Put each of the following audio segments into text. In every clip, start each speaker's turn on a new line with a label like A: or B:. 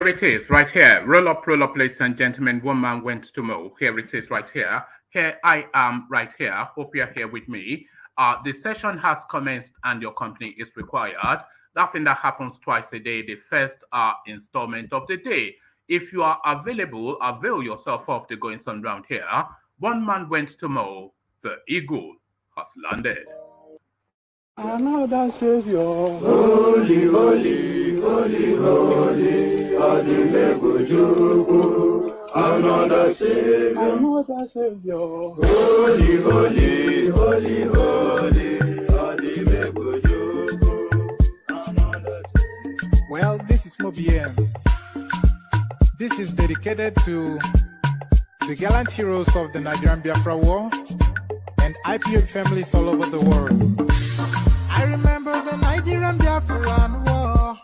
A: Here it is, right here. Roll up, ladies and gentlemen. One man went to mow. Here it is, right here. Here I am, right here. Hope you're here with me. The session has commenced and your company is required. That thing that happens twice a day, the first installment of the day. If you are available, avail yourself of the going some round here. One man went to mow. The eagle has landed.
B: Another Savior.
C: Holy, holy, holy, holy, Adimebujuku. Another Savior.
B: Another Savior.
C: Holy, holy, holy, holy, Adimebujuku. Another Savior.
D: Well, this is Mobien. This is dedicated to the gallant heroes of the Nigerian Biafra War and IPO families all over the world. I remember the Nigerian Biafran War,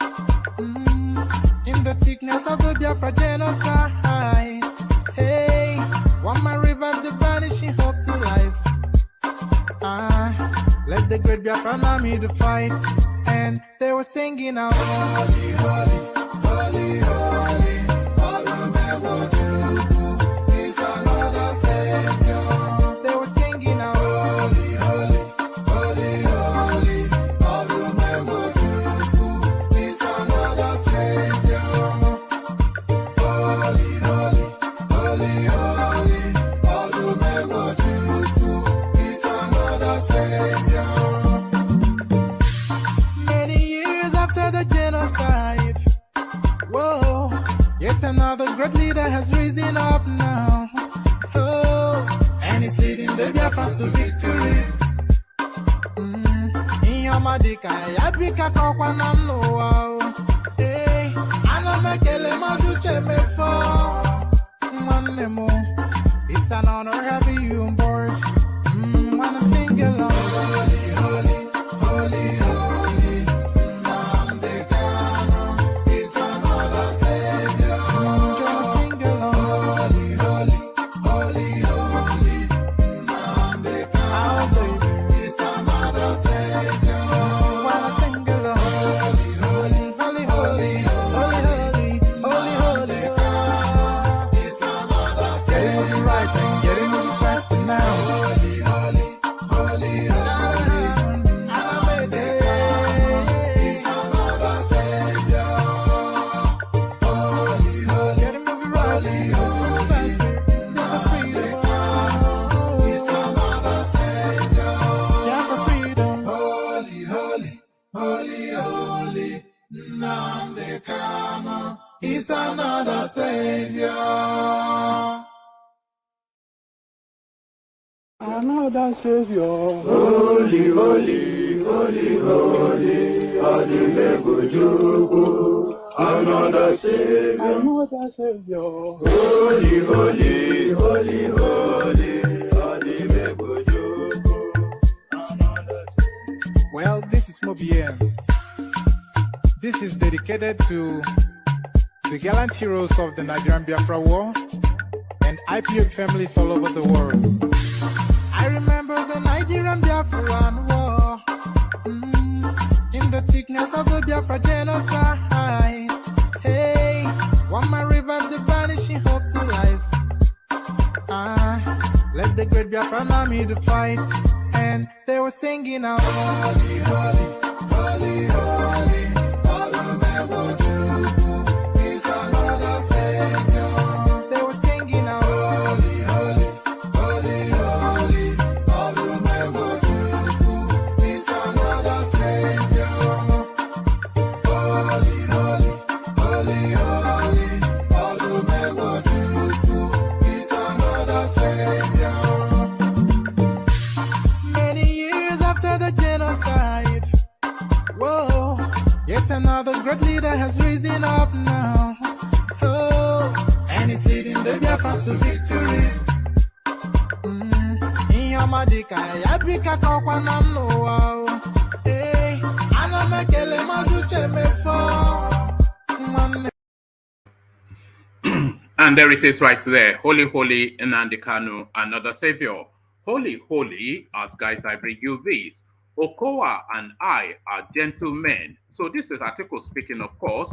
D: in the thickness of the Biafra genocide. Hey, one man revived the vanishing hope to life. Let the great Biafran army to fight, and they were singing out, holy, holy, holy, holy, all the is another Savior. They were singing out, holy, holy, holy, holy, all the is another Savior. Holy, holy, holy, holy, all the is another Savior. Many years after the genocide, whoa, yet another great leader has risen up now. Oh, and he's leading the Biafrans to victory. In your madika, yabika kwa namno. Hey, anamekele mazuche mefo. Manemo, it's an honor having you on board. When I'm singing along, holy, holy, holy, holy, Namdekano is another Savior. Join sing along, holy, holy, holy, holy, Namdekano is another Savior. When I sing along, holy, holy, holy, holy, holy, holy, holy, is another Savior. Getting moving right and getting moving faster now. Holy, holy, holy, holy, is another Savior. Holy, holy, getting moving right, moving faster. There's a freedom. Is another Savior. Yeah, for freedom. Holy, holy, holy, holy, Namdekano is another Savior.
B: Another Savior.
C: Holy, holy, holy, holy, Adimebujuku. Another Savior.
B: Another Savior.
C: Holy, holy, holy, holy, Adimebujuku. Another Savior.
D: Well, this is Mobien. This is dedicated to the gallant heroes of the Nigerian Biafra War and IPO families all over the world. I remember the Nigerian Biafran War, in the thickness of the Biafra genocide. Hey, one man revived the vanishing hope to life. Let the great Biafran army to fight, and they were singing out, holy, holy, holy, holy, all the is another Savior. They were singing out, holy, holy, holy, holy, all the is another Savior. Holy, holy, holy, holy, all the is another Savior. Many years after the genocide, whoa, yet another great leader has risen up now. Oh, and he's leading the Biafrans to victory. In your madika, yabika kwa namno. Hey, anamekele mazuche mefo.
A: And there it is right there. Holy, holy, Nnamdi Kanu, another savior. Holy, holy, as guys, I bring you this. Okowa and I are gentlemen. So this is Atiku speaking, of course,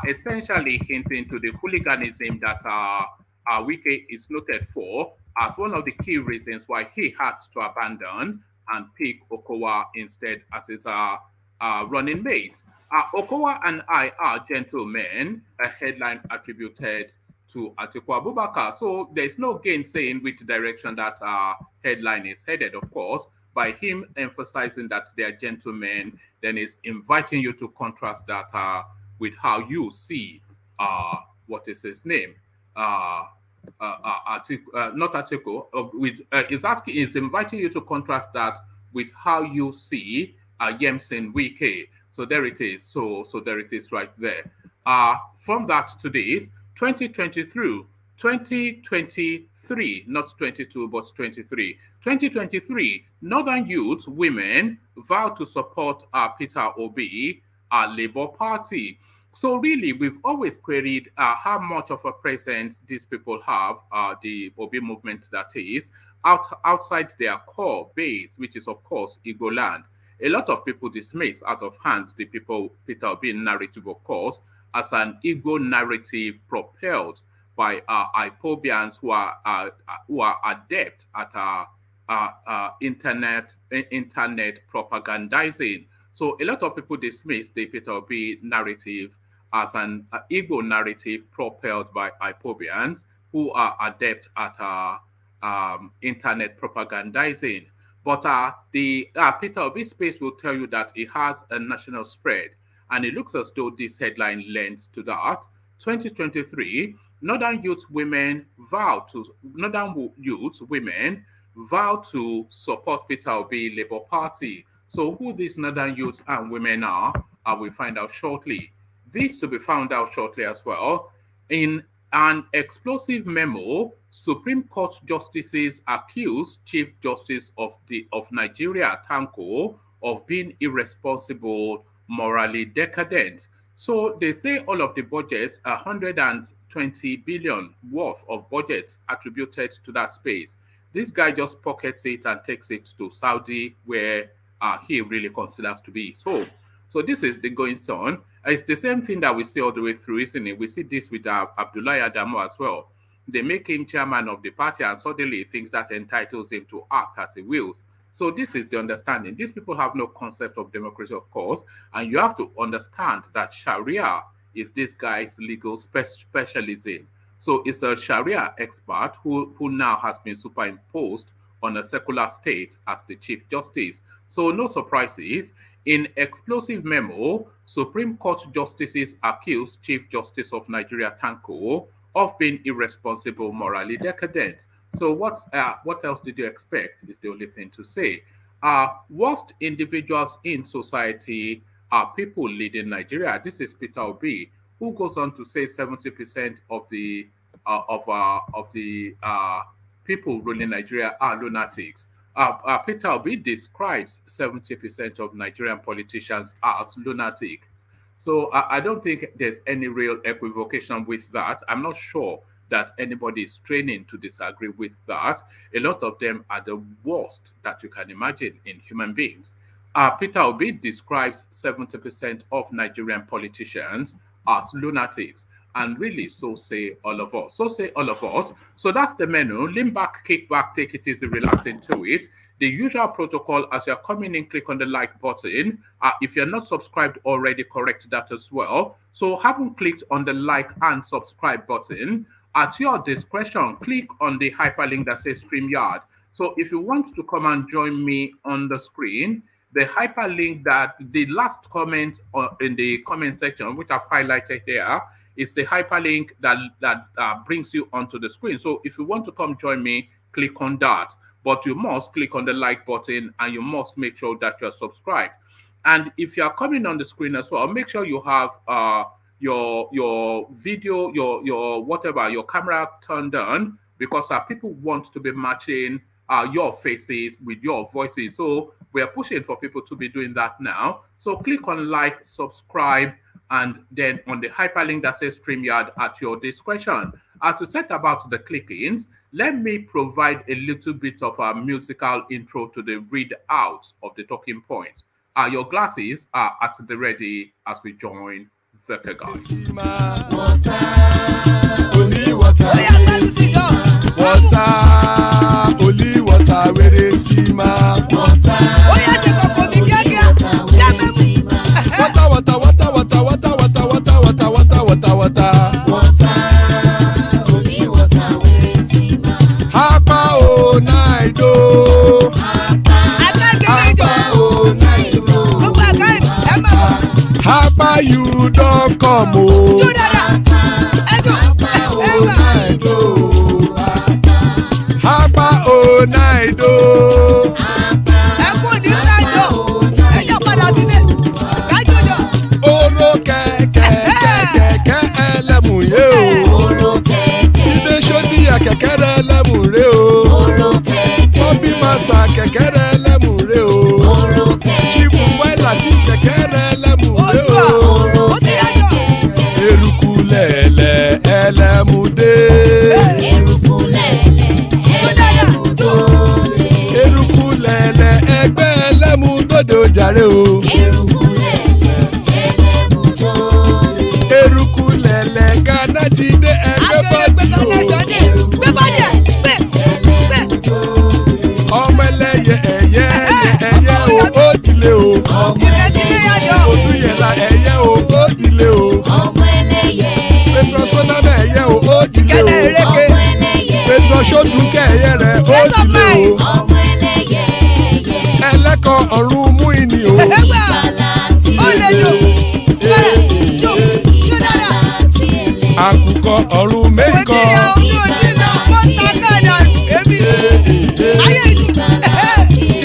A: essentially hinting to the hooliganism that Wike is noted for as one of the key reasons why he had to abandon and pick Okowa instead as his running mate. Okowa and I are gentlemen, a headline attributed to Atiku Abubakar. So there's no gainsaying which direction that headline is headed, of course. By him emphasizing that they are gentlemen, then he's inviting you to contrast that with how you see what is his name? Not Atiku, is inviting you to contrast that with how you see Yemsen Wike. So there it is. So there it is right there. From that to this, 2023, 2023, not 22, but 23. 2023, Northern youth women vow to support Peter Obi, Labour Party. So really, we've always queried how much of a presence these people have, the Obi movement that is, outside their core base, which is, of course, Igbo land. A lot of people dismiss out of hand the Peter Obi narrative, of course, as an Igbo narrative propelled by Ipobians who are adept at internet propagandizing. So a lot of people dismiss the Peter Obi narrative as an Igbo narrative propelled by Ipobians who are adept at internet propagandizing. But the Peter Obi space will tell you that it has a national spread, and it looks as though this headline lends to that. 2023, Northern youth women vow to support Peter Obi Labour Party. So who these Northern youths and women are, we'll find out shortly. This to be found out shortly as well. In an explosive memo, Supreme Court justices accuse Chief Justice of Nigeria, Tanko, of being irresponsible, morally decadent. So they say all of the budget, 120 billion worth of budget attributed to that space. This guy just pockets it and takes it to Saudi, where he really considers to be his home. So this is the goings on. It's the same thing that we see all the way through, isn't it? We see this with Abdullahi Adamu as well. They make him chairman of the party, and suddenly he thinks that entitles him to act as he wills. So this is the understanding. These people have no concept of democracy, of course, and you have to understand that Sharia is this guy's legal specialism. So it's a Sharia expert who now has been superimposed on a secular state as the Chief Justice. So no surprises. In explosive memo, Supreme Court justices accuse Chief Justice of Nigeria, Tanko, of being irresponsible, morally decadent. So what else did you expect is the only thing to say. Worst individuals in society are people leading Nigeria. This is Peter Obi, who goes on to say 70% of the people ruling Nigeria are lunatics. Peter Obi describes 70% of Nigerian politicians as lunatic. So I don't think there's any real equivocation with that. I'm not sure that anybody is training to disagree with that. A lot of them are the worst that you can imagine in human beings. Peter Obi describes 70% of Nigerian politicians as lunatics. And really, so say all of us. So say all of us. So that's the menu. Lean back, kick back, take it easy, relax into it. The usual protocol, as you're coming in, click on the like button. If you're not subscribed already, correct that as well. So having clicked on the like and subscribe button, at your discretion, click on the hyperlink that says StreamYard. So if you want to come and join me on the screen, the hyperlink that the last comment in the comment section, which I've highlighted there, is the hyperlink that brings you onto the screen. So if you want to come join me, click on that. But you must click on the like button and you must make sure that you're subscribed. And if you are coming on the screen as well, make sure you have your video, your whatever, your camera turned on, because people want to be matching your faces with your voices. So we are pushing for people to be doing that now. So click on like, subscribe, and then on the hyperlink that says StreamYard at your discretion. As we set about the clickings, let me provide a little bit of a musical intro to the readout of the talking points. Your glasses are at the ready as we join the guys.
E: Only water, where they see ma. Water,
F: only water, where they see ma.
E: Hapa o naido. Hapa you don't come o. Hapa o naido. Oro kẹ̀kẹ́ ẹlẹ́mù yé o. Ilé sọ́ni àkẹ́kẹ́ ẹlẹ́mù rẹ o. Bọ́bí màsà kẹ̀kẹ́ ẹlẹ́mù rẹ o. Chifu Wike ti kẹ̀kẹ́ ẹlẹ́mù rẹ o. Eruku lẹ̀lẹ̀ ẹlẹ́mù dé. Eruku lẹ̀lẹ̀ ẹgbẹ́ ẹlẹ́mù dòde ojàre o. Eruku lẹ̀lẹ̀ Ghana ti dé ẹgbẹ́ bọ́dì o. Ọmọ ẹlẹ́yẹ ẹyẹ o ó dìlé o. Odúyẹ̀lá ẹyẹ o ó dìlé o. Petrosonama ẹyẹ o ó dìlé o. Petrosodunke ẹyẹ rẹ ó dìlé o. Ẹlẹ́kọ̀ ọ̀run mú ìní o. Àkùkọ ọ̀run mẹ́kọ̀.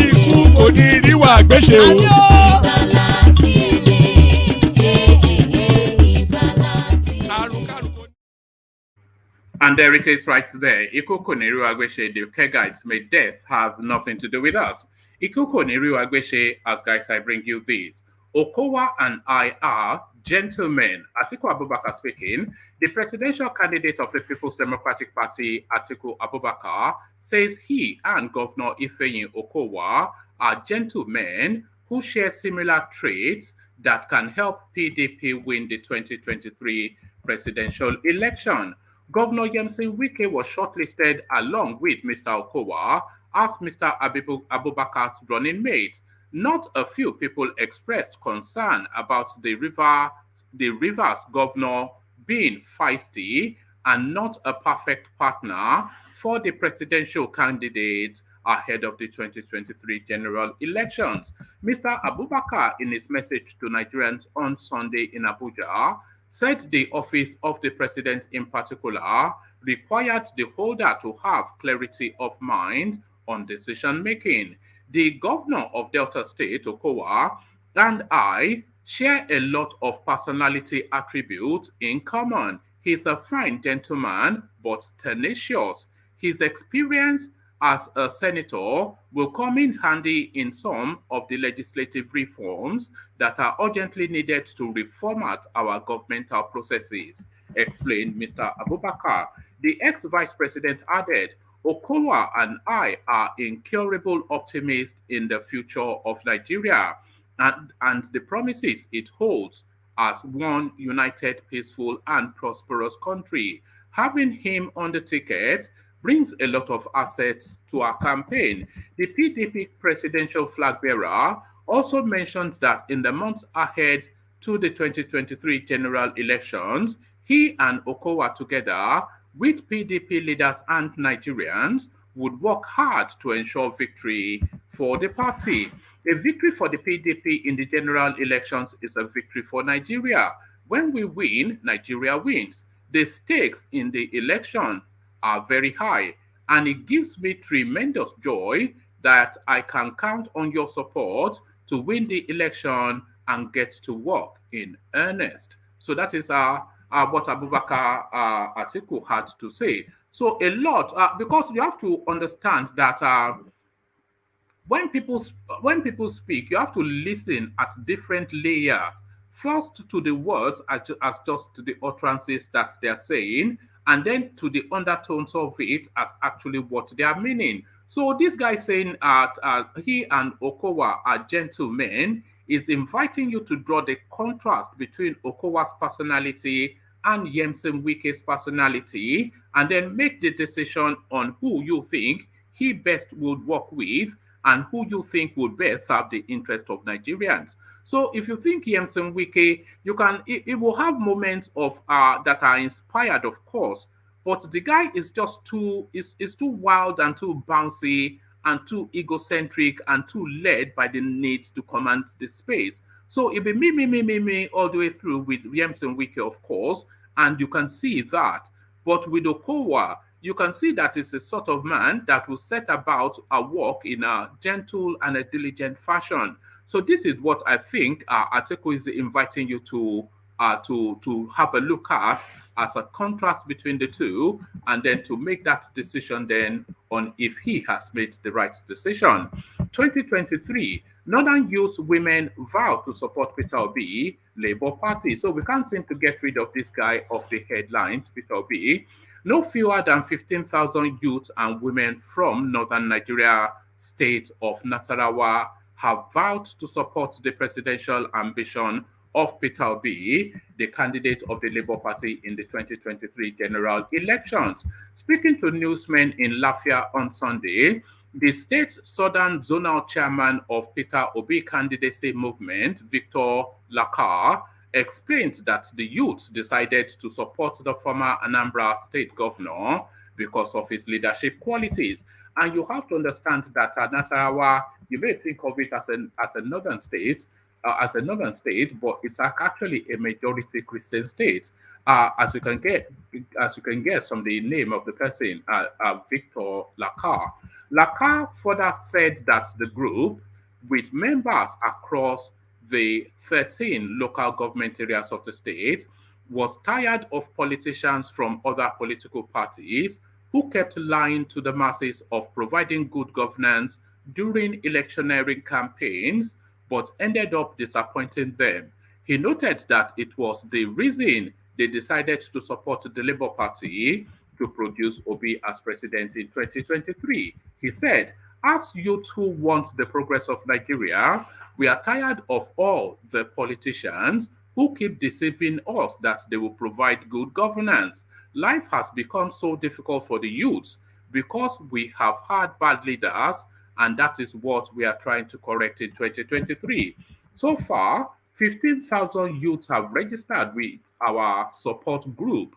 E: Ikú kò ní ríwà gbéṣe o.
A: And there it is right there. Ikuku Niru Agweshe, the Kegites, may death have nothing to do with us. Ikuku Niru Agweshe, as guys, I bring you this. Okowa and I are gentlemen. Atiku Abubakar speaking. The presidential candidate of the People's Democratic Party, Atiku Abubakar, says he and Governor Ifeanyi Okowa are gentlemen who share similar traits that can help PDP win the 2023 presidential election. Governor Wike was shortlisted along with Mr. Okowa as Mr. Abubakar's running mate. Not a few people expressed concern about the Rivers governor being feisty and not a perfect partner for the presidential candidate ahead of the 2023 general elections. Mr. Abubakar, in his message to Nigerians on Sunday in Abuja, said the office of the president in particular required the holder to have clarity of mind on decision making. The governor of Delta State, Okowa, and I share a lot of personality attributes in common. He's a fine gentleman, but tenacious. His experience as a senator will come in handy in some of the legislative reforms that are urgently needed to reformat our governmental processes, explained Mr. Abubakar. The ex-vice president added, Okowa and I are incurable optimists in the future of Nigeria and the promises it holds as one united, peaceful, and prosperous country. Having him on the ticket brings a lot of assets to our campaign. The PDP presidential flag bearer also mentioned that in the months ahead to the 2023 general elections, he and Okowa together with PDP leaders and Nigerians would work hard to ensure victory for the party. A victory for the PDP in the general elections is a victory for Nigeria. When we win, Nigeria wins. The stakes in the election are very high, and it gives me tremendous joy that I can count on your support to win the election and get to work in earnest. So that is what Abubakar Atiku had to say. So a lot, because you have to understand that when people speak, you have to listen at different layers. First to the words as just to the utterances that they're saying, and then to the undertones of it as actually what they are meaning. So this guy saying he and Okowa are gentlemen is inviting you to draw the contrast between Okowa's personality and Yemsen Wike's personality, and then make the decision on who you think he best would work with and who you think would best serve the interest of Nigerians. So if you think Yemsen Wike, you can it will have moments of that are inspired, of course, but the guy is just is too wild and too bouncy and too egocentric and too led by the need to command the space. So it'll be me all the way through with Yemsen Wike, of course, and you can see that. But with Okowa, you can see that it's a sort of man that will set about a work in a gentle and a diligent fashion. So this is what I think Atiku is inviting you to have a look at as a contrast between the two, and then to make that decision then on if he has made the right decision. 2023, Northern Youth Women vow to support Peter Obi, Labour Party. So we can't seem to get rid of this guy off the headlines, Peter Obi. No fewer than 15,000 youths and women from northern Nigeria state of Nasarawa have vowed to support the presidential ambition of Peter Obi, the candidate of the Labour Party in the 2023 general elections. Speaking to newsmen in Lafia on Sunday, the state southern zonal chairman of Peter Obi candidacy movement, Victor Lakar, explained that the youth decided to support the former Anambra state governor because of his leadership qualities. And you have to understand that Nasarawa, you may think of it as a northern state, but it's actually a majority Christian state. As you can guess from the name of the person, Victor Lakar. Lakar further said that the group, with members across the 13 local government areas of the state, was tired of politicians from other political parties who kept lying to the masses of providing good governance during electioneering campaigns, but ended up disappointing them. He noted that it was the reason they decided to support the Labour Party to produce Obi as president in 2023. He said, as youth who want the progress of Nigeria, we are tired of all the politicians who keep deceiving us that they will provide good governance. Life has become so difficult for the youths because we have had bad leaders, and that is what we are trying to correct in 2023. So far, 15,000 youths have registered with our support group,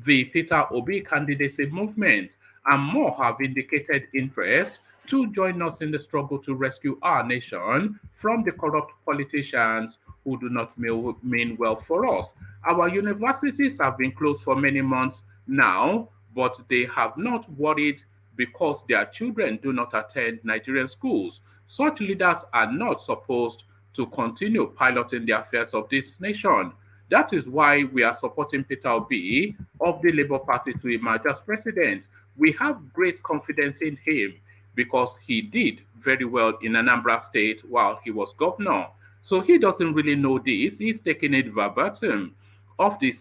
A: the Peter Obi candidacy movement, and more have indicated interest to join us in the struggle to rescue our nation from the corrupt politicians who do not mean well for us. Our universities have been closed for many months now, but they have not worried because their children do not attend Nigerian schools. Such leaders are not supposed to continue piloting the affairs of this nation. That is why we are supporting Peter Obi of the Labour Party to emerge as president. We have great confidence in him because he did very well in Anambra State while he was governor. So he doesn't really know this. He's taking it verbatim of the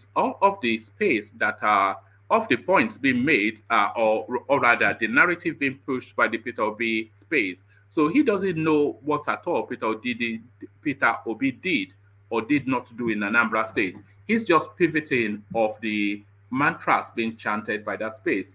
A: space that are of the points being made, or rather the narrative being pushed by the Peter Obi space. So he doesn't know what at all Peter Obi did or did not do in Anambra State. He's just pivoting of the mantras being chanted by that space.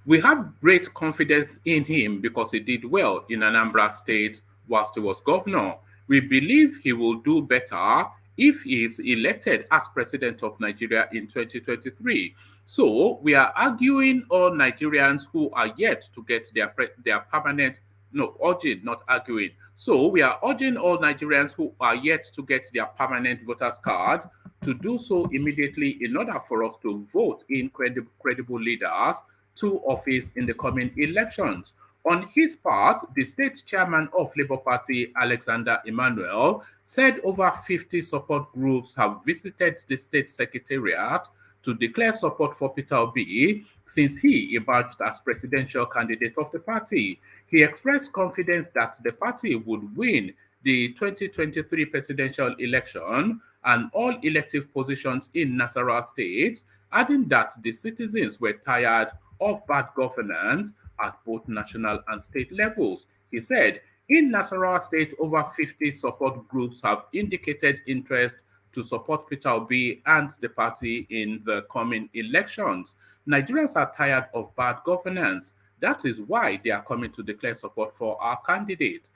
A: We have great confidence in him because he did well in Anambra State whilst he was governor. We believe he will do better if he is elected as president of Nigeria in 2023. So we are arguing all Nigerians who are yet to get their permanent, no, urging, not arguing. So we are urging all Nigerians who are yet to get their permanent voters card to do so immediately in order for us to vote in credible leaders to office in the coming elections. On his part, the state chairman of Labour Party, Alexander Emmanuel, said over 50 support groups have visited the state secretariat to declare support for Peter Obi since he emerged as presidential candidate of the party. He expressed confidence that the party would win the 2023 presidential election and all elective positions in Nasarawa State, adding that the citizens were tired of bad governance at both national and state levels. He said, in Nasarawa State, over 50 support groups have indicated interest to support Peter Obi and the party in the coming elections. Nigerians are tired of bad governance. That is why they are coming to declare support for our candidate.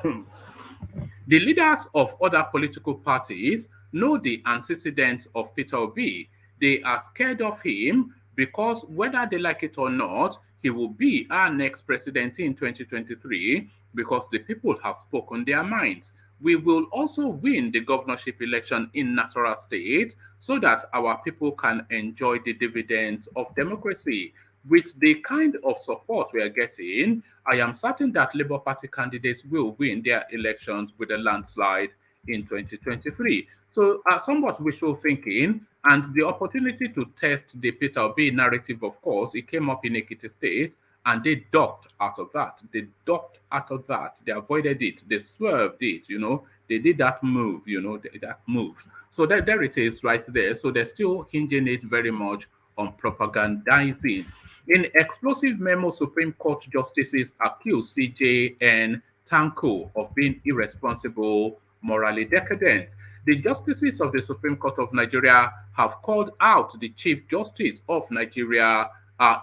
A: The leaders of other political parties know the antecedents of Peter Obi. They are scared of him because whether they like it or not, he will be our next president in 2023 because the people have spoken their minds. We will also win the governorship election in Nasarawa State so that our people can enjoy the dividends of democracy. With the kind of support we are getting, I am certain that Labour Party candidates will win their elections with a landslide in 2023. So, somewhat wishful thinking, and the opportunity to test the Peter Obi narrative, of course, it came up in Ekiti State, and they ducked out of that. They ducked out of that. They avoided it. They swerved it, They did that move, that move. So there it is right there. So they're still hinging it very much on propagandizing. In explosive memo, Supreme Court justices accuse CJ and Tanko of being irresponsible, morally decadent. The justices of the Supreme Court of Nigeria have called out the Chief Justice of Nigeria,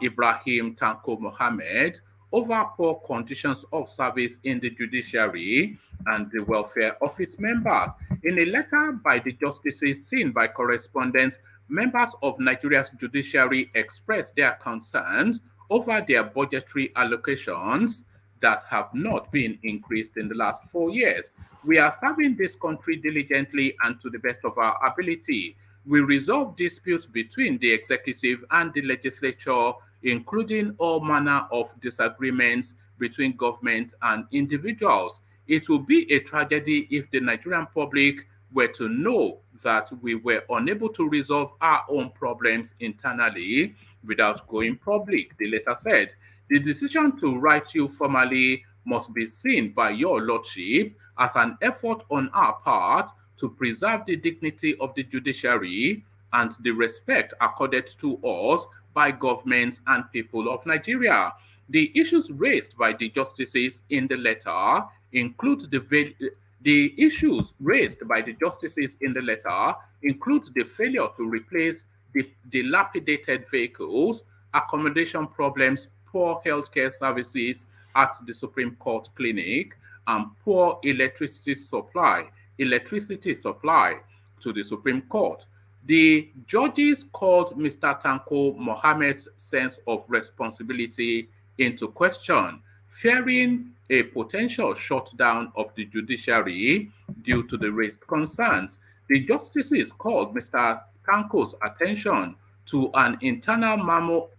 A: Ibrahim Tanko Mohammed, over poor conditions of service in the judiciary and the welfare of its members. In a letter by the justices seen by correspondents, members of Nigeria's judiciary expressed their concerns over their budgetary allocations that have not been increased in the last 4 years. We are serving this country diligently and to the best of our ability. We resolve disputes between the executive and the legislature, including all manner of disagreements between government and individuals. It will be a tragedy if the Nigerian public were to know that we were unable to resolve our own problems internally without going public, the letter said. The decision to write you formally must be seen by your lordship as an effort on our part to preserve the dignity of the judiciary and the respect accorded to us by governments and people of Nigeria. The issues raised by the justices in the letter include the issues raised by the justices in the letter include the failure to replace the dilapidated vehicles, accommodation problems, poor healthcare services at the Supreme Court clinic, and poor electricity supply to the Supreme Court. The judges called Mr. Tanko Mohammed's sense of responsibility into question, fearing a potential shutdown of the judiciary due to the raised concerns. The justices called Mr. Tanko's attention to an internal memo.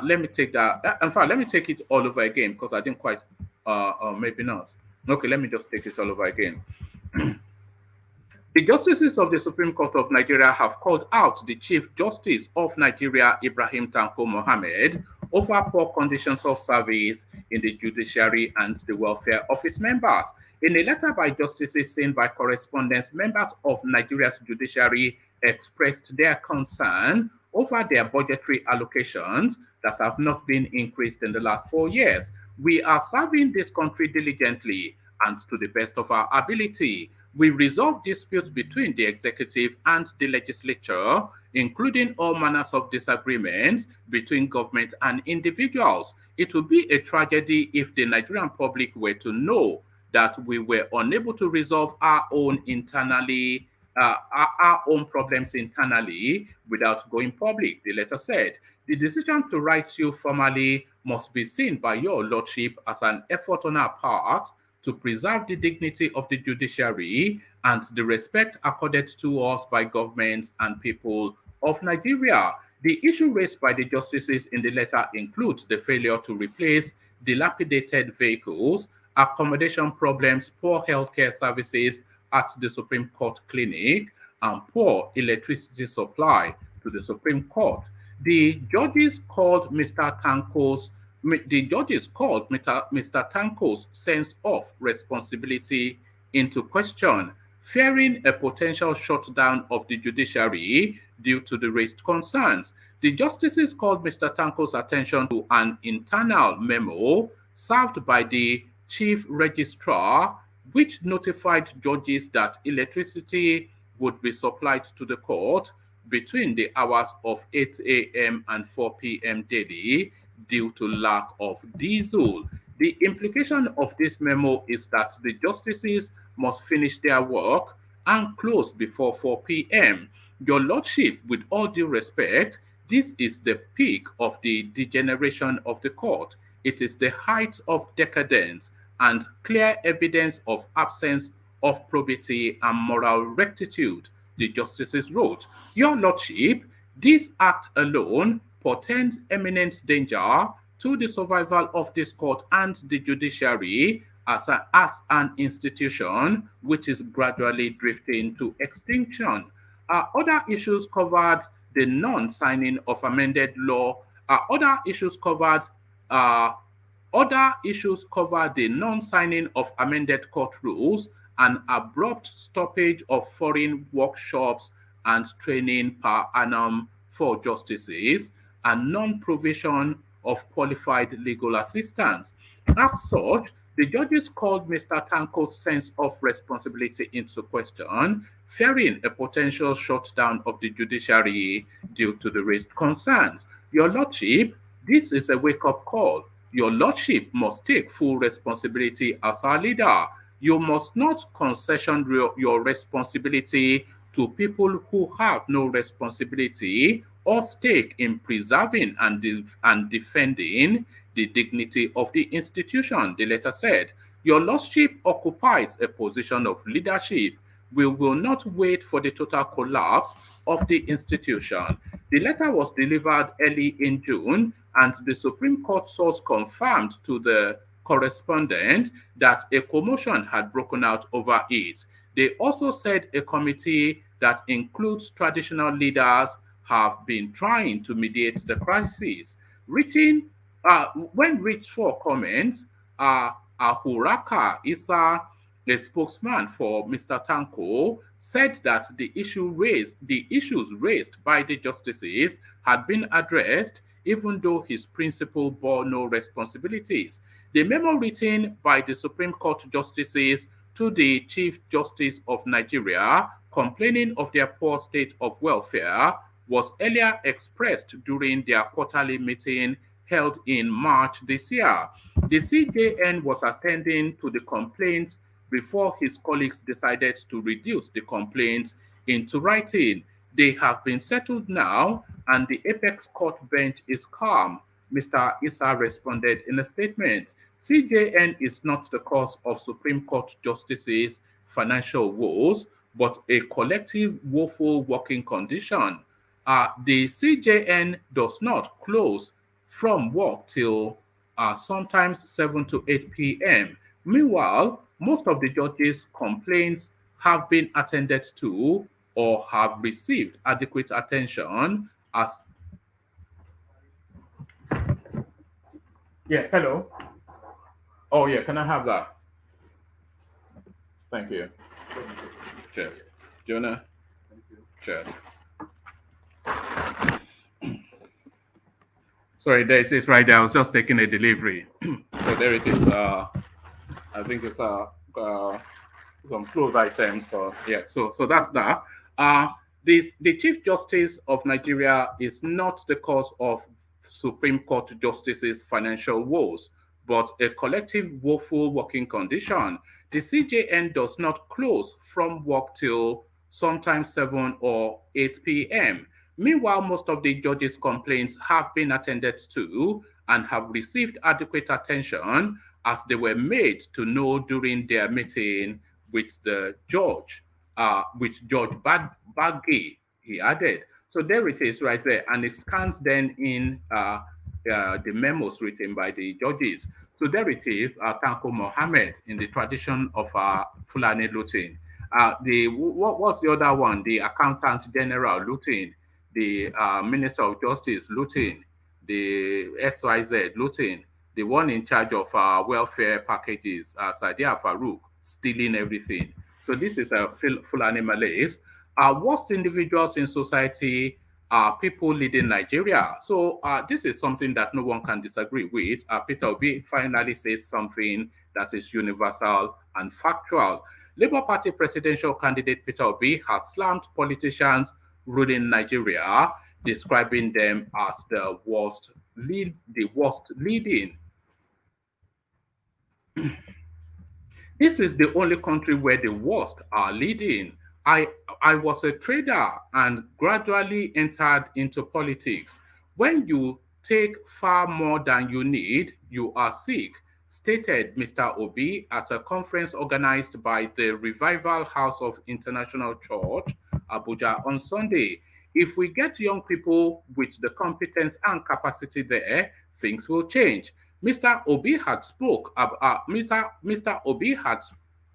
A: Let me take that. In fact, let me take it all over again because I didn't quite, maybe not. Okay, let me just take it all over again. The justices of the Supreme Court of Nigeria have called out the Chief Justice of Nigeria, Ibrahim Tanko Mohammed, over poor conditions of service in the judiciary and the welfare of its members. In a letter by justices sent by correspondence, members of Nigeria's judiciary expressed their concern over their budgetary allocations that have not been increased in the last 4 years. We are serving this country diligently and to the best of our ability. We resolve disputes between the executive and the legislature, including all manners of disagreements between government and individuals. It would be a tragedy if the Nigerian public were to know that we were unable to resolve our own problems internally without going public, the letter said. The decision to write you formally must be seen by your lordship as an effort on our part to preserve the dignity of the judiciary and the respect accorded to us by governments and people of Nigeria. The issue raised by the justices in the letter includes the failure to replace dilapidated vehicles, accommodation problems, poor healthcare services at the Supreme Court clinic, and poor electricity supply to the Supreme Court. The judges called Mr. Tanko's sense of responsibility into question, fearing a potential shutdown of the judiciary due to the raised concerns. The justices called Mr. Tanko's attention to an internal memo served by the chief registrar, which notified judges that electricity would be supplied to the court between the hours of 8 a.m. and 4 p.m. daily due to lack of diesel. The implication of this memo is that the justices must finish their work and close before 4 p.m. Your Lordship, with all due respect, this is the peak of the degeneration of the court. It is the height of decadence and clear evidence of absence of probity and moral rectitude, the justices wrote. Your Lordship, this act alone portends imminent danger to the survival of this court and the judiciary as an institution which is gradually drifting to extinction. Other issues covered the non-signing of amended law. Other issues covered the non-signing of amended court rules and abrupt stoppage of foreign workshops and training per annum for justices, and non-provision of qualified legal assistance. As such, the judges called Mr. Tanko's sense of responsibility into question, fearing a potential shutdown of the judiciary due to the raised concerns. Your Lordship, this is a wake-up call. Your Lordship must take full responsibility as our leader. You must not concession your responsibility to people who have no responsibility or stake in preserving and defending the dignity of the institution, the letter said. Your Lordship occupies a position of leadership. We will not wait for the total collapse of the institution. The letter was delivered early in June, and the Supreme Court source confirmed to the correspondent that a commotion had broken out over it. They also said a committee that includes traditional leaders have been trying to mediate the crisis. When reached for comment, Ahuraka Isa, a spokesman for Mr. Tanko, said that the issues raised by the justices had been addressed, even though his principal bore no responsibilities. The memo written by the Supreme Court justices to the Chief Justice of Nigeria, complaining of their poor state of welfare, was earlier expressed during their quarterly meeting held in March this year. The CJN was attending to the complaints before his colleagues decided to reduce the complaints into writing. They have been settled now, and the Apex Court bench is calm, Mr. Issa responded in a statement. CJN is not the cause of Supreme Court justices' financial woes, but a collective woeful working condition. The CJN does not close from work till sometimes 7 to 8 p.m. Meanwhile, most of the judges' complaints have been attended to or have received adequate attention as... Yeah, hello. Oh, yeah, can I have that? Thank you. Cheers. Jonah? Thank you. Cheers. Sorry, there it is right there. I was just taking a delivery. So there it is. I think it's some clothes items. So yeah, so that's that. The Chief Justice of Nigeria is not the cause of Supreme Court justices' financial woes, but a collective woeful working condition. The CJN does not close from work till sometimes 7 or 8 p.m. Meanwhile, most of the judges' complaints have been attended to and have received adequate attention as they were made to know during their meeting with the judge, with Judge Baggy, he added. So there it is right there, and it scans then in the memos written by the judges. So there it is, Tanko Mohammed, in the tradition of Fulani looting. What's the other one? The Accountant General looting, the Minister of Justice looting, the XYZ looting, the one in charge of welfare packages, Sadia Farouk stealing everything. So this is a Fulani Malays. Worst individuals in society are people leading Nigeria. So this is something that no one can disagree with. Peter Obi finally says something that is universal and factual. Labour Party presidential candidate Peter Obi has slammed politicians ruling Nigeria, describing them as the worst leading. This is the only country where the worst are leading. I, I was a trader and gradually entered into politics. When you take far more than you need, you are sick, stated Mr. Obi at a conference organized by the Revival House of International Church, Abuja, on Sunday. If we get young people with the competence and capacity there, things will change. Mr. Obi had spoke. Mr. Obi had.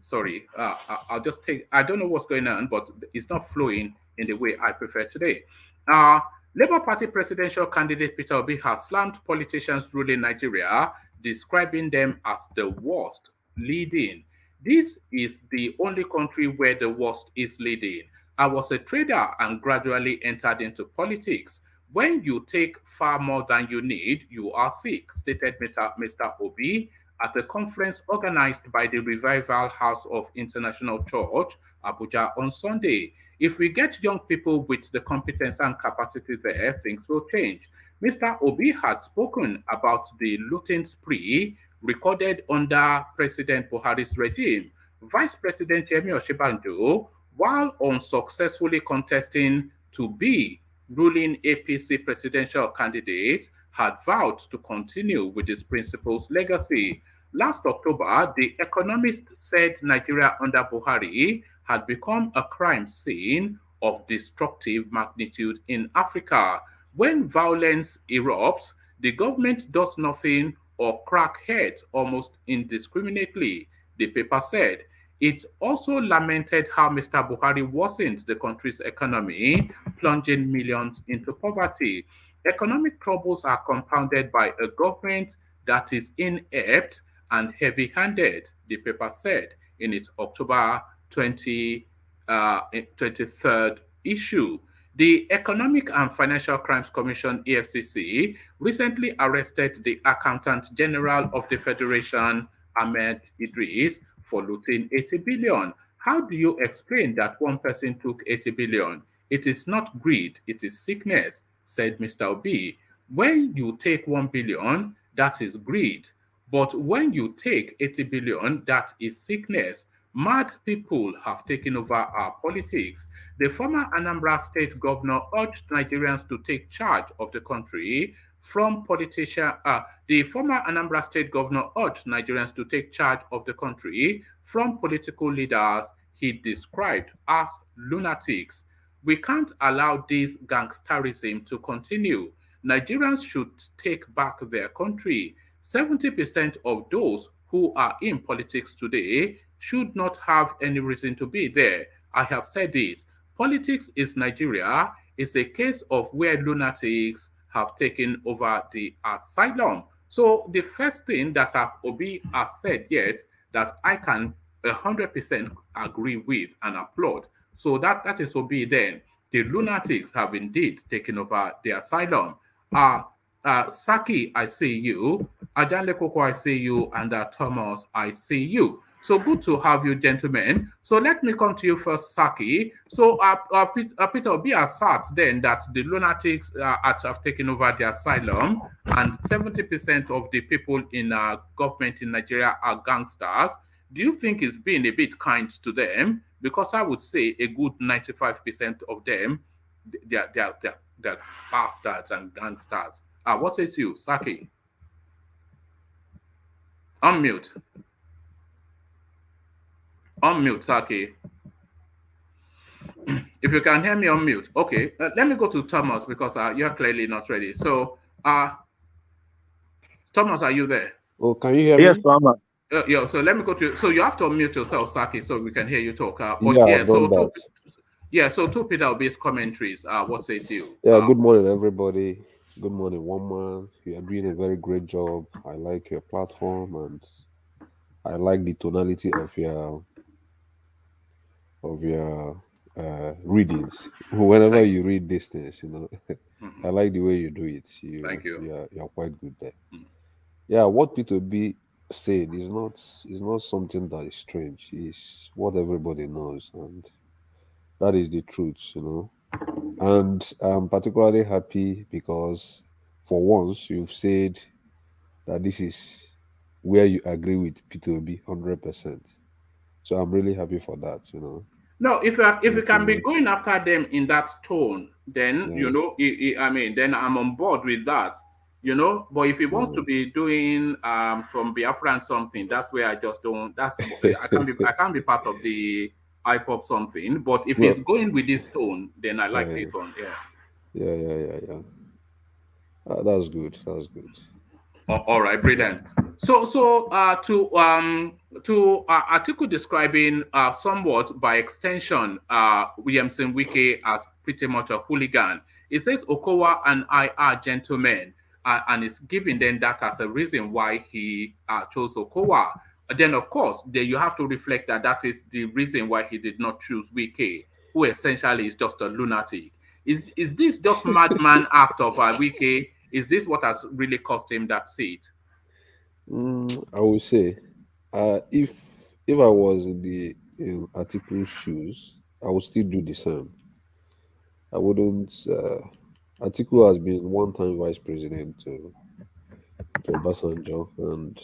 A: Sorry, I'll just take. I don't know what's going on, but it's not flowing in the way I prefer today. Uh, Labour Party presidential candidate Peter Obi has slammed politicians ruling Nigeria, describing them as the worst leading. This is the only country where the worst is leading. I was a trader and gradually entered into politics. When you take far more than you need, you are sick, stated Mr. Obi at a conference organized by the Revival House of International Church, Abuja, on Sunday. If we get young people with the competence and capacity there, things will change. Mr. Obi had spoken about the looting spree recorded under President Buhari's regime. Vice President Yemi Oshibanjo, while unsuccessfully contesting to be ruling APC presidential candidates, had vowed to continue with his principal's legacy. Last October, The Economist said Nigeria under Buhari had become a crime scene of destructive magnitude in Africa. When violence erupts, the government does nothing or crack heads almost indiscriminately, the paper said. It also lamented how Mr. Buhari worsened the country's economy, plunging millions into poverty. Economic troubles are compounded by a government that is inept and heavy handed, the paper said in its October 23rd issue. The Economic and Financial Crimes Commission, EFCC, recently arrested the Accountant General of the Federation, Ahmed Idris, for looting 80 billion. How do you explain that one person took 80 billion? It is not greed, it is sickness, said Mr. Obi. When you take 1 billion, that is greed. But when you take 80 billion, that is sickness. Mad people have taken over our politics. The former Anambra State governor urged Nigerians to take charge of the country from politicians. The former Anambra State governor urged Nigerians to take charge of the country from political leaders he described as lunatics. We can't allow this gangsterism to continue. Nigerians should take back their country. 70% of those who are in politics today should not have any reason to be there. I have said it. Politics is Nigeria. It's a case of where lunatics have taken over the asylum. So the first thing that Obi has said yet that I can 100% agree with and applaud. So that is Obi then. The lunatics have indeed taken over the asylum. Saki, I see you. Ajanle Koko, I see you. And Thomas, I see you. So good to have you, gentlemen. So let me come to you first, Saki. So Peter Obi asserts then that the lunatics have taken over the asylum, and 70% of the people in government in Nigeria are gangsters. Do you think it's being a bit kind to them? Because I would say a good 95% of them, they're bastards and gangsters. What says you, Saki? Unmute. Unmute, Saki. If you can hear me, unmute. Okay, let me go to Thomas because you're clearly not ready. So, Thomas, are you there?
G: Oh, can you hear me?
C: Yes, Mama.
A: Yeah, so let me go to. So you have to unmute yourself, Saki, so we can hear you talk.
G: Yeah, I've done that.
A: So two Peter Obi's commentaries. What says you?
G: Yeah, good morning, everybody. Good morning, one man. You are doing a very great job. I like your platform, and I like the tonality of your readings. Whenever
A: Thank,
G: you read these things, I
A: mhm.
G: like the way you do it.
A: Thank you.
G: You're quite good there.
A: Mm.
G: Yeah, what P2B said is not something that is strange. It's what everybody knows, and that is the truth. And I'm particularly happy because for once you've said that this is where you agree with P2B 100%. So I'm really happy for that.
A: No, if you
G: Not to
A: can be
G: not,
A: going after them in that tone, then
G: yeah,
A: I mean, then I'm on board with that. But if he wants to
G: yeah.
A: be doing from Biafran something, that's where I just don't. I can't be part of the IPOP something. But if he's
G: Well,
A: going with this tone, then I like
G: yeah,
A: this one. Yeah.
G: yeah, yeah, yeah, yeah. That's good. That's good.
A: All right, brilliant. To Atiku describing somewhat by extension Williamson Wike as pretty much a hooligan. It says Okowa and I are gentlemen, and it's giving them that as a reason why he chose Okowa. Then, of course, then you have to reflect that that is the reason why he did not choose Wike, who essentially is just a lunatic. Is this just madman act of Wike? Is this what has really cost him that seat?
G: I would say, if I was in the article shoes, I would still do the same. I wouldn't. Atiku has been one time vice president to Obasanjo, and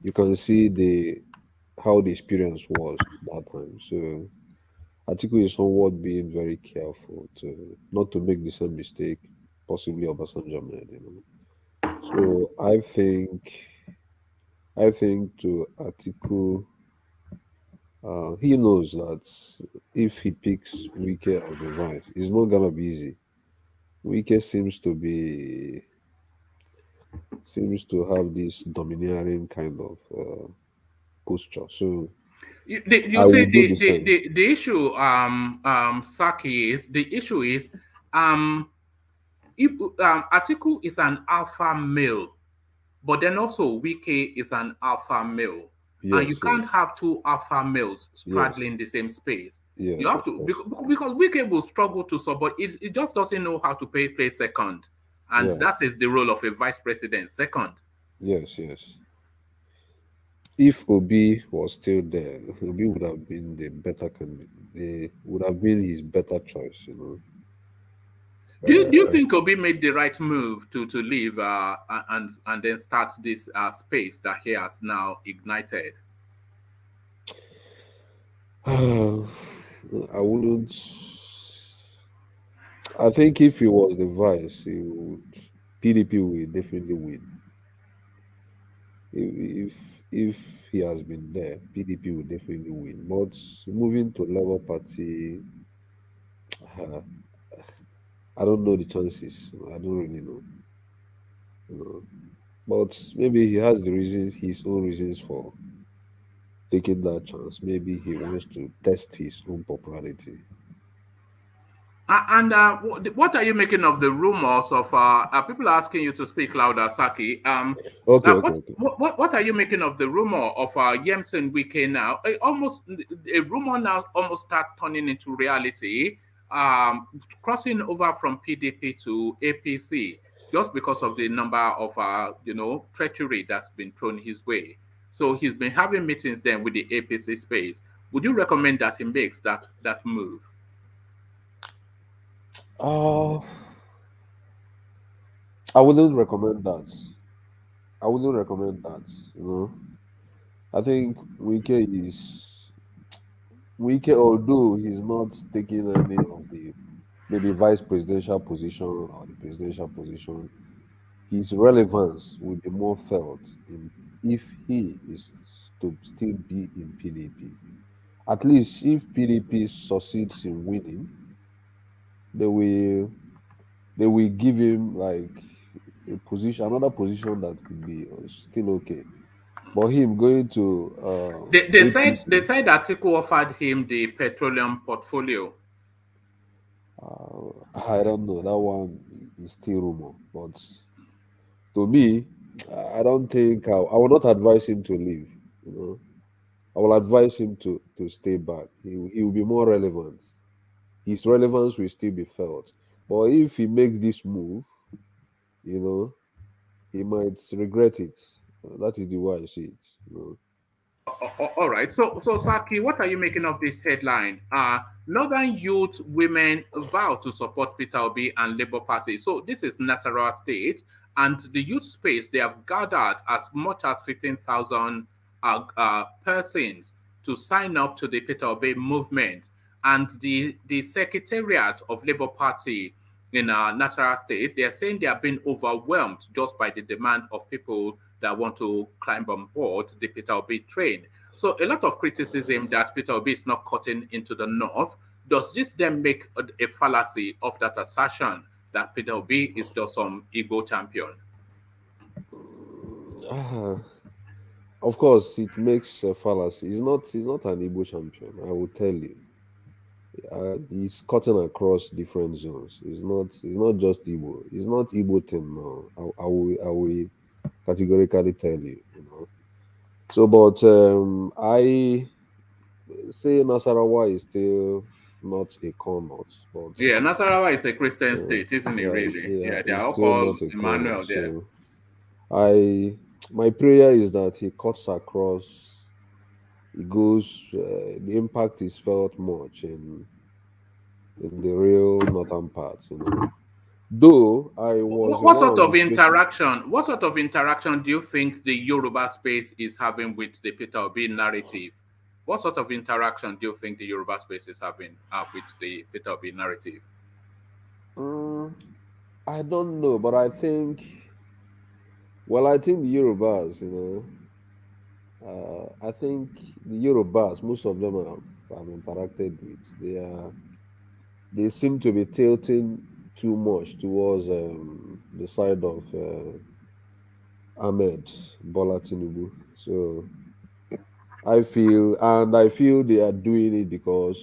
G: you can see the how the experience was that time. So Atiku is somewhat being very careful to not to make the same mistake possibly Obasanjo made. So I think to Atiku, he knows that if he picks Wike as the vice, it's not gonna be easy. Wike seems to have this domineering kind of posture. So
A: You
G: I will
A: see,
G: do
A: the,
G: the
A: the,
G: same.
A: the, the issue, Saki, is the issue is um, if, Atiku is an alpha male, but then also Wike is an alpha male. And you
G: Yes,
A: can't
G: yes,
A: have two alpha males
G: yes,
A: straddling the same space. You
G: yes,
A: have
G: of
A: to,
G: course.
A: because Wike will struggle to support it just doesn't know how to play second. And
G: Yeah,
A: that is the role of a vice president, second.
G: yes, yes. If Obi was still there, Obi would have been the better candidate. They would have been his better choice.
A: Do you
G: Uh,
A: think Obi made the right move to leave and then start this space that he has now ignited?
G: I wouldn't. I think if he was the vice, PDP will definitely win. If he has been there, PDP will definitely win. But moving to Labour Party, uh, I don't know the chances. I don't really know. You know. But maybe he has his own reasons for taking that chance. Maybe he wants to test his own popularity.
A: And what are you making of the rumors of people asking you to speak louder, Saki?
G: Okay,
A: Uh,
G: okay,
A: what,
G: okay.
A: what are you making of the rumor of Yemsen Wike now? A rumor now almost start turning into reality, crossing over from PDP to APC just because of the number of treachery that's been thrown his way. So he's been having meetings then with the APC space. Would you recommend that he makes that move?
G: Uh, I wouldn't recommend that. I wouldn't recommend that. I think Wike, although he's not taking any of the maybe vice presidential position or the presidential position, his relevance will be more felt if he is to still be in PDP. At least if PDP succeeds in winning, they will they will give him like another position that could be still okay. But him going to
A: They
G: APC,
A: said Atiku offered him the petroleum portfolio.
G: I don't know. That one is still rumor. But to me, I don't think I will not advise him to leave. You know, I will advise him to stay back. He will be more relevant. His relevance will still be felt. But if he makes this move, you know, he might regret it. That is the way I see it. You know.
A: All right. So Saki, what are you making of this headline? Northern youth women vow to support Peter Obi and Labour Party. So this is Nasarawa State, and the youth space they have gathered as much as 15,000 persons to sign up to the Peter Obi movement, and the secretariat of Labour Party in Nasarawa State, they are saying they are being overwhelmed just by the demand of people that want to climb on board the Peter Obi train. So a lot of criticism that Peter Obi is not cutting into the north. Does this then make a fallacy of that assertion that Peter Obi is just some Igbo champion?
G: Of course, it makes a fallacy. He's not an Igbo champion. I will tell you. He's cutting across different zones. He's not just Igbo. He's not Igbo thing now. I will categorically tell you. You know. So, but I say Nasarawa is still not a corner, but
A: Yeah, Nasarawa is a Christian state, isn't it?
G: yeah,
A: Really? Yeah, they
G: it's
A: are all
G: still
A: called
G: not a
A: Emmanuel
G: corner.
A: there.
G: So, my prayer is that he cuts across. He goes. The impact is felt much in the real northern part. You know. Though I was
A: What
G: in one
A: sort
G: of
A: of
G: his places.
A: interaction? What sort of interaction do you think the Yoruba space is having with the Peter Obi narrative? What sort of interaction do you think the Yoruba space is having with the Peter Obi narrative?
G: I don't know, but I think. Well, I think the Yorubas, you know, I think the Yorubas, most of them I've interacted with, they seem to be tilting too much towards the side of Ahmed Bola Tinubu. So I feel they are doing it because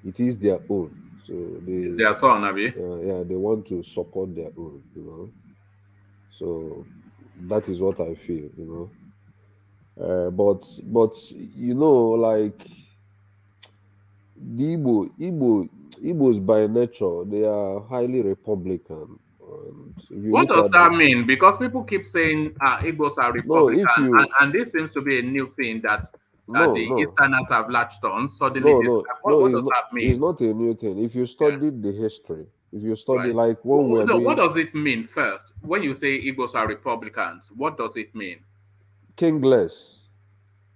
G: it is their own. So
A: Is their son, Abi?
G: they want to support their own, you know. So that is what I feel, you know. But you know, like the Igbos by nature, they are highly Republican. And if you
A: What
G: look
A: does
G: at
A: that mean? Because people keep saying Igbos are
G: no,
A: Republican,
G: if you
A: and this seems to be a new thing that the
G: no,
A: Easterners have latched on. Suddenly, this what does that mean?
G: it's not a new thing. If you
A: Yeah,
G: study the history, if you study
A: right.
G: like when we are
A: No, what
G: doing
A: does it mean first? When you say Igbos are Republicans, what does it mean?
G: kingless,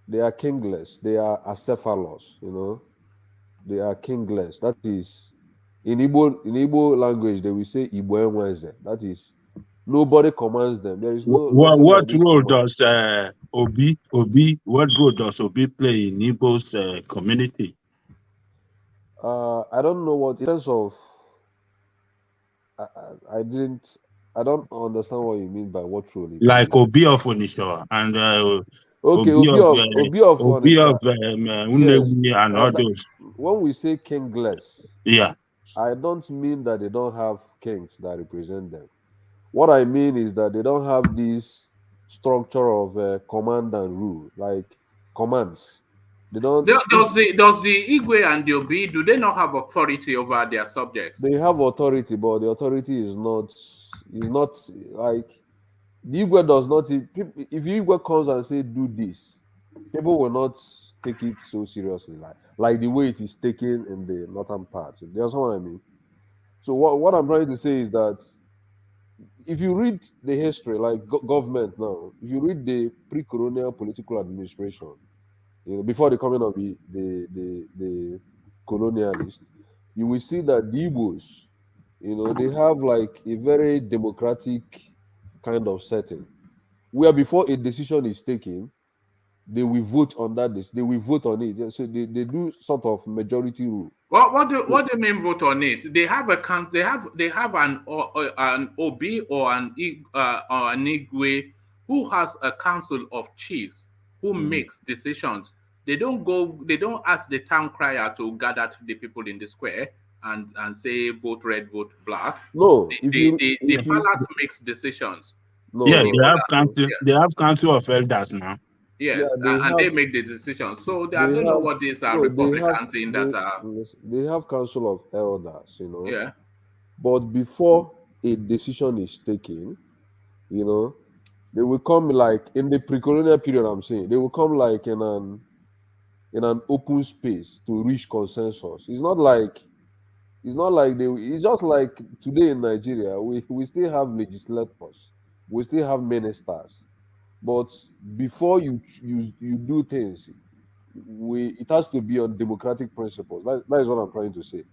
G: they are kingless, they are acephalous, you know, they are kingless. That is in Igbo language, they will say Igbo Enweze. That is nobody commands them. There is nothing like
C: What
G: this
C: role
G: command.
C: does Obi what role does Obi play in Igbo's community?
G: I don't know what in terms of I didn't I don't understand what you mean by what role he
C: Like
G: plays.
C: Obi of Onisha and
G: Okay, Obi of
C: Obi
G: Onitsha.
C: of
G: Yes,
C: Unewi and all
G: that,
C: those.
G: when we say kingless,
C: Yeah.
G: I don't mean that they don't have kings that represent them. What I mean is that they don't have this structure of command and rule, like commands. They don't.
A: Does the Igwe and the Obi, do they not have authority over their subjects?
G: They have authority, but the authority is not like the Igwe does not. If Igwe comes and say do this, people will not take it so seriously, like the way it is taken in the northern part. You understand what I mean? So what I'm trying to say is that if you read the history, like government now, if you read the pre-colonial political administration, you know, before the coming of the colonialists, you will see that the Igbos, you know, they have like a very democratic kind of setting, where before a decision is taken, they will vote on that. They will vote on it. Yeah, so they do sort of majority rule.
A: What do you mean vote on it? They have a count. They have an Obi or an Igwe who has a council of chiefs who makes decisions. They don't go. They don't ask the town crier to gather the people in the square and say vote red, vote black.
G: No,
A: The palace makes decisions.
G: no,
C: Yeah,
A: The
C: they have
A: others don't
C: council.
A: care.
C: They have council of elders now.
A: Yes,
G: they
A: and
G: have
A: they make the decision. So I
G: they
A: don't know
G: have
A: what this
G: no
A: Republican thing that
G: they have council of elders,
A: yeah.
G: but before a decision is taken, they will come like in the pre-colonial period. I'm saying they will come like in an open space to reach consensus. It's just like today in Nigeria, we still have legislators, we still have ministers, but before you do things, it has to be on democratic principles. That is what I'm trying to say.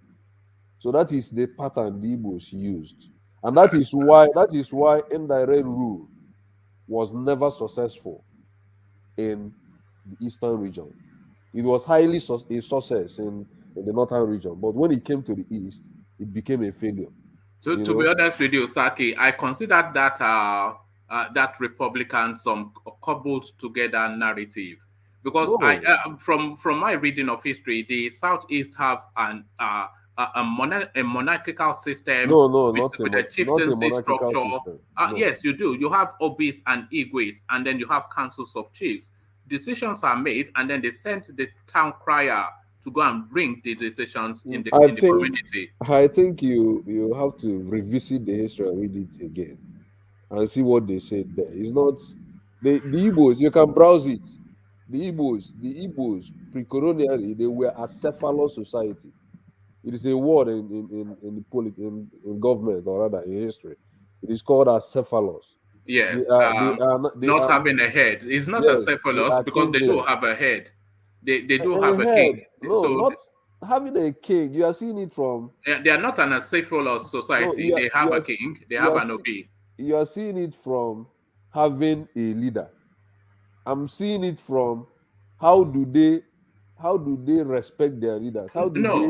G: So that is the pattern the Igbos used, and that is why indirect rule was never successful in the eastern region. It was highly a success in the northern region, but when it came to the east, it became a failure.
A: So
G: You
A: to be
G: know,
A: honest with you, Saki, I consider that Republican some cobbled together narrative because I
G: no,
A: from my reading of history, the Southeast have a monarchical system
G: no, no,
A: with a
G: not a
A: chieftaincy
G: monarchical
A: structure.
G: system. No,
A: Yes, you do. You have obis and igwes, and then you have councils of chiefs. Decisions are made, and then they send the town crier to go and bring the decisions in
G: I
A: the
G: think
A: community.
G: you have to revisit the history and read it again and see what they said there. It's not the Igbos. You can browse it. The Igbos pre-colonially, they were a cephalous society. It is a word in government, or rather in history. It is called acephalous. They
A: Yes,
G: are they are not they
A: not
G: are
A: having a head. It's not a
G: yes, they
A: cephalus
G: are
A: because they do
G: kingless.
A: have a head. They do
G: A
A: have a king.
G: head, no,
A: So
G: not having a king. You are seeing it from
A: they are not an acephalous
G: no,
A: society. They have a king. They
G: you
A: have
G: are
A: an
G: see-
A: obi.
G: you are seeing it from having a leader. I'm seeing it from how do they how do they respect their leaders?
A: No,
G: How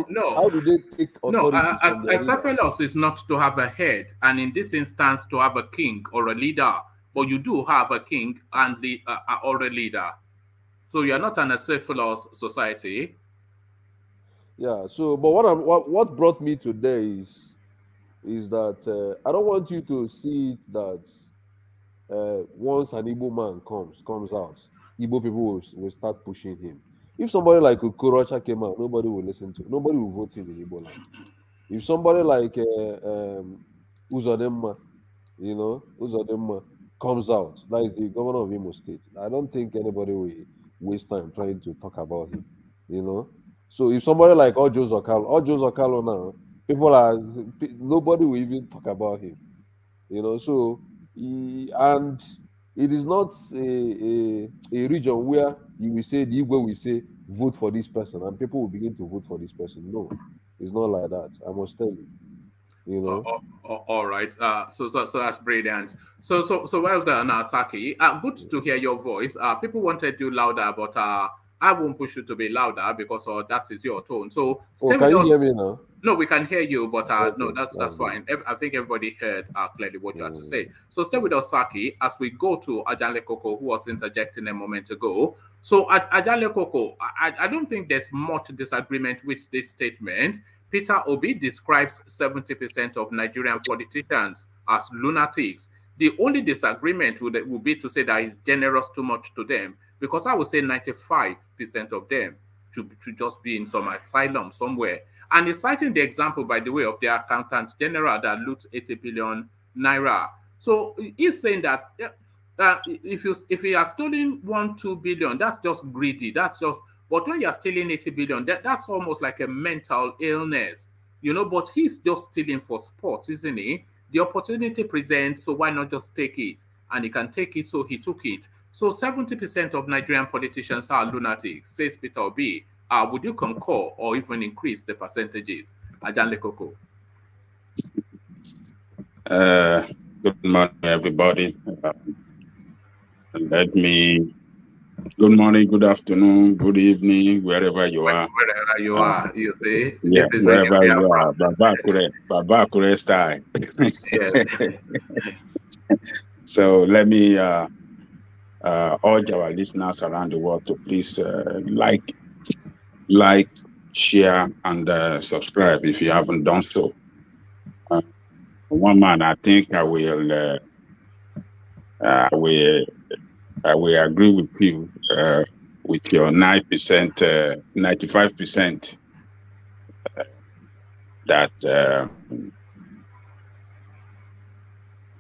A: no,
G: do they take
A: no.
G: authorities from their
A: A
G: leaders?
A: cephalus is not to have a head, and in this instance, to have a king or a leader. But you do have a king and the or a leader. So you are not an acephalous society.
G: Yeah. So, but what brought me today is that I don't want you to see it that once an Igbo man comes out, Igbo people will start pushing him. If somebody like Okorocha came out, nobody will listen to. Nobody will vote him in Igbo land. If somebody like Uzodinma, Uzodinma comes out, that is the governor of Imo State, I don't think anybody will waste time trying to talk about him. So if somebody like Ojo Zokalo now, nobody will even talk about him. So and it is not a region where you will say the Igbo will say vote for this person and people will begin to vote for this person. No, it's not like that. I must tell you.
A: All right. So that's brilliant. So well done, Saki. Good to hear your voice. People wanted you louder, but I won't push you to be louder because that is your tone. So stay
G: Can
A: with
G: you
A: us.
G: hear me now?
A: No, we can hear you, but no,
G: Okay,
A: that's
G: that's good.
A: fine. I think everybody heard clearly what you had to say.
G: Mm.
A: So stay with us, Saki, as we go to Ajale Koko, who was interjecting a moment ago. So at Ajale Koko, I don't think there's much disagreement with this statement. Peter Obi describes 70% of Nigerian politicians as lunatics. The only disagreement would be to say that he's generous too much to them, because I would say 95% of them to just be in some asylum somewhere. And he's citing the example, by the way, of the accountant general that loot 80 billion naira. So he's saying that if he has stolen 1-2 billion, that's just greedy. That's just. But when you're stealing 80 billion, that's almost like a mental illness, But he's just stealing for sport, isn't he? The opportunity presents, so why not just take it? And he can take it, so he took it. So 70% of Nigerian politicians are lunatics, says Peter Obi. Would you concur or even increase the percentages? Ajanle Koko.
C: Good morning, everybody. Good morning, good afternoon, good evening, wherever you are.
A: Wherever you are, you see.
C: Yeah,
A: This is
C: wherever you are. Baba Kure style.
A: Yes.
C: So let me urge our listeners around the world to please like, share, and subscribe if you haven't done so. One man, I think I will I will agree with you with your 9%, 95% that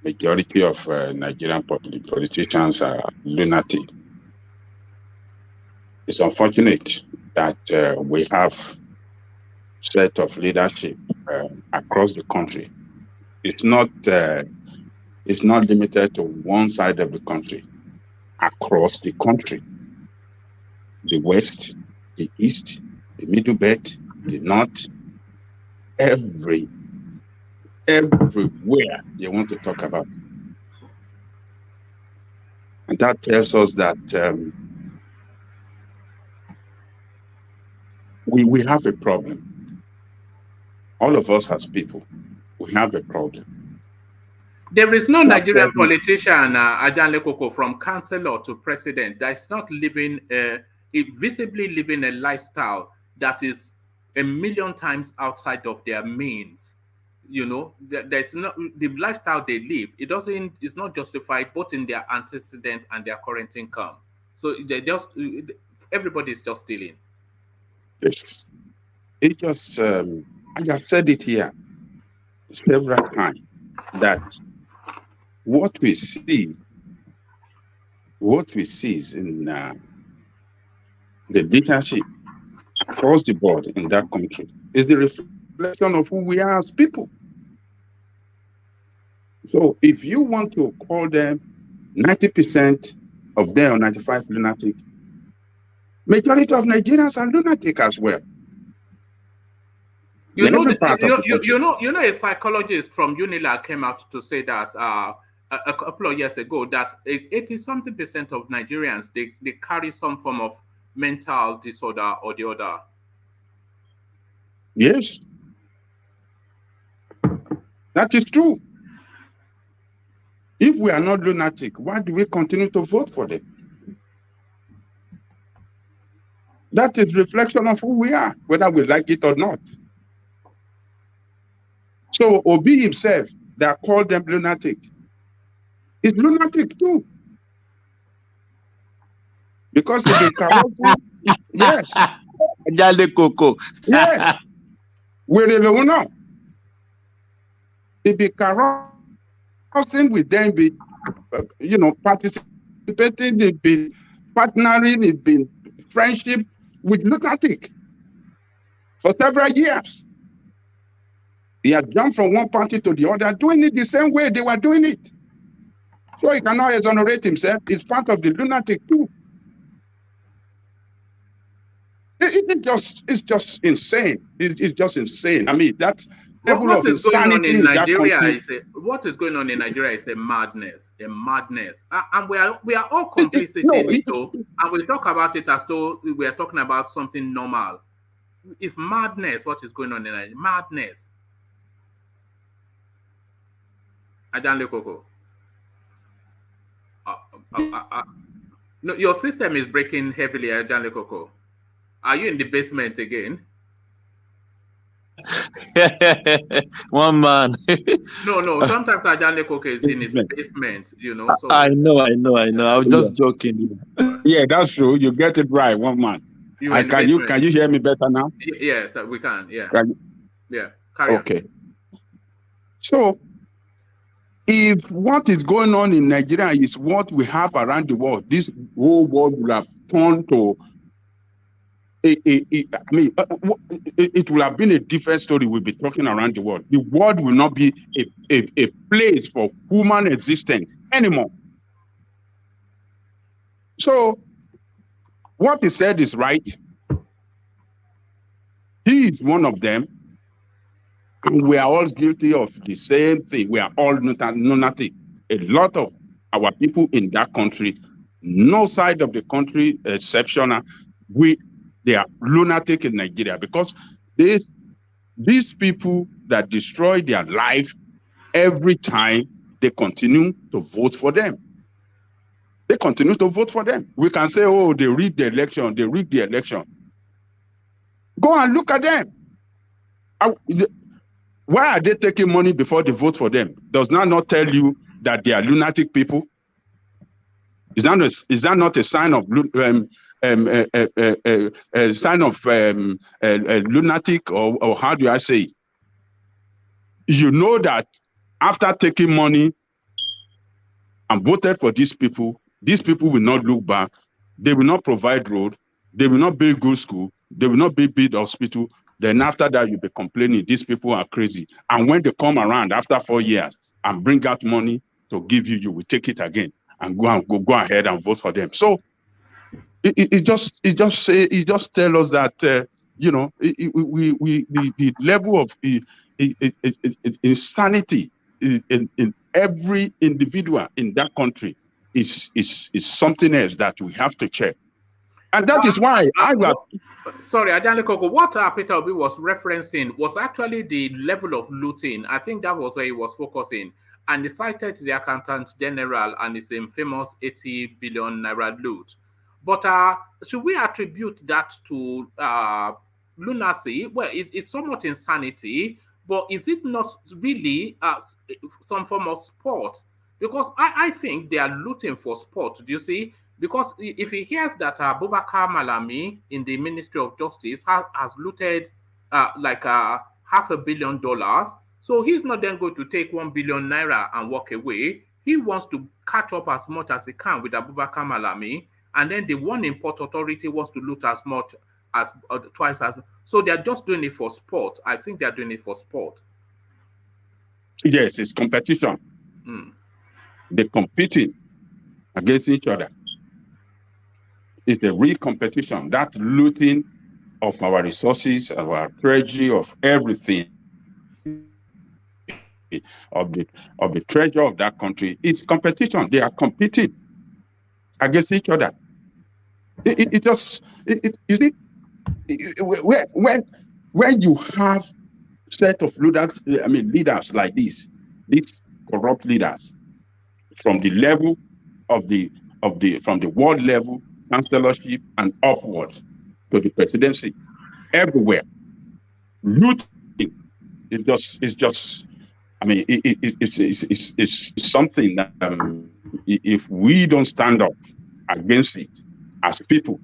C: majority of Nigerian politicians are lunatic. It's unfortunate that we have set of leadership across the country. It's not limited to one side of the country. Across the country, the West, the East, the Middle Belt, the North, everywhere you want to talk about. And that tells us that we have a problem. All of us as people, we have a problem.
A: There is no Nigerian politician, Ajanle Koko, from councillor to president, that is not living, visibly living a lifestyle that is a million times outside of their means. You know, there's not the lifestyle they live. It's not justified both in their antecedent and their current income. So everybody is just stealing.
C: Yes. It just, I have said it here several times that what we see is in the leadership across the board in that country is the reflection of who we are as people. So if you want to call them 90% of them or 95 lunatic, majority of Nigerians are lunatic as well.
A: You know, a psychologist from UNILA came out to say that a couple of years ago that 80-something% of Nigerians they carry some form of mental disorder or the other.
C: Yes, that is true. If we are not lunatic, why do we continue to vote for them? That is reflection of who we are, whether we like it or not. So Obi himself, that called them lunatic, is lunatic too. Because he's been corrupting. Yes. Yes. We don't know. He be corrupting with them, be participating, he be partnering, he be friendship with lunatic for several years. He had jumped from one party to the other, doing it the same way they were doing it. So he cannot exonerate himself. He's part of the lunatic too. It's just insane. It's just insane. I mean, that's
A: what is going on in Nigeria what is going on in Nigeria is a madness, and we are all complicit in it, though, and we talk about it as though we are talking about something normal. It's madness. What is going on in Nigeria? Madness. Ajanle Koko. No, your system is breaking heavily, Ajanle Koko. Are you in the basement again?
H: One man.
A: No. Sometimes Ajanle Koko is in his basement, you know. So
H: I know. I was just joking.
C: Yeah, that's true. You get it right, one man. Can you hear me better now?
A: Yes, we can. Yeah. Yeah.
C: Carry on. So, if what is going on in Nigeria is what we have around the world, this whole world will have turned to. It will have been a different story we'll be talking around the world. The world will not be a place for human existence anymore. So, what he said is right. He is one of them. And we are all guilty of the same thing. We are all lunatic. A lot of our people in that country, no side of the country exceptional, they are lunatic in Nigeria because these people that destroy their life every time, they continue to vote for them. They continue to vote for them. We can say, oh, they rigged the election. Go and look at them. Why are they taking money before they vote for them? Does that not tell you that they are lunatic people? Is that not a sign of lunatic, or how do I say it? You know that after taking money and voted for these people will not look back. They will not provide road. They will not build good school. They will not build hospital. Then after that, you'll be complaining these people are crazy. And when they come around after 4 years and bring out money to give you, you will take it again and go ahead and vote for them. So it just tell us that the level of insanity in every individual in that country is something else that we have to check. And that is why
A: sorry, Adele Koko, what Peter Obi was referencing was actually the level of looting. I think that was where he was focusing. And he cited the Accountant General and his infamous 80 billion naira loot. But should we attribute that to lunacy? Well, it's somewhat insanity, but is it not really some form of sport? Because I think they are looting for sport, do you see? Because if he hears that Abubakar Malami in the Ministry of Justice has looted like $500 million, so he's not then going to take 1 billion naira and walk away. He wants to catch up as much as he can with Abubakar Malami, and then the One Import Authority wants to loot as much as twice as much. So they're just doing it for sport. I think they're doing it for sport.
C: Yes, it's competition. They're competing against each other. It's a real competition. That looting of our resources, of our treasury, of everything, of the treasure of that country, it's competition. They are competing against each other. When you have set of leaders like this, these corrupt leaders, from the level from the world level, chancellorship and upwards to the presidency, everywhere, looting is just. I mean, it's something that if we don't stand up against it as people,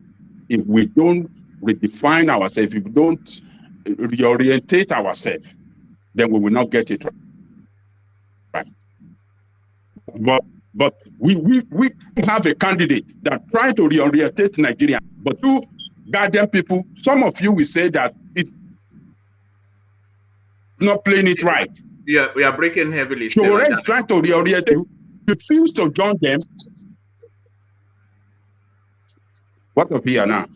C: if we don't redefine ourselves, if we don't reorientate ourselves, then we will not get it right. But we have a candidate that tries to reorientate Nigeria, but you guardian people, some of you will say that it's not playing it right.
A: Yeah, we are breaking heavily.
C: So we're trying to reorientate you. Refuse to join them. What of here now?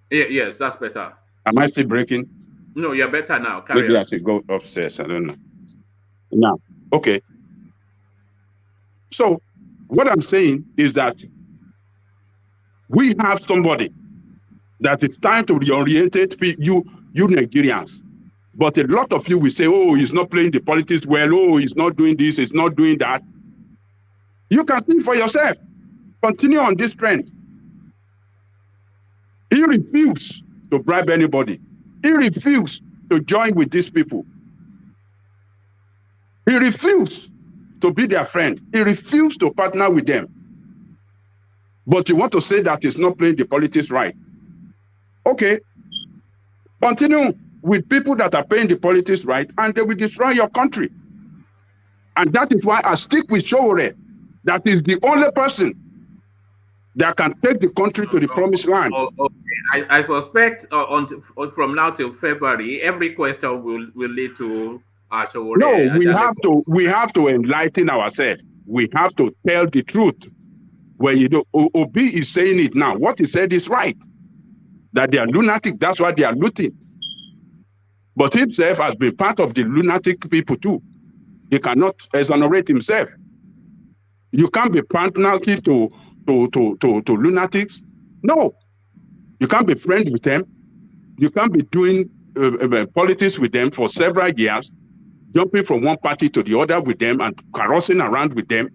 A: Yes, that's better.
C: Am I still breaking?
A: No, you're better now.
C: Maybe I should go upstairs. I don't know. Now, okay. So what I'm saying is that we have somebody that is trying to reorientate you Nigerians. But a lot of you will say, oh, he's not playing the politics well. Oh, he's not doing this. He's not doing that. You can see for yourself. Continue on this trend. He refused to bribe anybody. He refused to join with these people. He refused to be their friend. He refused to partner with them. But you want to say that he's not playing the politics right. Okay. Continue with people that are paying the politics right, and they will destroy your country. And that is why I stick with Sowore. That is the only person that can take the country to the promised land.
A: Okay. I suspect from now till February, every question will lead to Sowore.
C: No, we have to enlighten ourselves. We have to tell the truth. When Obi is saying it now, what he said is right. That they are lunatic, that's why they are looting. But himself has been part of the lunatic people too. He cannot exonerate himself. You can't be partner to lunatics. No, you can't be friends with them. You can't be doing politics with them for several years, jumping from one party to the other with them and carousing around with them.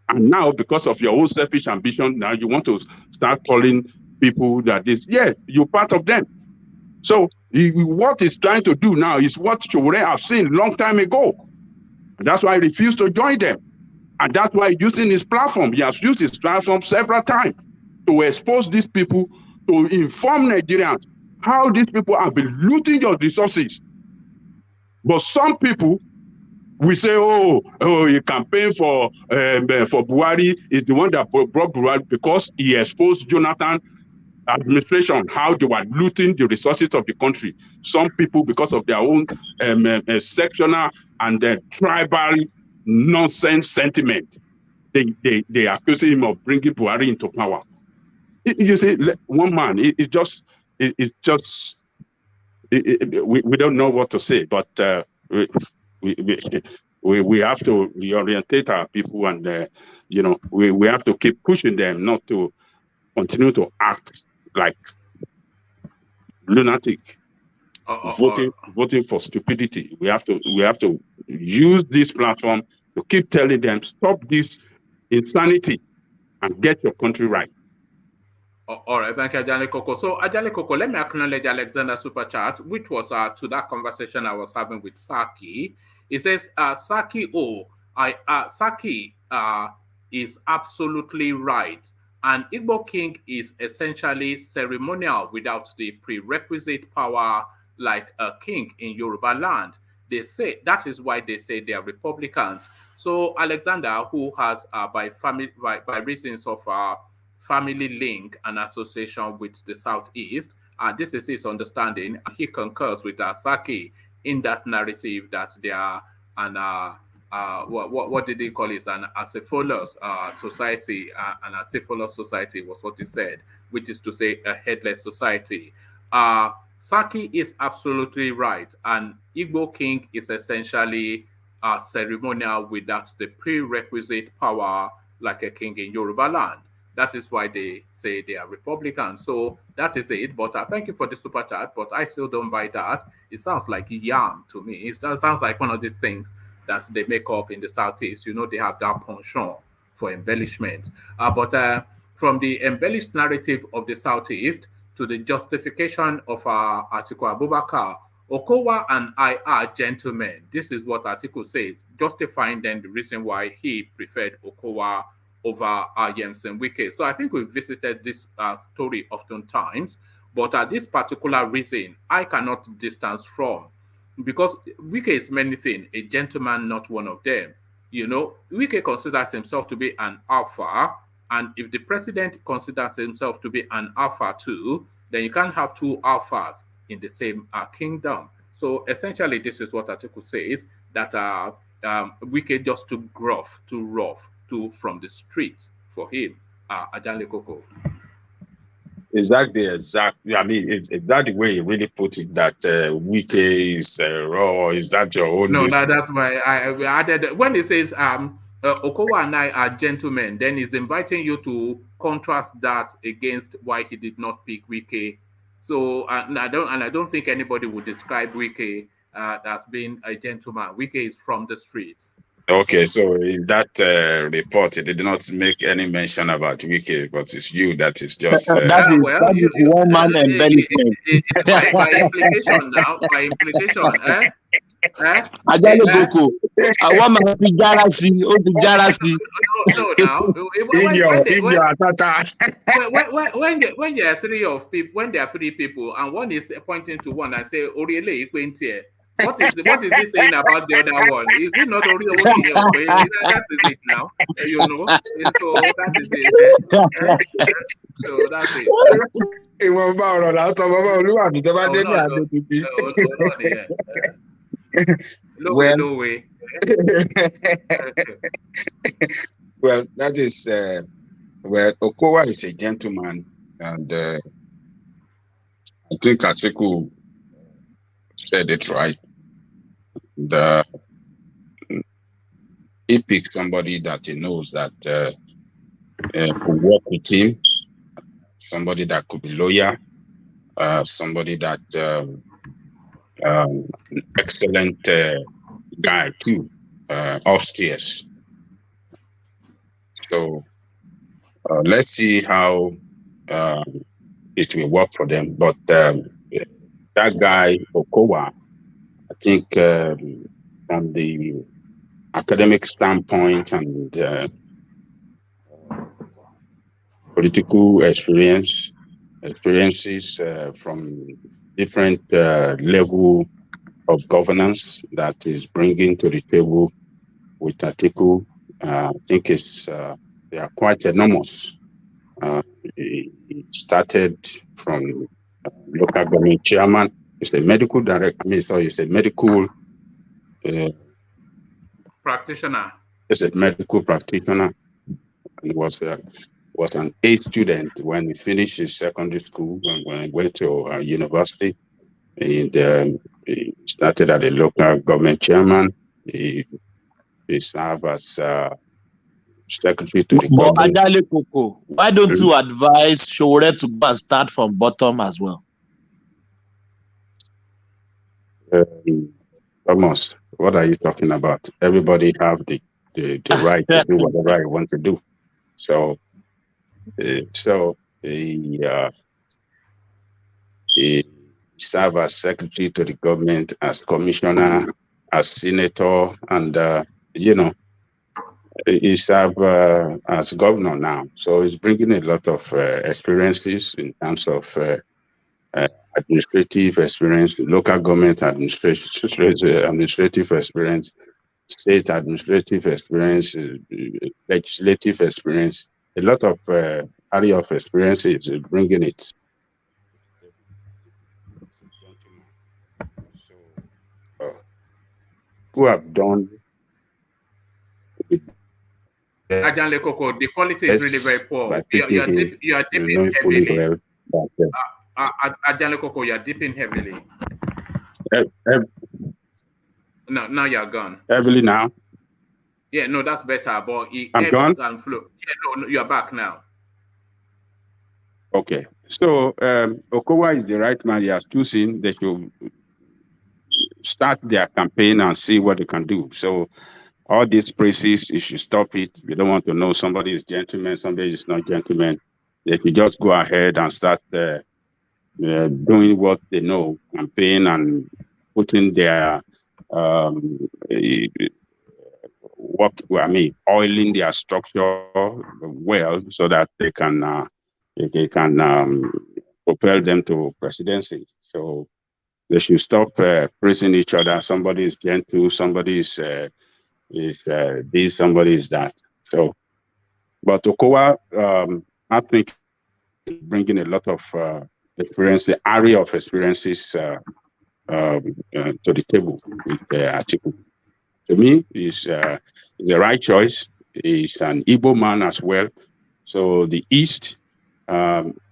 C: And now, because of your own selfish ambition, now you want to start calling people that this. Yes, you're part of them. So what he's trying to do now is what Sowore have seen a long time ago. And that's why I refuse to join them. And that's why using his platform, he has used his platform several times to expose these people, to inform Nigerians how these people have been looting your resources. But some people, we say, oh, you campaign for Buhari is the one that brought Buhari because he exposed Jonathan administration, how they were looting the resources of the country. Some people, because of their own sectional and tribal nonsense sentiment, they accuse him of bringing Buhari into power. You see, one man, we don't know what to say, but we have to reorientate our people, and we have to keep pushing them not to continue to act like lunatic, voting for stupidity. We have to use this platform to keep telling them, stop this insanity and get your country right.
A: All right, thank you, Ajale Koko. So, Ajale Koko, let me acknowledge Alexander Super Chat, which was to that conversation I was having with Saki. He says, Saki is absolutely right. And Igbo king is essentially ceremonial without the prerequisite power like a king in Yoruba land. They say that is why they say they are Republicans. So Alexander, who has by reasons of family link and association with the Southeast, this is his understanding. He concurs with Saki in that narrative that they are what did they call it? An acephalous society. An acephalous society was what he said, which is to say a headless society. Saki is absolutely right. An Igbo king is essentially ceremonial without the prerequisite power like a king in Yoruba land. That is why they say they are Republicans. So that is it. But thank you for the super chat. But I still don't buy that. It sounds like yam to me. It sounds like one of these things that they make up in the Southeast. You know, they have that penchant for embellishment. But from the embellished narrative of the Southeast to the justification of Atiku Abubakar, Okowa and I are gentlemen. This is what Atiku says, justifying then the reason why he preferred Okowa over Yemsen Wike. So I think we've visited this story oftentimes, but this particular reason I cannot distance from, because Wike is many things, a gentleman, not one of them. You know, Wike considers himself to be an alpha, and if the president considers himself to be an alpha too, then you can't have two alphas in the same kingdom. So essentially, this is what Atiku says, that Wike just too gruff, too rough, from the streets for him. Ajale Koko.
C: Exactly. I mean, is that the way you really put it, that Wike is raw? Is that your own?
A: No, that's why I added, when it says Okowa and I are gentlemen, then he's inviting you to contrast that against why he did not pick Wike. So I don't think anybody would describe Wike as being a gentleman. Wike is from the streets.
C: Okay, so in that report, it did not make any mention about Wike, but it's you that is just...
H: that is one man embellishment.
A: By implication now, by implication,
H: Ajale Koko, I want my Pijarasi.
A: No, now, when there are three people, and one is pointing to one and say, Oriele Ikwenti. What is he saying about the other one? Is it not only that is it now? You know, so that is it. So that's it. No way.
C: Well, that is Okowa is a gentleman, and I think Atiku said it right. He picks somebody that he knows that could work with him, somebody that could be loyal, somebody that excellent guy too, upstairs. So let's see how it will work for them. But that guy Okowa, I think from the academic standpoint and political experiences from different level of governance that is bringing to the table with Atiku. I think they are quite enormous. It started from local government chairman. It's a medical director. It's a medical
A: practitioner.
C: It's a medical practitioner. He was an A student when he finished his secondary school and when he went to university. And he started as a local government chairman. He served as secretary to the
H: But
C: government.
H: Ajale Koko, why don't you advise Shore to go and start from bottom as well?
C: Thomas, what are you talking about? Everybody have the right to do whatever you want to do. So he served as secretary to the government, as commissioner, as senator, and he served as governor now. So he's bringing a lot of experiences in terms of administrative experience, local government administrative experience, state administrative experience, legislative experience, a lot of area of experiences bringing it. So, who have done
A: Ajanle Koko, the quality is really very poor. You are dipping heavily. Ajanle Koko, you are dipping heavily. No, now you're gone.
C: Heavily now?
A: Yeah, no, that's better. But it
C: I'm gone?
A: and flow. Yeah, no, you're back now.
C: Okay. So Okowa is the right man. He has chosen. They should start their campaign and see what they can do. So all these praises, you should stop it. We don't want to know somebody is gentleman, somebody is not gentleman. They should just go ahead and start doing what they know, campaign and putting their oiling their structure well so that they can propel them to presidency. So they should stop praising each other. Somebody is gentle, somebody is this, somebody is that. So, but Okowa, I think, bringing a lot of experience, the area of experiences to the table with Atiku. To me, is the right choice. He's an Igbo man as well. So the East,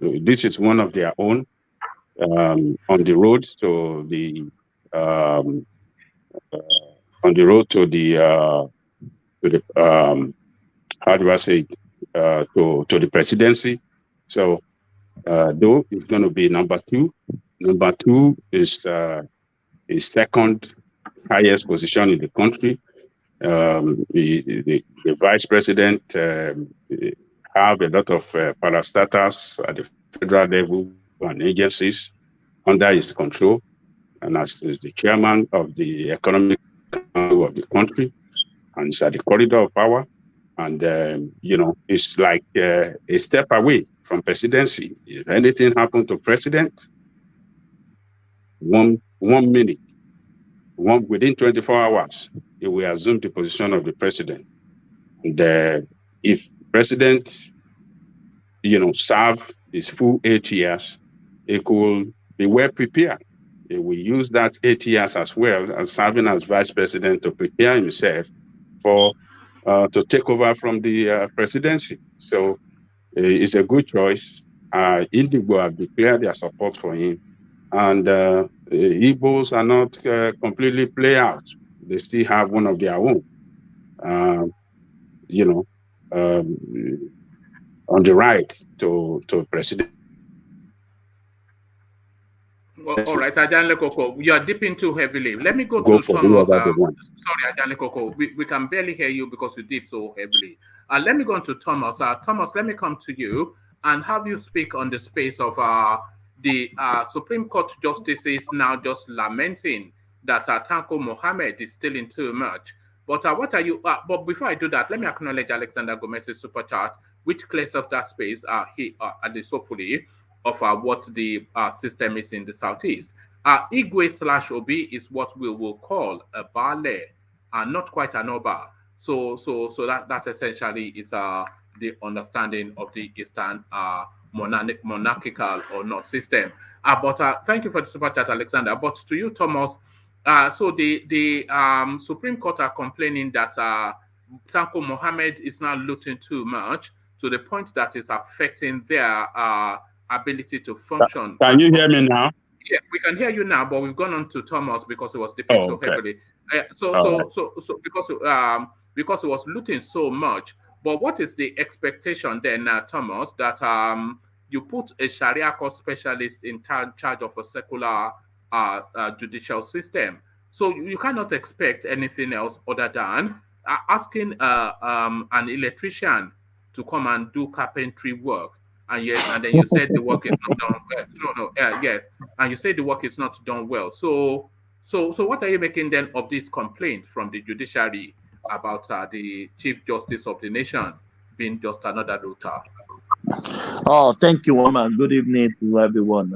C: this is one of their own on the road to the how do I say it? To the presidency. So though it's going to be number two. Number two is second highest position in the country. The vice president have a lot of parastatals at the federal level and agencies under his control, and as the chairman of the economic council of the country, and it's at the corridor of power, and it's like a step away from presidency. If anything happened to president, one minute, within 24 hours, he will assume the position of the president. And if president, serve his full 8 years, he could be well prepared. He will use that 8 years as well as serving as vice president to prepare himself for to take over from the presidency. So it's a good choice. Indigo have declared their support for him. And Igbos are not completely play out. They still have one of their own, on the right to president.
A: Well, all right, Ajanle Koko, you are dipping too heavily. Let me go to Thomas. Sorry, Ajanle Koko, we can barely hear you because you dip so heavily. Let me go on to Thomas. Thomas, let me come to you and have you speak on the space of the Supreme Court justices now just lamenting that Tanko Mohammed is stealing too much. But what are you? But before I do that, let me acknowledge Alexander Gomez's super chat, which clears up that space. At least hopefully, of what the system is in the southeast. Igwe/Obi is what we will call a Bale, and not quite an Oba. So that's essentially is the understanding of the Eastern monarchical or not system. But thank you for the super chat, Alexander. But to you, Thomas. So the Supreme Court are complaining that Tanko Mohammed is now looking too much to the point that is affecting their ability to function.
C: Can you hear me now?
A: Yeah, we can hear you now, but we've gone on to Thomas because it was dipping so heavily. So because it was looting so much. But what is the expectation then, Thomas, that you put a Sharia court specialist in charge of a secular judicial system? So you cannot expect anything else other than asking an electrician to come and do carpentry work, and then you said the work is not done well. Yes, and you say the work is not done well. So what are you making then of this complaint from the judiciary about the Chief Justice of the nation being just another looter?
H: Oh, thank you, woman. Good evening to everyone.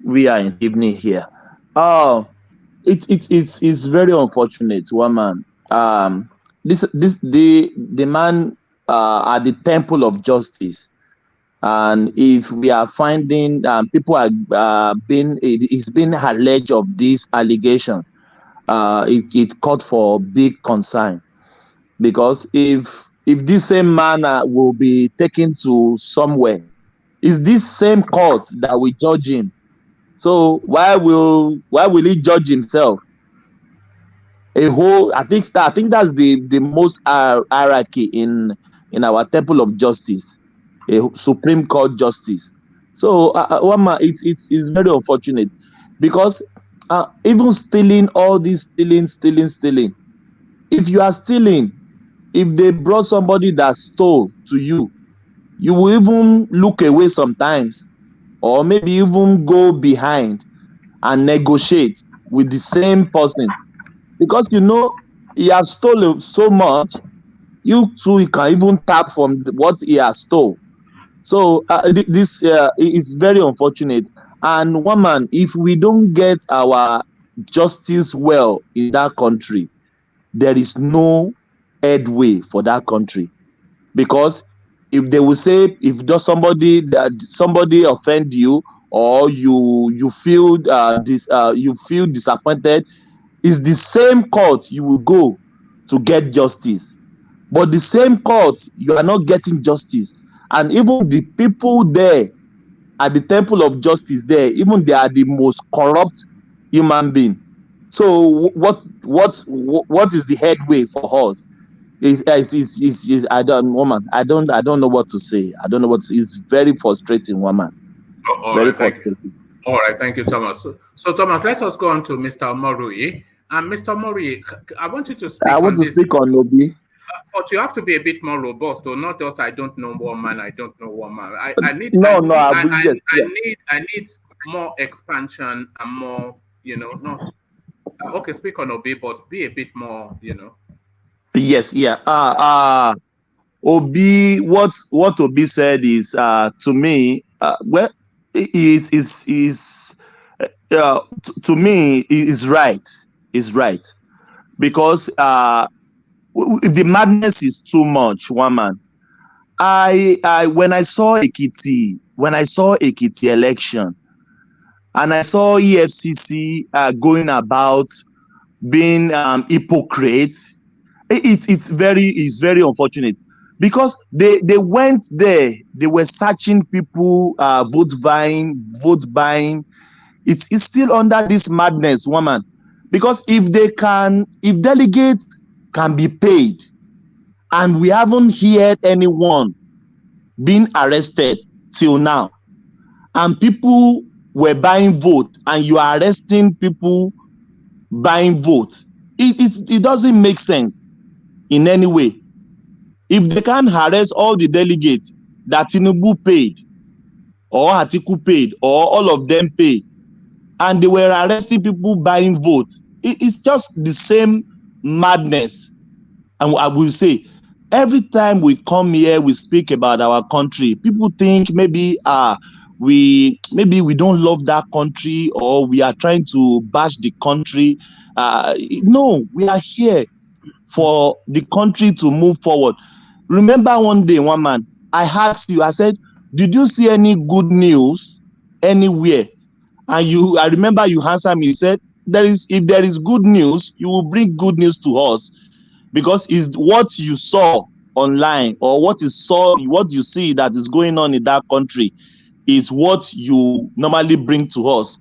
H: We are in evening here. It's very unfortunate, woman. The man at the temple of justice, and if we are finding people are it's been alleged of this allegation, it called for big concern, because if this same man will be taken to somewhere, it's this same court that will judge him. So why will he judge himself? I think that's the most hierarchy in our temple of justice, a Supreme Court justice. So it's very unfortunate, because even stealing, all this stealing. If you are stealing, if they brought somebody that stole to you, you will even look away sometimes, or maybe even go behind and negotiate with the same person, because he has stolen so much. You too, you can even tap from what he has stole. So this is very unfortunate. And woman, if we don't get our justice well in that country, there is no headway for that country. Because if they will say, if just somebody offend you, or you feel disappointed, it's the same court you will go to get justice. But the same court, you are not getting justice. And even the people there at the temple of justice there, even they are the most corrupt human being. So what is the headway for us? I don't know what to say. I don't know what to say. It's very frustrating, woman.
A: Frustrating. All right, thank you, Thomas. So Thomas, let us go on to Mr. Morui. And Mr. Morui, I want you to speak. I want to speak on Obi. But you have to be a bit more robust, or not just I don't know woman. I need I need more expansion and more, not okay, speak on Obi, but be a bit more,
H: Yes, yeah. Obi, what Obi said is to me, well, to me is right. Is right, because the madness is too much, woman. When I saw Ekiti election, and I saw EFCC going about being hypocrites, it's very unfortunate, because they went there, they were searching people, vote buying. It's still under this madness, woman, because if delegates can be paid, and we haven't heard anyone being arrested till now, and people were buying vote, and you are arresting people buying vote, it doesn't make sense in any way. If they can arrest all the delegates that Tinubu paid, or Atiku paid, or all of them paid, and they were arresting people buying vote, it's just the same madness. And I will say, every time we come here, we speak about our country. People think maybe we don't love that country, or we are trying to bash the country. No, we are here for the country to move forward. Remember one day, one man, I asked you, I said, did you see any good news anywhere? And I remember you answered me, you said, if there is good news, you will bring good news to us, because it's what you saw online, or what you see that is going on in that country is what you normally bring to us.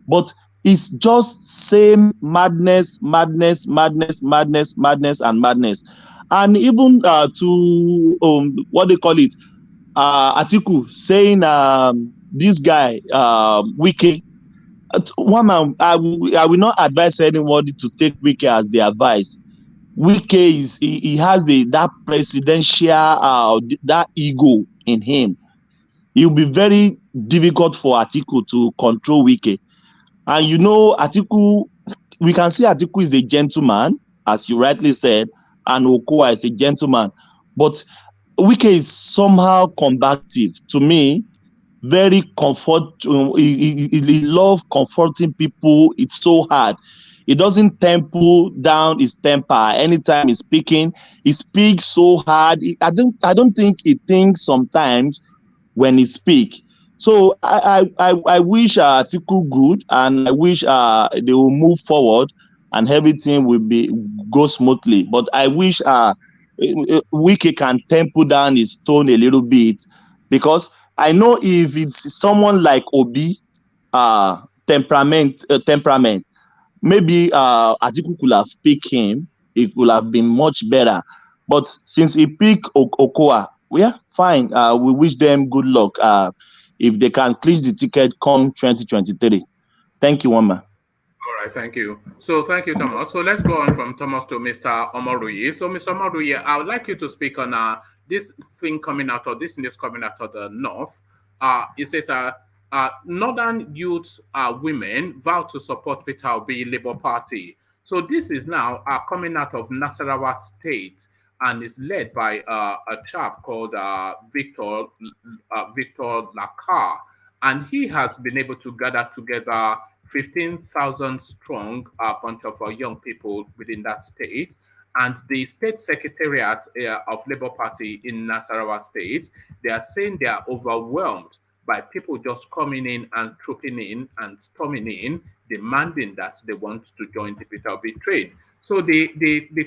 H: But it's just same madness, and madness. And even to what they call it, Atiku saying this guy Wike. One man, I will not advise anybody to take Wike as the advice. Wike he has that presidential that ego in him. It will be very difficult for Atiku to control Wike. And you know, Atiku, we can see Atiku is a gentleman, as you rightly said, and Okoa is a gentleman. But Wike is somehow combative. To me, very he loves comforting people. It's so hard. He doesn't temper down his temper. Anytime he's speaking, he speaks so hard. I don't think he thinks sometimes when he speaks. So I wish Atiku good, and I wish they will move forward and everything will go smoothly. But I wish Wike can temper down his tone a little bit, because I know if it's someone like Obi, temperament, maybe Atiku could have picked him. It could have been much better. But since he picked Okoa, yeah, fine. We wish them good luck. If they can clinch the ticket come 2023. Thank you, Wama.
A: All right, thank you. So thank you, Thomas. So let's go on from Thomas to Mr. Omoruyi. So Mr. Omoruyi, I would like you to speak on this news coming out of the north. It says northern youth women vow to support Peter Obi Labour Party. So this is now coming out of Nasarawa State, and is led by a chap called Victor Lakar, and he has been able to gather together 15,000 strong bunch of young people within that state. And the state secretariat of Labour Party in Nasarawa State, they are saying they are overwhelmed by people just coming in and trooping in and storming in, demanding that they want to join the Peter Obi train. So the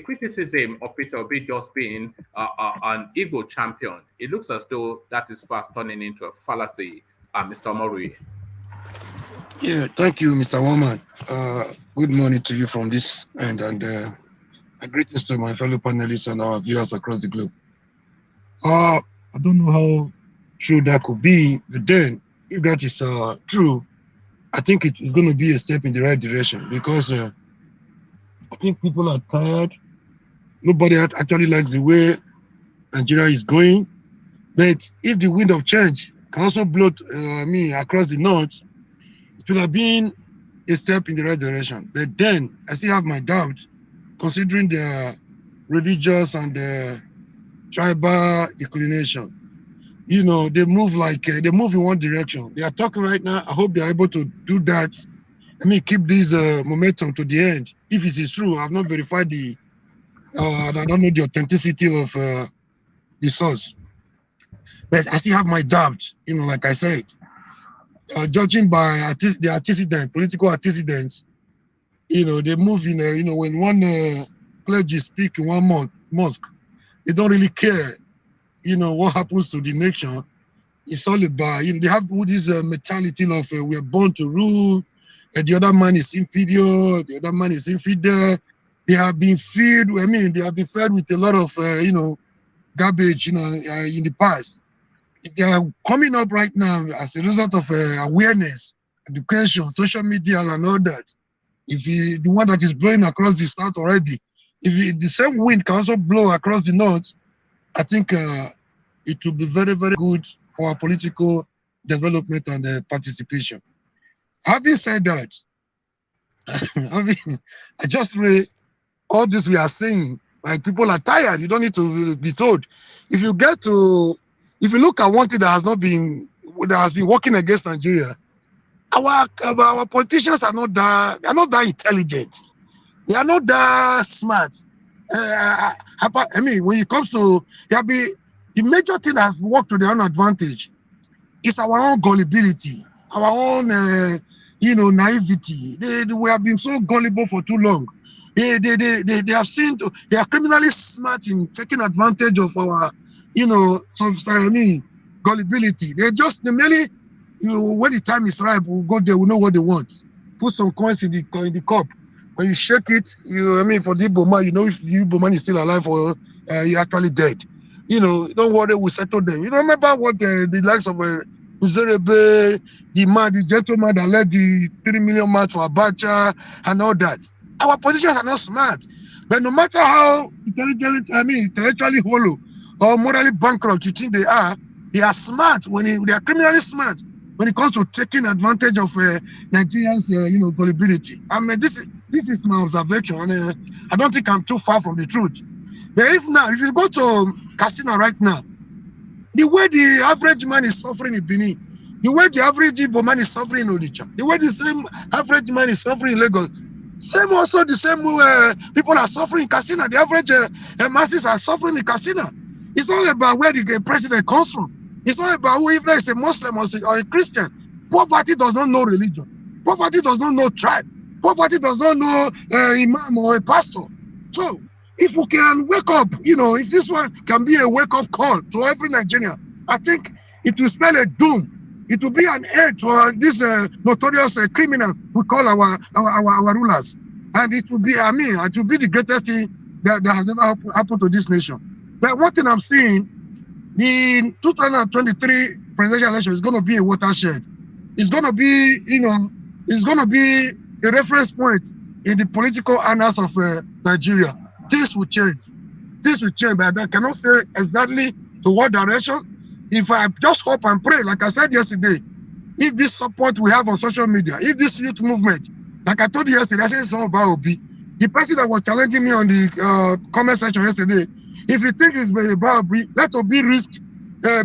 A: criticism of Peter Obi just being an ego champion, it looks as though that is fast turning into a fallacy, Mr. Omoruyi.
I: Yeah, thank you, Mr. Woman. Good morning to you from this end, and greetings to my fellow panelists and our viewers across the globe. I don't know how true that could be, but then if that is true, I think it is going to be a step in the right direction, because I think people are tired. Nobody actually likes the way Nigeria is going. But if the wind of change can also blow across the north, it will have been a step in the right direction. But then I still have my doubt, considering the religious and the tribal inclination. You know, they move they move in one direction. They are talking right now. I hope they are able to do that. Keep this momentum to the end. If it is true, I have not verified I don't know the authenticity of the source. But I still have my doubts, like I said. Judging by the political antecedents, they move in, when one clergy speak in one mosque, they don't really care, what happens to the nation. It's all about, they have this mentality of we're born to rule, the other man is inferior, the other man is infidel. They have been fed, they have been fed with a lot of, garbage, in the past. They are coming up right now as a result of awareness, education, social media, and all that. If the one that is blowing across the south already, if the same wind can also blow across the north, I think it will be very, very good for our political development and participation. Having said that, I just read all this we are saying, like people are tired. You don't need to be told. If you look at one thing that has been working against Nigeria, our politicians are not that intelligent. They are not that smart. I mean, when it comes to the major thing that has worked to their own advantage is our own gullibility, our own naivety. We have been so gullible for too long. They are criminally smart in taking advantage of our gullibility. They merely when the time is right, we'll go there, we know what they want. Put some coins in the cup. When you shake it, for the Igbo man, if the Igbo man is still alive or you're actually dead. Don't worry, we'll settle them. You remember what the likes of Uzerebe, the gentleman that led the 3 million march for Abacha and all that. Our politicians are not smart. But no matter how intellectually hollow or morally bankrupt you think they are smart they are criminally smart when it comes to taking advantage of Nigerians' gullibility. I mean, this is my observation, and I don't think I'm too far from the truth. But if you go to Casino right now, the way the average man is suffering in Benin, the way the average Igbo man is suffering in Onitsha, the way the same average man is suffering in Lagos, the same people are suffering in Casino. The average masses are suffering in Casino. It's not about where the president comes from. It's not about whether it's a Muslim or a Christian. Poverty does not know religion. Poverty does not know tribe. Poverty does not know imam or a pastor. So if we can wake up, if this one can be a wake-up call to every Nigerian, I think it will spell a doom. It will be an end to these notorious criminals we call our rulers. And it will be, it will be the greatest thing that has ever happened to this nation. But one thing I'm seeing, the 2023 presidential election is going to be a watershed. It's going to be, it's going to be a reference point in the political annals of Nigeria. Things will change. Things will change, but I cannot say exactly to what direction. If I just hope and pray, like I said yesterday, if this support we have on social media, if this youth movement, like I told you yesterday, I said something about Obi. The person that was challenging me on the comment section yesterday, if you think it's about Obi, let Obi risk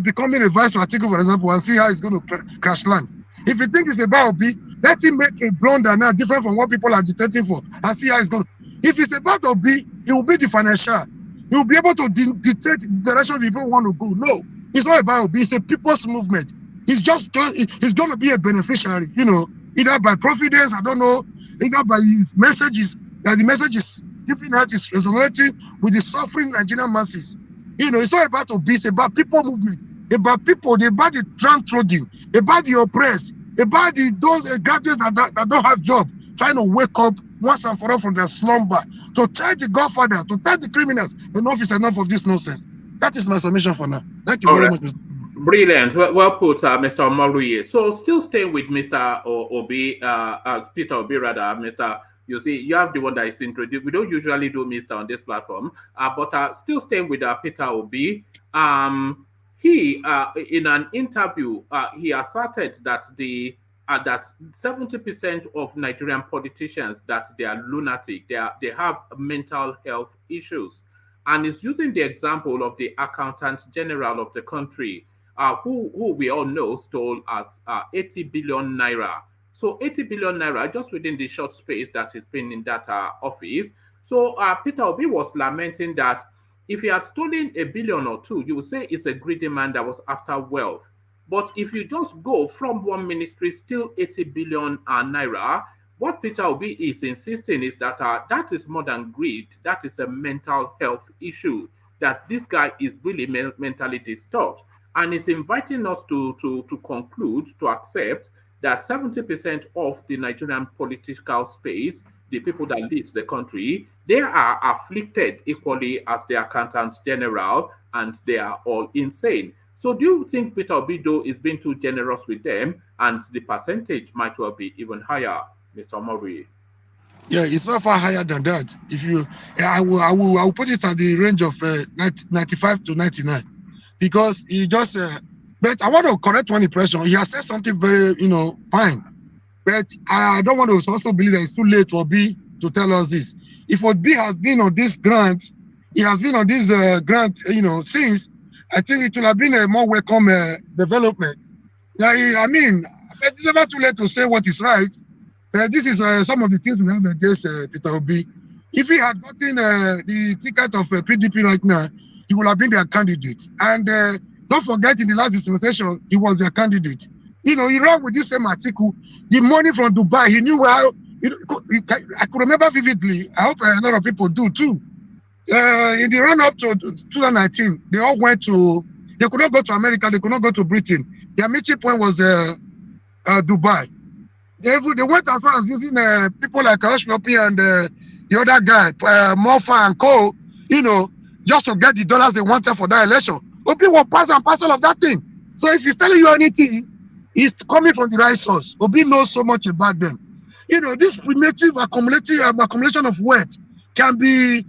I: becoming a vice to Atiku, for example, and see how it's going to crash land. If you think it's about Obi, let him make a blunder now different from what people are agitating for and see how it's going to. If it's about Obi, it will be the financial. He will be able to dictate the direction people want to go. No, it's not about Obi. It's a people's movement. He's going to be a beneficiary, either by providence, I don't know, either by his messages, that the message is giving out is resonating with the suffering Nigerian masses. It's not about Obi, it's about people movement, about people, about the downtrodden, about the oppressed, about those graduates that don't have job, trying to wake up once and for all from their slumber, to tell the godfather, to tell the criminals, enough is enough of this nonsense. That is my submission for now. Thank you very much, Mr.
A: Brilliant. Well put, Mr. Omoruye. So still staying with Mr. Obi, Peter Obi rather, Mr. You see, you have the one that is introduced. We don't usually do Mr. on this platform, but still staying with Peter Obi. He, in an interview, he asserted that that 70% of Nigerian politicians that they are lunatic, they have mental health issues, and is using the example of the accountant general of the country, who we all know stole us 80 billion naira. So 80 billion naira just within the short space that he's been in that office. So Peter Obi was lamenting that if he had stolen $1 billion or $2 billion, you would say it's a greedy man that was after wealth. But if you just go from one ministry, still 80 billion naira, what Peter Obi is insisting is that that is more than greed. That is a mental health issue, that this guy is really mentally disturbed. And is inviting us to conclude, to accept that 70% of the Nigerian political space, the people that lead the country, they are afflicted equally as the accountants general, and they are all insane. So do you think Peter Obi is being too generous with them, and the percentage might well be even higher, Mr. Omoruye?
I: Yeah, it's far higher than that. If you, I will put it at the range of 95 to 99, because he just. But I want to correct one impression. He has said something very, fine. But I don't want to also believe that it's too late for Obi to tell us this. if Obi has been on this grant, he has been on this grant, since, I think it will have been a more welcome development. I mean, it's never too late to say what is right. This is some of the things we have against Peter Obi. If he had gotten the ticket of PDP right now, he would have been their candidate. And don't forget, in the last dispensation, he was their candidate. He ran with this same Atiku. The money from Dubai, he knew how. I could remember vividly. I hope a lot of people do too. In the run up to 2019, they all went to. They could not go to America. They could not go to Britain. Their meeting point was Dubai. They went as far as using people like Ashnopi and the other guy, Mofa and Co. Just to get the dollars they wanted for that election. Obi was part and parcel of that thing. So if he's telling you anything, he's coming from the right source. Obi knows so much about them. This primitive accumulation of wealth cannot be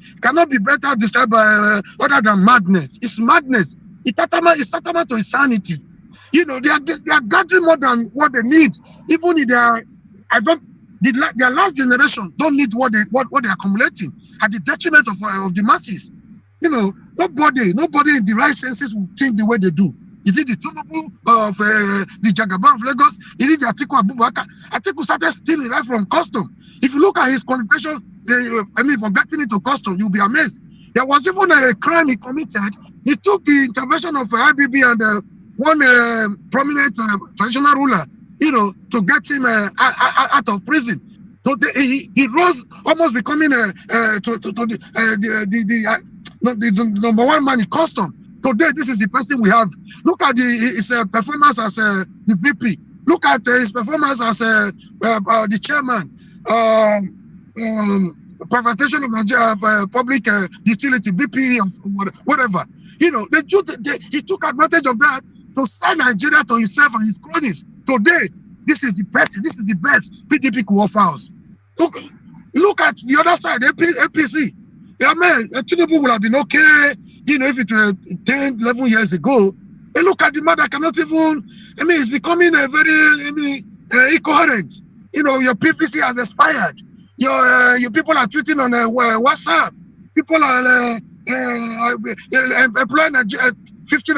I: better described by other than madness. It's madness. It's tantamount to insanity. They are gathering more than what they need. Even if their last generation don't need what they're accumulating at the detriment of the masses. Nobody in the right senses will think the way they do. Is it the Tinubu of the Jagaban of Lagos? Is it the Atiku Abubakar? Atiku started stealing right from custom. If you look at his qualification, for getting into custom, you'll be amazed. There was even a crime he committed. He took the intervention of IBB and one prominent traditional ruler, to get him out of prison. So he rose, almost becoming the number one man in custom. Today, this is the person we have. Look at his performance as the VP. Look at his performance as the chairman. Privatization of public utility, BP, whatever. He took advantage of that to sell Nigeria to himself and his cronies. Today, this is the best PDP could offer us. Look at the other side, APC. Yeah, man, Tinubu would have been okay, if it were 10, 11 years ago. And look at the man that cannot even, it's becoming a very, incoherent. Your PVC has expired. Your people are tweeting on WhatsApp. People are employing 50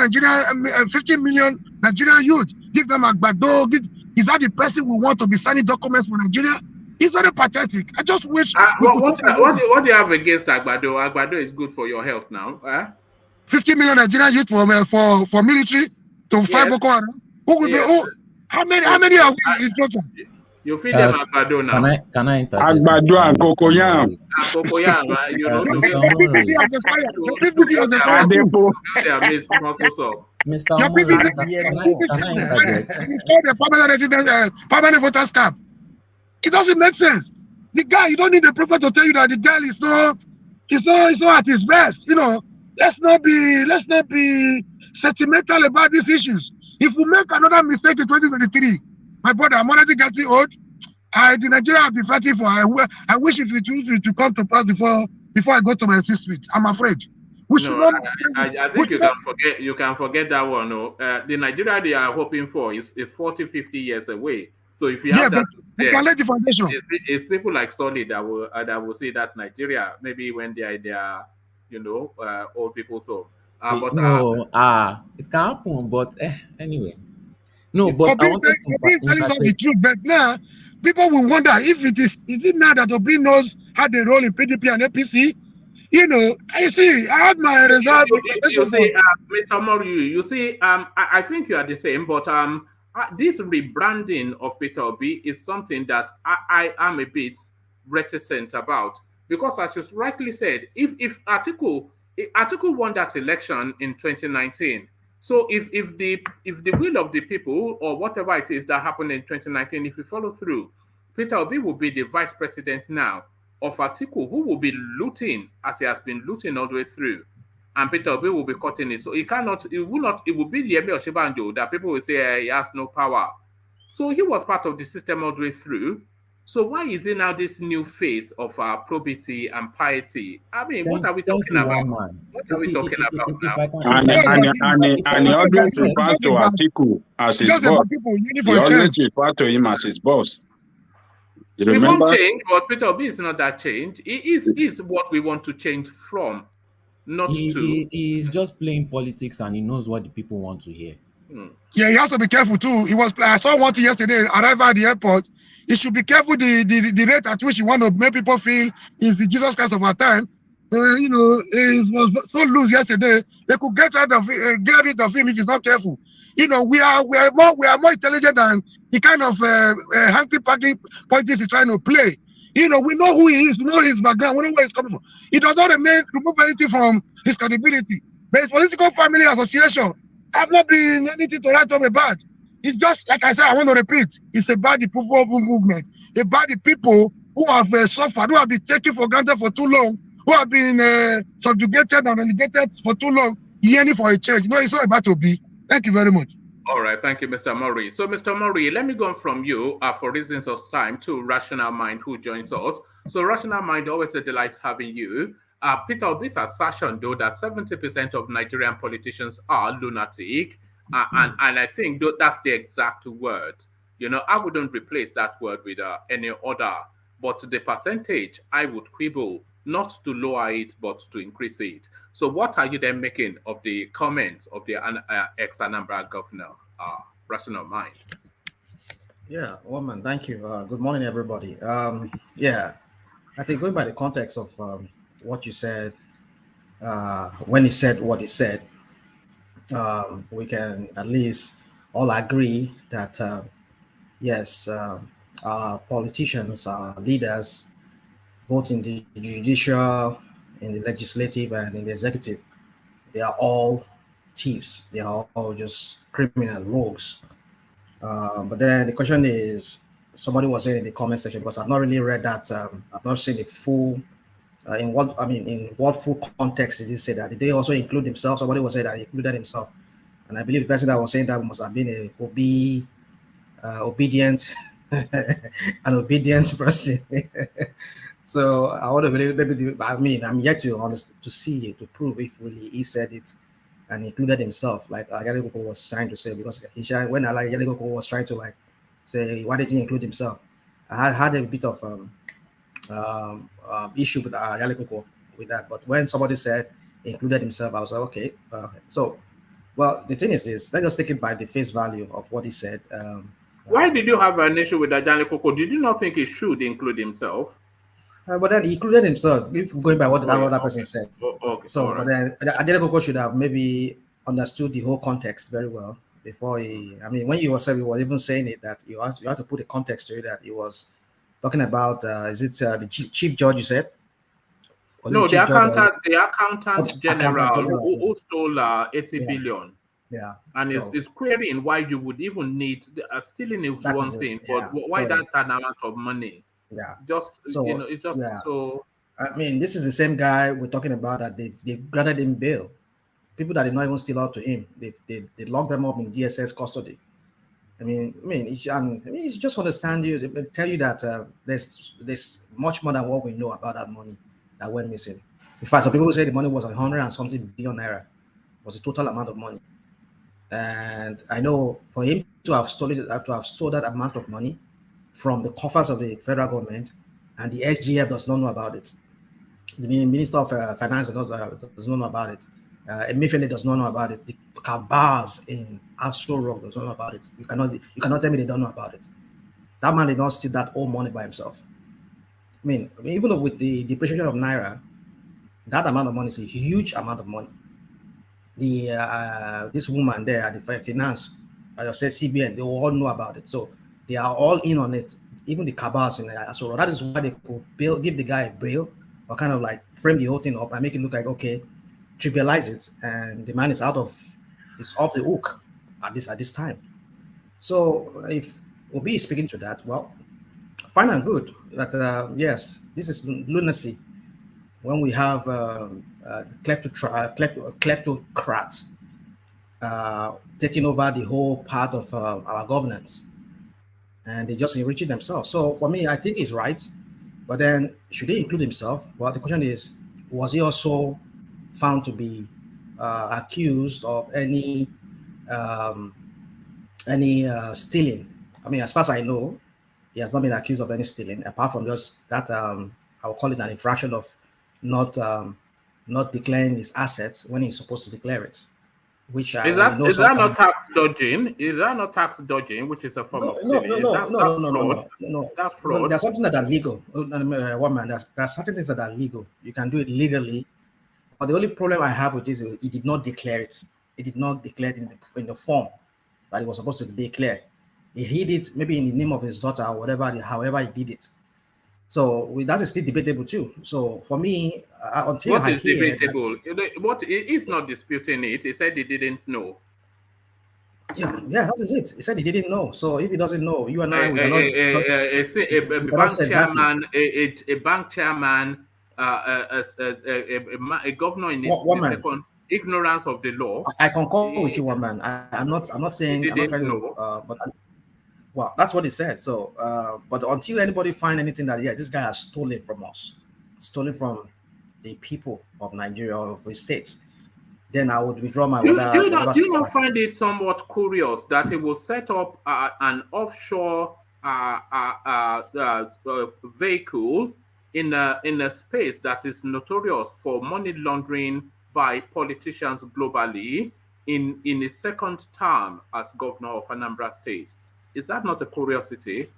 I: million Nigerian youth. Give them a backdoor. Is that the person we want to be signing documents for Nigeria? It's very pathetic. I just wish.
A: What do you have against Agbado? Agbado is good for your health now.
I: 50 million Nigerian youth for military to fight Boko Haram. Who will be? How many are we in total?
A: You feed them Agbado now.
J: Can I interject?
C: Agbado and Cocoyam.
A: Cocoyam, right?
I: PVC has expired. The PVC has expired.
J: Mr. Can I interject?
I: It's called a permanent voters card. It doesn't make sense. The guy, you don't need a prophet to tell you that the guy is not at his best. Let's not be sentimental about these issues. If we make another mistake in 2023, my brother, I'm already getting old. The Nigeria I've been fighting for. I wish if it to come to pass before I go to my 6th week. I'm afraid.
A: I think you can forget that one. No, the Nigeria they are hoping for is 40, 50 years away. So if you have that,
I: the foundation.
A: It's people like Solid that will say that Nigeria maybe when they are old people. So,
J: it can happen. But anyway, no. But
I: I want to tell you the truth. But now people will wonder if is it now that Obi knows how they roll in PDP and APC. I see. I had my result.
A: You see, Mr. Moriu, you see, I think you are the same, but this rebranding of Peter Obi is something that I am a bit reticent about, because as you rightly said, if Atiku won that election in 2019, so if the will of the people or whatever it is that happened in 2019, if you follow through, Peter Obi will be the vice president now of Atiku, who will be looting as he has been looting all the way through. And Peter Obi will be cutting it. So it will be the Yemi Oshibanjo that people will say he has no power. So he was part of the system all the way through. So why is it now this new phase of probity and piety? I mean, what are we talking about? What are we talking about now?
C: And he always refers to Atiku as his boss. He always refers to him as his boss. You
A: We
C: remember?
A: want change, but Peter Obi is not that change. It is what we want to change from, not to.
J: He's just playing politics and he knows what the people want to hear.
I: Yeah, he has to be careful too. I saw one thing yesterday, arrival at the airport. He should be careful the rate at which you want to make people feel is the Jesus Christ of our time. It was so loose yesterday. They could get rid of him if he's not careful. We are more intelligent than the kind of hanky-panky politics he's trying to play. We know who he is, we know his background, we know where he's coming from. It does not remove anything from his credibility. But his political family association have not been anything to write home about. It's just, like I said, I want to repeat, it's about the people movement, about the people who have suffered, who have been taken for granted for too long, who have been subjugated and relegated for too long, yearning for a change. It's not about to be. Thank you very much.
A: All right, thank you, Mr. Murray. So, Mr. Murray, let me go from you, for reasons of time, to Rational Mind, who joins us. So, Rational Mind, always a delight having you. Peter Obi's assertion, though, that 70% of Nigerian politicians are lunatic, and I think that's the exact word. I wouldn't replace that word with any other, but the percentage, I would quibble, not to lower it, but to increase it. So what are you then making of the comments of the ex-Anambra governor, Rational Mind?
K: Yeah, Woman, thank you. Good morning, everybody. Yeah, I think going by the context of what you said, when he said what he said, we can at least all agree that, yes, our politicians, our leaders, both in the judicial, in the legislative, and in the executive, they are all thieves. They are all just criminal rogues. But then the question is, somebody was saying in the comment section, because I've not really read that, I've not seen the full, in what full context did he say that? Did they also include himself? Somebody was saying that he included himself. And I believe the person that was saying that must have been an obedient, an obedient person. So I want to believe, maybe, I'm yet to see, to prove if really he said it and included himself, like Yalikoko was trying to say, because when Yalikoko was trying to say, why did he include himself? I had a bit of issue with Yalikoko with that, but when somebody said he included himself, I was like, okay. Well, the thing is this, let's just take it by the face value of what he said.
A: Why did you have an issue with Yalikoko? Did you not think he should include himself?
K: But then he included himself, if going by what that other person said.
A: Okay.
K: So, but then Adelekoko should have maybe understood the whole context very well before he. I mean, when you was even saying it, that you have to put a context to it, that he was talking about. Is it the chief judge? You said?
A: No, the accountant general who stole 80 billion.
K: Yeah,
A: and is querying why you would even need stealing is one thing, but why that amount of money?
K: Yeah,
A: it's just so.
K: I mean, this is the same guy we're talking about that they granted him bail. People that did not even steal out to him, they locked them up in DSS custody. I mean, it's just understand you. They tell you that there's much more than what we know about that money that went missing. In fact, some people say the money was 100 and something billion naira, was the total amount of money. And I know for him to have stolen that amount of money from the coffers of the federal government, and the SGF does not know about it. The Minister of Finance does not know about it. Emefiele does not know about it. The cabals in Aso Rock does not know about it. You cannot tell me they don't know about it. That man did not steal that whole money by himself. I mean, even with the depreciation of Naira, that amount of money is a huge amount of money. This woman there at the finance, as I said, CBN, they all know about it. So they are all in on it. Even the cabals in Aso Rock. That is why they could give the guy a bail, or kind of like frame the whole thing up and make it look like, okay, trivialize it, and the man is off the hook at this time. So if Obi is speaking to that, well, fine and good. That yes, this is lunacy when we have kleptocrats taking over the whole part of our governance, and they just enriching themselves. So for me, I think he's right. But then, should he include himself? Well, the question is, was he also found to be accused of any stealing? I mean, as far as I know, he has not been accused of any stealing, apart from just that I will call it an infraction of not not declaring his assets when he's supposed to declare it. Which
A: Is
K: we
A: that
K: know
A: is that
K: sometimes.
A: not tax dodging? Is that not tax dodging, which is a form
K: No,
A: of
K: no,
A: stealing?
K: no,
A: Is
K: no,
A: that's
K: no,
A: that's
K: no, no, no,
A: fraud?
K: no, no.
A: That's
K: No,
A: fraud.
K: there's something that are legal. One man, there are certain things that are legal. You can do it legally. But the only problem I have with this is he did not declare it. He did not declare it in the form that he was supposed to declare. He hid it maybe in the name of his daughter or whatever, however he did it. So that is still debatable too. So for me, until
A: What
K: I
A: is
K: hear that,
A: debatable? What he's not disputing it. He said he didn't know.
K: yeah, that is it. He said he didn't know. So if he doesn't know, you and I, we cannot,
A: A
K: we cannot
A: bank
K: say exactly.
A: chairman, a bank chairman, a governor in
K: One
A: the
K: man,
A: second ignorance of the law.
K: I concur with
A: He,
K: you, one man. I'm not
A: he
K: saying, I'm not
A: didn't
K: trying to,
A: know.
K: well, that's what he said. So, but until anybody find anything that, yeah, this guy has stolen from us, stolen from the people of Nigeria or of the states, then I would withdraw my whatever.
A: Do you not find it somewhat curious that he will set up an offshore vehicle in a space that is notorious for money laundering by politicians globally in his second term as governor of Anambra State? Is that not a curiosity?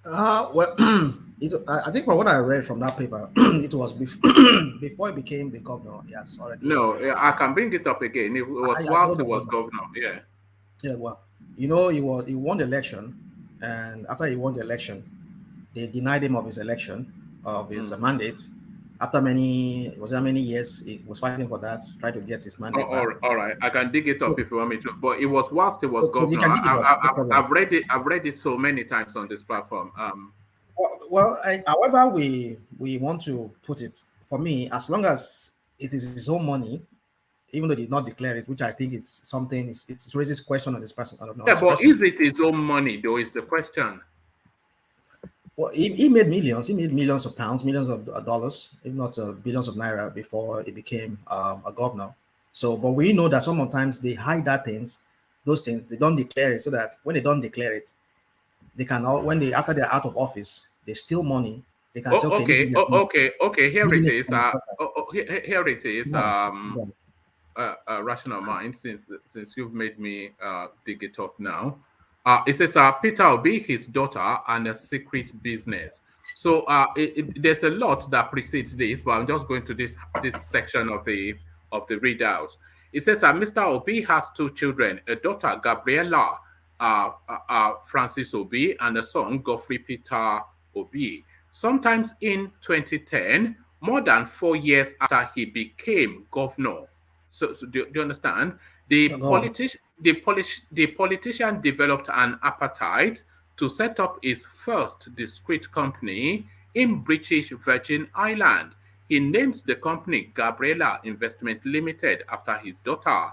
K: Well, I think from what I read from that paper, it was before he became the governor. Yes, already.
A: No, I can bring it up again. It was whilst he was governor. Yeah.
K: Yeah, well, he won the election, and after he won the election, they denied him of his election, of his mandate. After many years, he was fighting for that, trying to get his mandate back.
A: All right, I can dig it up if you want me to. But it was whilst he was
K: You
A: governor.
K: can dig it up, no problem.
A: I've read it. I've read it so many times on this platform.
K: However we want to put it, for me, as long as it is his own money, even though he did not declare it, which I think it's something, it raises question on this person. I don't know.
A: Yeah, but is it his own money though? Is the question.
K: Well, he made millions. He made millions of pounds, millions of dollars, if not billions of naira, before he became a governor. So, but we know that sometimes they hide those things. They don't declare it, so that when they don't declare it, they can after they're out of office, they steal money. They can say, okay,
A: okay. Here it is. Here it is. Rational mind. Since you've made me dig it up now. It says Peter Obi, his daughter, and a secret business. So there's a lot that precedes this, but I'm just going to this section of the readout. It says Mr. Obi has two children, a daughter, Gabriella Francis Obi, and a son, Godfrey Peter Obi. Sometimes in 2010, more than 4 years after he became governor. So do you understand? The politician developed an appetite to set up his first discrete company in British Virgin Island. He named the company Gabriella Investment Limited after his daughter.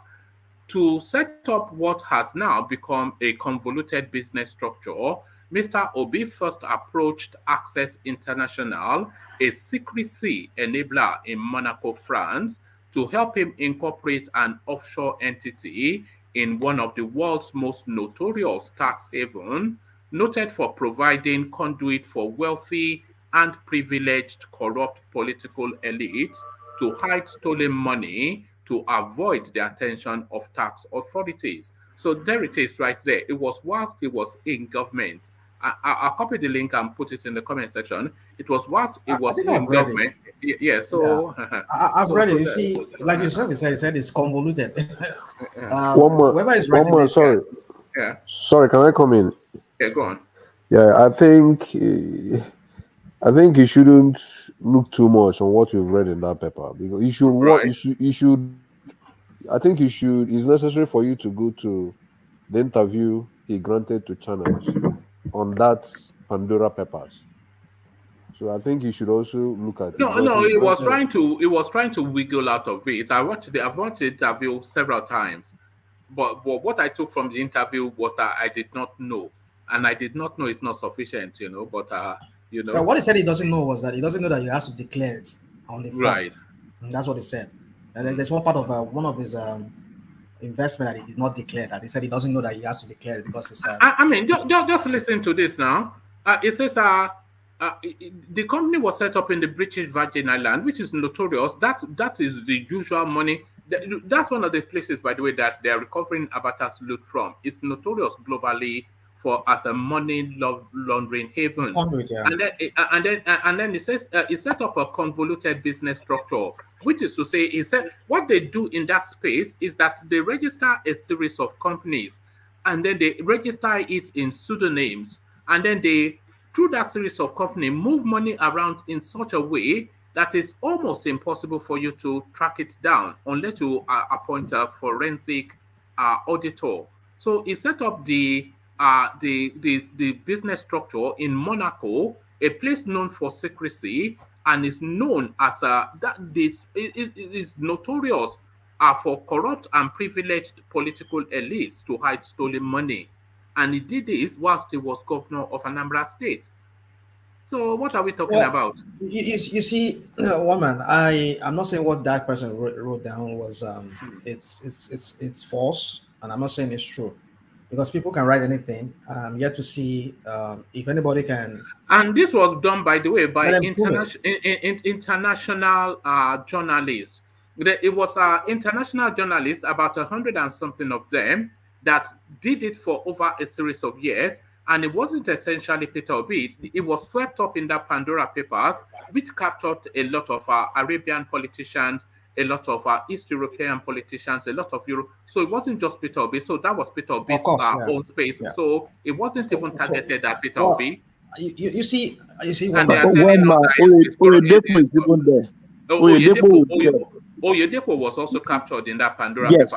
A: To set up what has now become a convoluted business structure, Mr. Obi first approached Access International, a secrecy enabler in Monaco, France, to help him incorporate an offshore entity in one of the world's most notorious tax havens, noted for providing conduit for wealthy and privileged corrupt political elites to hide stolen money to avoid the attention of tax authorities. So there it is right there. It was whilst he was in government. I'll copy the link and put it in the comment section. It was whilst it was in government. Yeah, so
K: I've read it. You see, like yourself, you said it's convoluted.
G: One more. Sorry.
A: Yeah.
G: Sorry, can I come in?
A: Yeah, go on.
G: Yeah, I think you shouldn't look too much on what you've read in that paper, because you should I think you should. It's necessary for you to go to the interview he granted to channels on that Pandora Papers. So I think you should also look at it.
A: No, he was trying to wiggle out of it. I've watched the interview several times, but what I took from the interview was that I did not know, and I did not know it's not sufficient, But
K: what he said he doesn't know was that he doesn't know that you have to declare it on the form.
A: Right.
K: And that's what he said. And there's one part of one of his investment that he did not declare. That he said he doesn't know that he has to declare it because it's.
A: I mean, just listen to this now. It says the company was set up in the British Virgin Islands, which is notorious. That is the usual money. That's one of the places, by the way, that they are recovering Avatar's loot from. It's notorious globally for as a money laundering haven.
K: Conduit, yeah.
A: And then it says it set up a convoluted business structure, which is to say, it said what they do in that space is that they register a series of companies, and then they register it in pseudonyms, and then they, through that series of company, move money around in such a way that is almost impossible for you to track it down unless you appoint a forensic auditor. So he set up the business structure in Monaco, a place known for secrecy, and is known as it is notorious for corrupt and privileged political elites to hide stolen money. And he did this whilst he was governor of Anambra State. So what are we talking about?
K: You see, woman, I'm not saying what that person wrote down was it's false, and I'm not saying it's true, because people can write anything. I'm yet to see if anybody can.
A: And this was done, by the way, by international journalists. It was international journalists, about 100 and something of them, that did it for over a series of years. And it wasn't essentially Peter Obi. It was swept up in the Pandora Papers, which captured a lot of Arabian politicians, a lot of East European politicians, a lot of Europe. So it wasn't just Peter Obi. So that was Peter Obi's own space. Yeah. So it wasn't even targeted at Peter Obi.
K: You see,
H: and they are
A: Oyedepo was also captured in that Pandora Papers.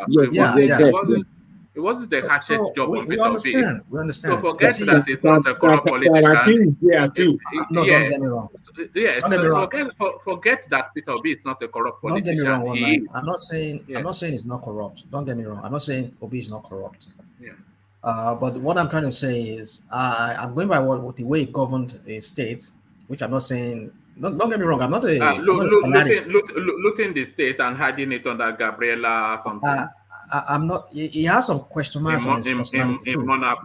A: It wasn't the harshest job on Peter Obi.
K: We understand.
A: So forget that it's not a corrupt politician.
K: No, don't get me wrong.
A: Yes. Forget that Peter Obi is not a corrupt politician.
K: Don't get me wrong. I'm not saying it's not corrupt. Don't get me wrong. I'm not saying Obi is not corrupt.
A: Yeah.
K: But what I'm trying to say is I'm going by the way he governed a state, which I'm not saying. Don't get me wrong. I'm not a
A: looting the state and hiding it under Gabriela or something.
K: I'm not. He has some question marks on his personality too. Like,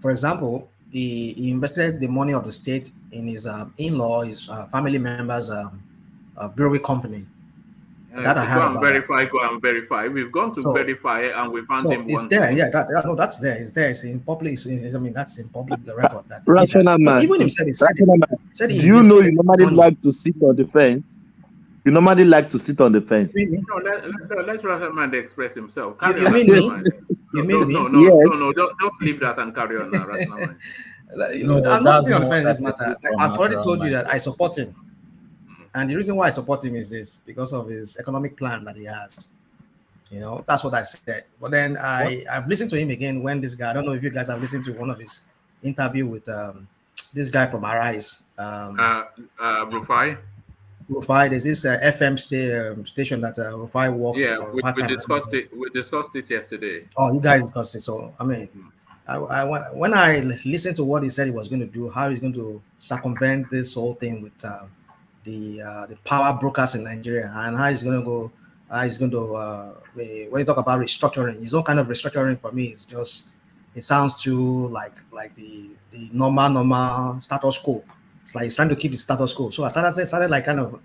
K: for example, he invested the money of the state in his in-law, his family members' brewery company.
A: That I have go and verify. We've gone to verify, and we found him.
K: It's there. Yeah, that's there. It's there. It's in public. That's in public record.
H: Rational man.
K: Even himself, he said
H: do you know you normally like to sit on the fence? You normally like to sit on the fence.
A: No, let Rastaman express himself.
K: You mean me? You mean me?
A: No, just leave that and carry on now, Rastaman.
K: I'm not sitting on the fence in this matter. I've already told you that I support him. And the reason why I support him is this, because of his economic plan that he has. That's what I said. But then I've listened to him again when this guy, I don't know if you guys have listened to one of his interview with this guy from Arise. Rufai, there's this FM station that Rufai works.
A: Yeah, we discussed it. We discussed it yesterday.
K: Oh, you guys discussed it. So I mean, when I listened to what he said he was going to do, how he's going to circumvent this whole thing with the power brokers in Nigeria, and how he's going to go. He's going to when you talk about restructuring, his own kind of restructuring for me is just, it sounds too like the normal status quo. It's like he's trying to keep the status quo. So I started like kind of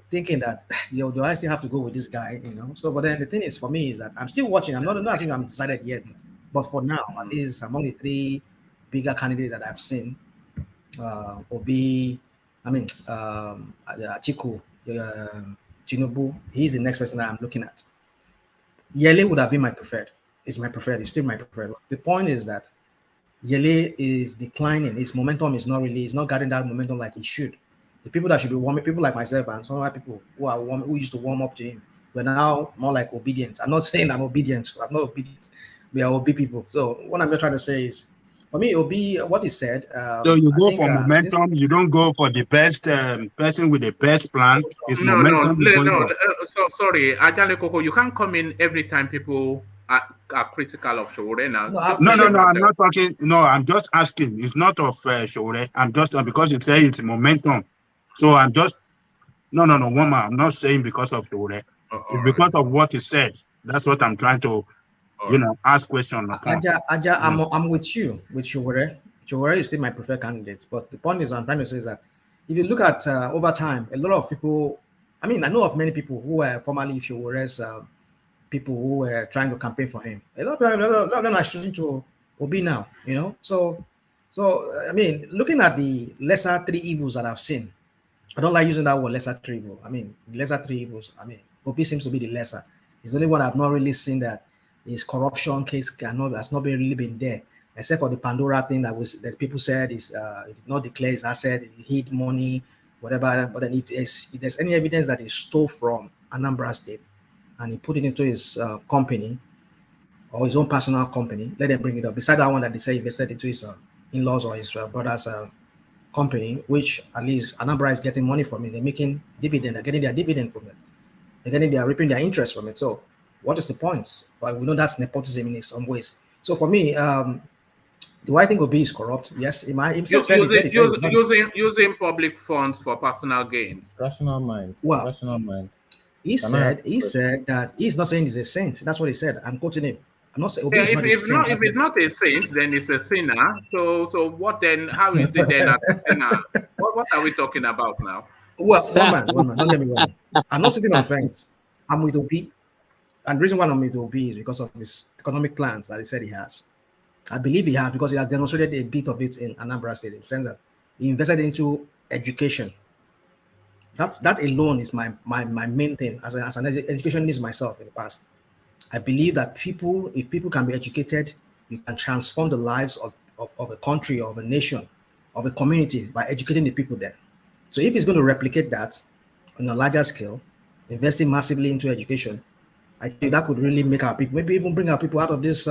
K: thinking that, do I still have to go with this guy? So, but then the thing is, for me, is that I'm still watching. I'm not saying I'm decided yet, but for now, at least among the three bigger candidates that I've seen, Atiku, Tinubu, he's the next person that I'm looking at. Yele would have been my preferred. It's my preferred. It's still my preferred. The point is that Yele is declining. His momentum is not really, he's not getting that momentum like he should. The people that should be warming, people like myself and some other people who used to warm up to him, we're now more like obedient. I'm not saying I'm obedient. I'm not obedient. We are obedient people. So what I'm trying to say is, for me, it'll be what he said.
C: So you go for momentum. You don't go for the best person with the best plan.
A: Sorry, Ajale Koko, you can't come in every time people are critical of Showore now.
C: No, I'm not talking. No, I'm just asking. It's not of Showore. I'm just because you say it's momentum. So I'm just woman. I'm not saying because of Showore. It's because of what he said. That's what I'm trying to, ask questions.
K: Aja, I'm with you with Showore. Chowore is still my preferred candidate. But the point is, I'm trying to say is that if you look at over time, a lot of people, I mean, I know of many people who were formerly Chowore's people who were trying to campaign for him. A lot of them are shooting to Obi now, you know. So I mean, looking at the lesser three evils that I've seen, I don't like using that word lesser three evil. I mean, the lesser three evils. I mean, Obi seems to be the lesser. It's the only one I've not really seen that his corruption case has not been really been there, except for the Pandora thing that people said is he did not declare his asset, he hid money, whatever. But then if there's any evidence that he stole from Anambra State and he put it into his company or his own personal company, let them bring it up. Beside that one that they say invested into his in-laws or his brother's company, which at least Anambra is getting money from it. They're making dividend. They're getting their dividend from it. They're reaping their interest from it. So what is the point? But we know that's nepotism in some ways. So for me, do I think Obi is corrupt? Yes.
A: Using public funds for personal gains.
J: Rational mind.
K: Well,
J: Rational mind.
K: He said that he's not saying he's a saint. That's what he said. I'm quoting him. I'm not saying Obi is not a saint.
A: If it's not a saint, then it's a sinner. So what then? How is it then a sinner? What are we talking about now?
K: Well, one man. Don't get me wrong. I'm not sitting on fence. I'm with Obi, and the reason why I'm with Obi is because of his economic plans that he said he has. I believe he has because he has demonstrated a bit of it in Anambra State in the sense that he invested into education. That alone is my main thing as an educationist myself in the past. I believe that if people can be educated, you can transform the lives of a country, of a nation, of a community by educating the people there. So if he's going to replicate that on a larger scale, investing massively into education, I think that could really make our people, maybe even bring our people out of this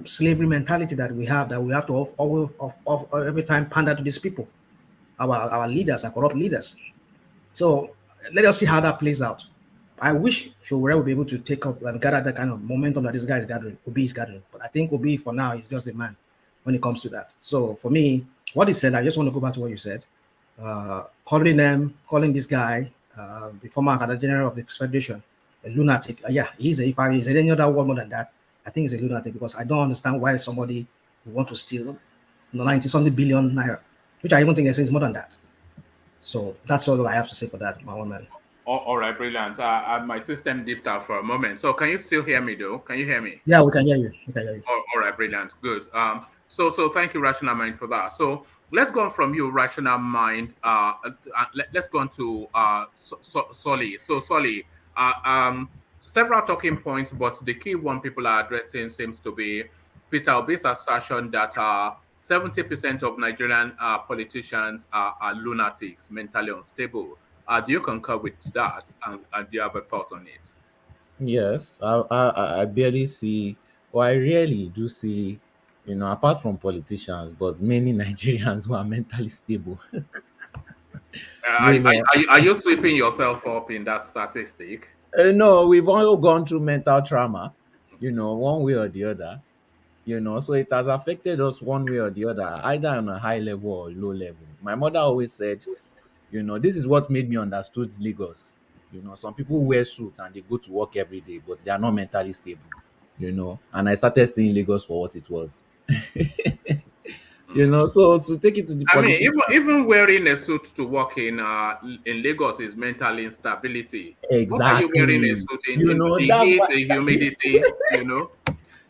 K: slavery mentality that we have to every time pander to these people. Our leaders are corrupt leaders. So let us see how that plays out. I wish Chowore would be able to take up and gather that kind of momentum that this guy is gathering, Obi is gathering. But I think Obi for now is just a man when it comes to that. So for me, what he said, I just want to go back to what you said. Calling this guy, the former Academy General of the Federation, a lunatic. Yeah, if he's any other word more than that, I think he's a lunatic because I don't understand why somebody would want to steal 90-something billion naira, which I even think is more than that. So that's all I have to say for that, my own man.
A: All right, brilliant. My system dipped out for a moment. So can you still hear me though? Can you hear me?
K: Yeah, we can hear you.
A: All right, brilliant. Good. So thank you, Rational Mind, for that. So let's go on from you, Rational Mind. Let's go on to Solly. So Solly, several talking points, but the key one people are addressing seems to be Peter Obi's assertion that 70% of Nigerian politicians are lunatics, mentally unstable. Do you concur with that? And do you have a thought on it?
J: Yes, I barely see, or I rarely do see, apart from politicians, but many Nigerians who are mentally stable.
A: Are you sweeping yourself up in that statistic?
J: No, we've all gone through mental trauma, one way or the other. So it has affected us one way or the other, either on a high level or low level. My mother always said, this is what made me understood Lagos. Some people wear suits and they go to work every day, but they are not mentally stable. And I started seeing Lagos for what it was. So to take it to the
A: politics, even wearing a suit to work in Lagos is mental instability.
J: Exactly.
A: What are you wearing a suit in? The heat, the humidity,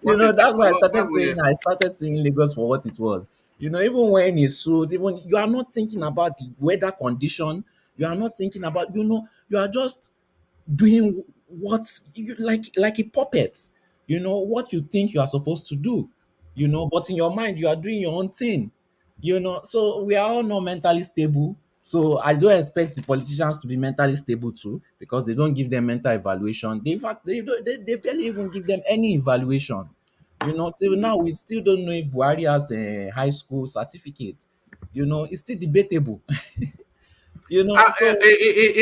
J: that's why I started seeing Lagos for what it was. Even wearing a suit, even you are not thinking about the weather condition. You are not thinking about, you are just doing what you like a puppet. What you think you are supposed to do. But in your mind, you are doing your own thing. So we are all not mentally stable. So I don't expect the politicians to be mentally stable too, because they don't give them mental evaluation. In fact, they barely even give them any evaluation. Till now we still don't know if Buhari has a high school certificate. It's still debatable.
A: So he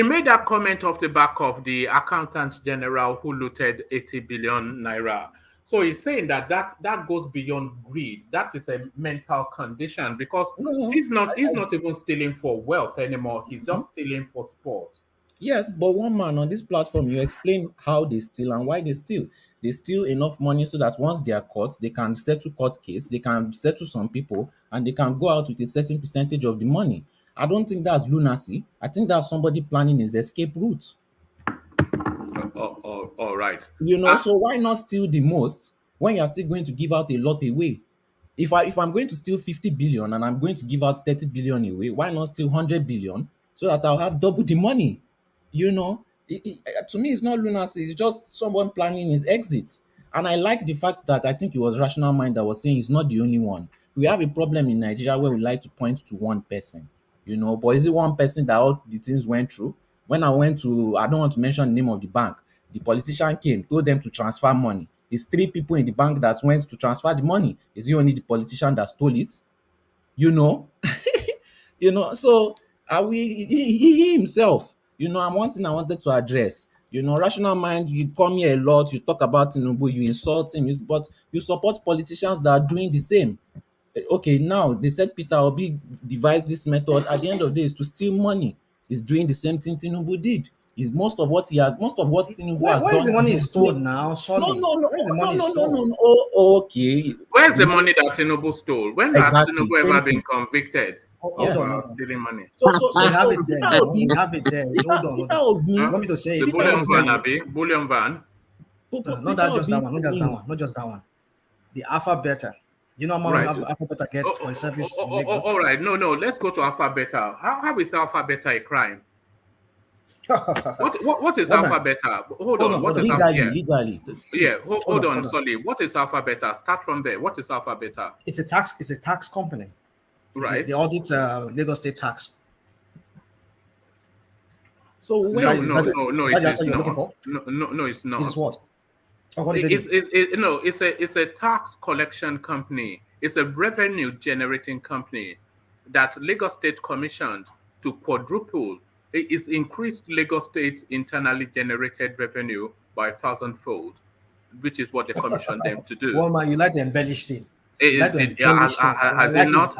A: made that comment off the back of the accountant general who looted 80 billion naira. So he's saying that goes beyond greed. That is a mental condition because he's not even stealing for wealth anymore. He's just stealing for sport.
J: Yes, but one man on this platform, you explain how they steal and why they steal. They steal enough money so that once they are caught, they can settle court case, they can settle some people, and they can go out with a certain percentage of the money. I don't think that's lunacy. I think that's somebody planning his escape route.
A: All right.
J: You know, so why not steal the most when you're still going to give out a lot away? If I'm going to steal 50 billion and I'm going to give out 30 billion away, why not steal 100 billion so that I'll have double the money? You know, to me, it's not lunacy. It's just someone planning his exit. And I like the fact that I think it was Rational Mind that was saying he's not the only one. We have a problem in Nigeria where we like to point to one person, you know, but is it one person that all the things went through? When I went to, I don't want to mention the name of the bank, the politician came, told them to transfer money. It's 3 people in the bank that went to transfer the money. Is it only the politician that stole it? You know, you know. So are we? He himself. You know, one thing I wanted to address. You know, Rational Mind. You come here a lot. You talk about Tinubu. You insult him. But you support politicians that are doing the same. Okay, now they said Peter Obi devised this method. At the end of the day, is to steal money. He's doing the same thing Tinubu did. Is most of what Tinubu has done.
K: Where is the money is stored now? Sorry.
J: No.
K: Where is the money stored?
J: Oh, okay.
A: Where's the money that Tinubu stole? When
J: Exactly,
A: has Tinubu ever
J: same
A: been
J: thing.
A: convicted
K: Yes.
A: of stealing money?
J: So
K: We have it
J: Peter
K: there. No?
J: Obi-
K: We have it there. Hold on.
J: Peter Obi-
K: You want me to say
A: The
K: it?
A: bullion van, Abi? Bullion van?
K: Not that just that one. Not just that one. Not just that one. The Alpha Beta. You know how much
A: Right.
K: Alpha Beta gets for a service in Lagos?
A: All right. No. Let's go to Alpha Beta. How is Alpha Beta a crime? What is
K: Hold
A: Alpha
K: on.
A: Beta? Hold
K: Hold
A: on.
K: on,
A: What
K: hold
A: is
K: on.
A: Alpha?
J: legally.
A: Yeah. Hold on,
K: hold on.
A: Solly. What is Alpha Beta? Start from there. What is Alpha Beta?
K: It's a tax company.
A: Right.
K: They audit Lagos state tax.
J: So
A: No,
K: Is
A: it
K: that
A: is
K: the answer you're looking
A: not.
K: for?
A: No, it's not.
K: This is what? Oh, what did they do?
A: It's a tax collection company. It's a revenue generating company that Lagos State commissioned to quadruple. It's increased Lagos State internally generated revenue by 1,000-fold, which is what they commissioned them to do.
K: Well, man, you like to embellish things.
A: Has it not?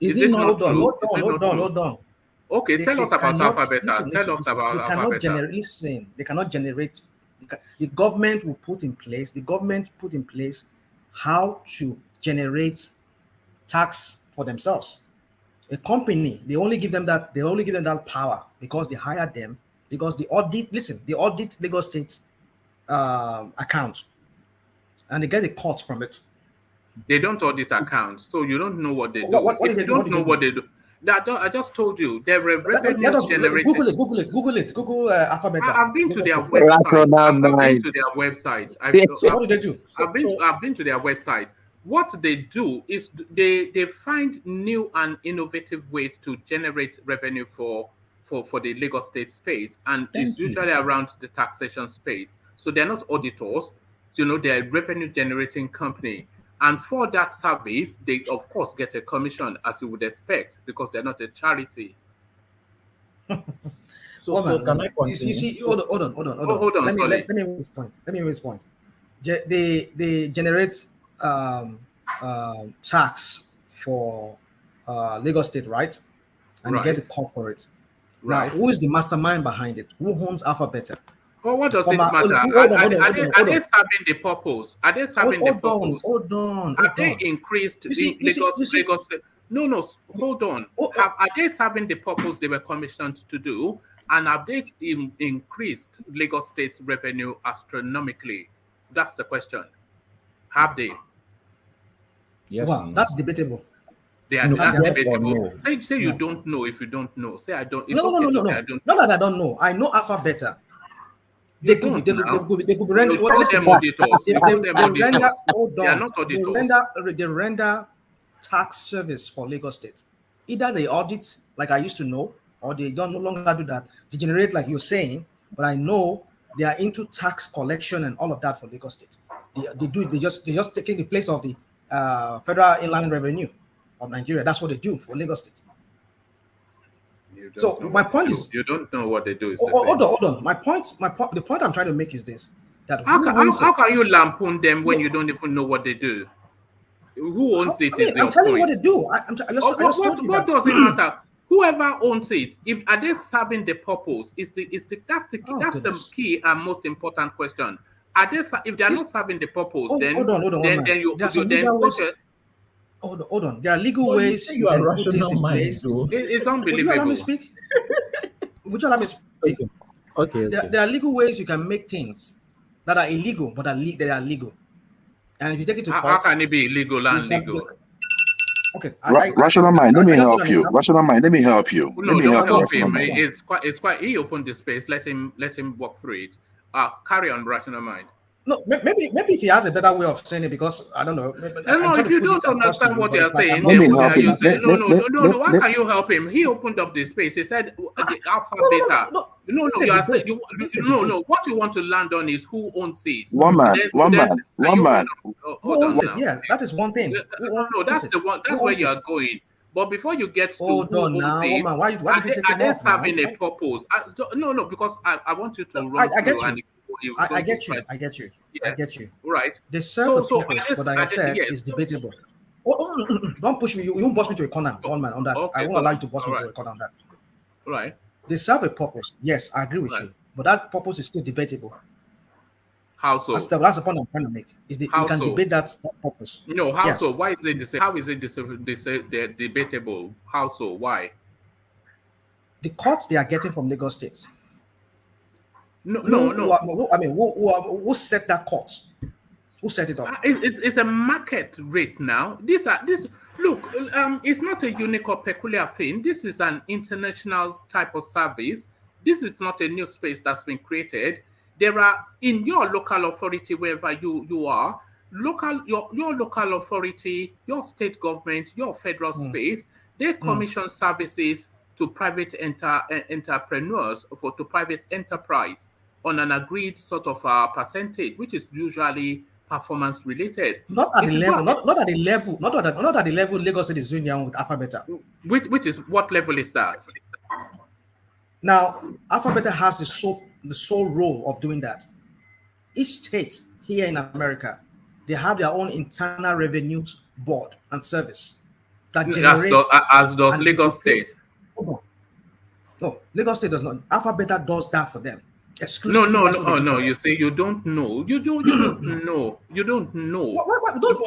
A: Is it not true?
K: Hold on.
A: Okay, tell us about Alpha Beta. Tell us about
K: They
A: Alpha
K: cannot
A: Beta.
K: generate. Listen, they cannot generate. The government will put in place. The government put in place how to generate tax for themselves. A company, they only give them that. They only give them that power because they hired them. Because the audit. Listen, they audit Lagos State's account, and they get a cut from it.
A: They don't audit accounts, so you don't know what they do.
K: What
A: If you don't know what they do, I just told you they're a revenue
K: Let us
A: generating.
K: Google it. Google Alphabet.
A: I've been to their
K: Lagos
A: website.
H: Rational
A: I've been
H: Mind.
A: to their website.
K: So what do they do?
A: I've been to their website. What they do is they find new and innovative ways to generate revenue for the Lagos State space, and it's usually around the taxation space. So they're not auditors, you know, they're a revenue generating company. And for that service, they of course get a commission, as you would expect, because they're not a charity.
J: So can I continue?
K: You see, hold on.
A: Hold on,
K: Let me
A: sorry.
K: make this point. They generate tax for Lagos State, right? And
A: Right.
K: you get a cut for it.
A: Right.
K: Now, who is the mastermind behind it? Who owns Alpha Beta?
A: Well, what does it
K: Former-
A: matter?
K: hold on,
A: Are
K: hold
A: they
K: on.
A: serving the purpose? Are they serving the purpose?
K: Hold on.
A: Have they increased
K: You see-
A: Lagos? No, hold on. Are they serving the purpose they were commissioned to do? And have they increased Lagos State's revenue astronomically? That's the question. Have they?
J: Yes.
K: Well, that's debatable.
A: They are
J: No,
A: that's
J: yes or
A: debatable.
J: no?
A: Say you
K: No.
A: don't know if you don't know. Say I don't. It's
K: No.
A: okay to say I don't.
K: Not that I don't know. I know Alpha Beta. They could be
A: You
K: rendered.
A: call them auditors. You call them auditors.
K: Hold
A: They are
K: on.
A: not auditors.
K: They render tax service for Lagos State. Either they audit, like I used to know, or they don't no longer do that. They generate, like you're saying, but I know they are into tax collection and all of that for Lagos State. They just taking the place of the Federal Inland Revenue of Nigeria. That's what they do for Lagos State.
A: You don't
K: So
A: know
K: my
A: what
K: point
A: they
K: is,
A: do. You don't know what they do. Is the
K: hold
A: thing.
K: on. The point I'm trying to make is this: that
A: How
K: who
A: can,
K: owns
A: how
K: it?
A: can you lampoon them when you don't even know what they do? Who owns it?
K: I mean,
A: Is your
K: I'm telling you
A: point.
K: what they do. I just told you
A: What
K: that.
A: does it matter? whoever owns it, if are they serving the purpose? That's the
K: goodness.
A: key and most important question. Are they if they are not serving the purpose, then
K: hold on,
A: then
K: you
A: then
K: hold on. There are legal
J: But you
K: ways
J: say you are
K: can put
J: rational
K: things in
J: mind,
K: place.
J: though.
A: it's
K: Would you allow me
A: unbelievable.
K: speak? Would you allow me speak?
J: Okay.
K: There are legal ways you can make things that are illegal, but they are legal. And if you take it to
A: How
K: court,
A: can it be illegal and legal?
K: okay.
L: Rational mind, let me
K: I just
L: help
K: want an
L: you.
K: example.
L: Rational mind, let me help you.
A: No,
L: Let me
A: don't
L: help you,
A: help
L: rational
A: him.
L: mind.
A: It's quite. He opened the space. Let him walk through it. Carry on, rational mind.
K: No, maybe if he has a better way of saying it, because I don't know.
A: No, if you don't understand what you're saying,
L: Let me
A: then
L: help him.
A: you say, no. Why can you help him? He opened up the space. He said the alpha beta. No. You are saying no. What you want to land on is who owns it.
L: One man.
A: Hold
K: Who owns
A: on
K: it?
A: now.
K: Yeah, that is one thing.
A: No, that's the one. That's where you are going. But before you get to
K: Hold
A: who
K: on
A: owns
K: now,
A: it,
K: woman. Why did you take
A: are
K: him
A: they
K: off now?
A: serving a purpose? No, because I want you to run
K: I get
A: through.
K: you. I get you. I get you. I get you.
A: Right.
K: They serve
A: So
K: a purpose, but like I said,
A: yes.
K: it's debatable. Don't push me. You won't boss me to a corner, one man, on that.
A: Okay,
K: I won't allow you to boss me to a corner on that.
A: Right.
K: They serve a purpose. Yes, I agree with you. But that purpose is still debatable.
A: How so?
K: That's the point I'm trying to make. You can debate that purpose.
A: No, how
K: Yes.
A: so? Why is it how is it debatable? How so? Why?
K: The cuts they are getting from Lagos State.
A: No.
K: Who set that cut? Who set it up?
A: It's a market rate now. Look, it's not a unique or peculiar thing. This is an international type of service. This is not a new space that's been created. There are in your local authority, wherever you are, your local authority, your state government, your federal space, they commission services to private entrepreneurs to private enterprise on an agreed sort of percentage, which is usually performance related.
K: Not at the level Lagos State is doing now with Alpha Beta.
A: Which is what level is that?
K: Now, Alpha Beta has the sole role of doing that. Each state here in America, they have their own internal revenues board and service that generates.
A: As does Lagos State.
K: No, Lagos State does not. Alpha Beta does that for them. Exclusively.
A: No. You say you don't know. You don't know. You don't know.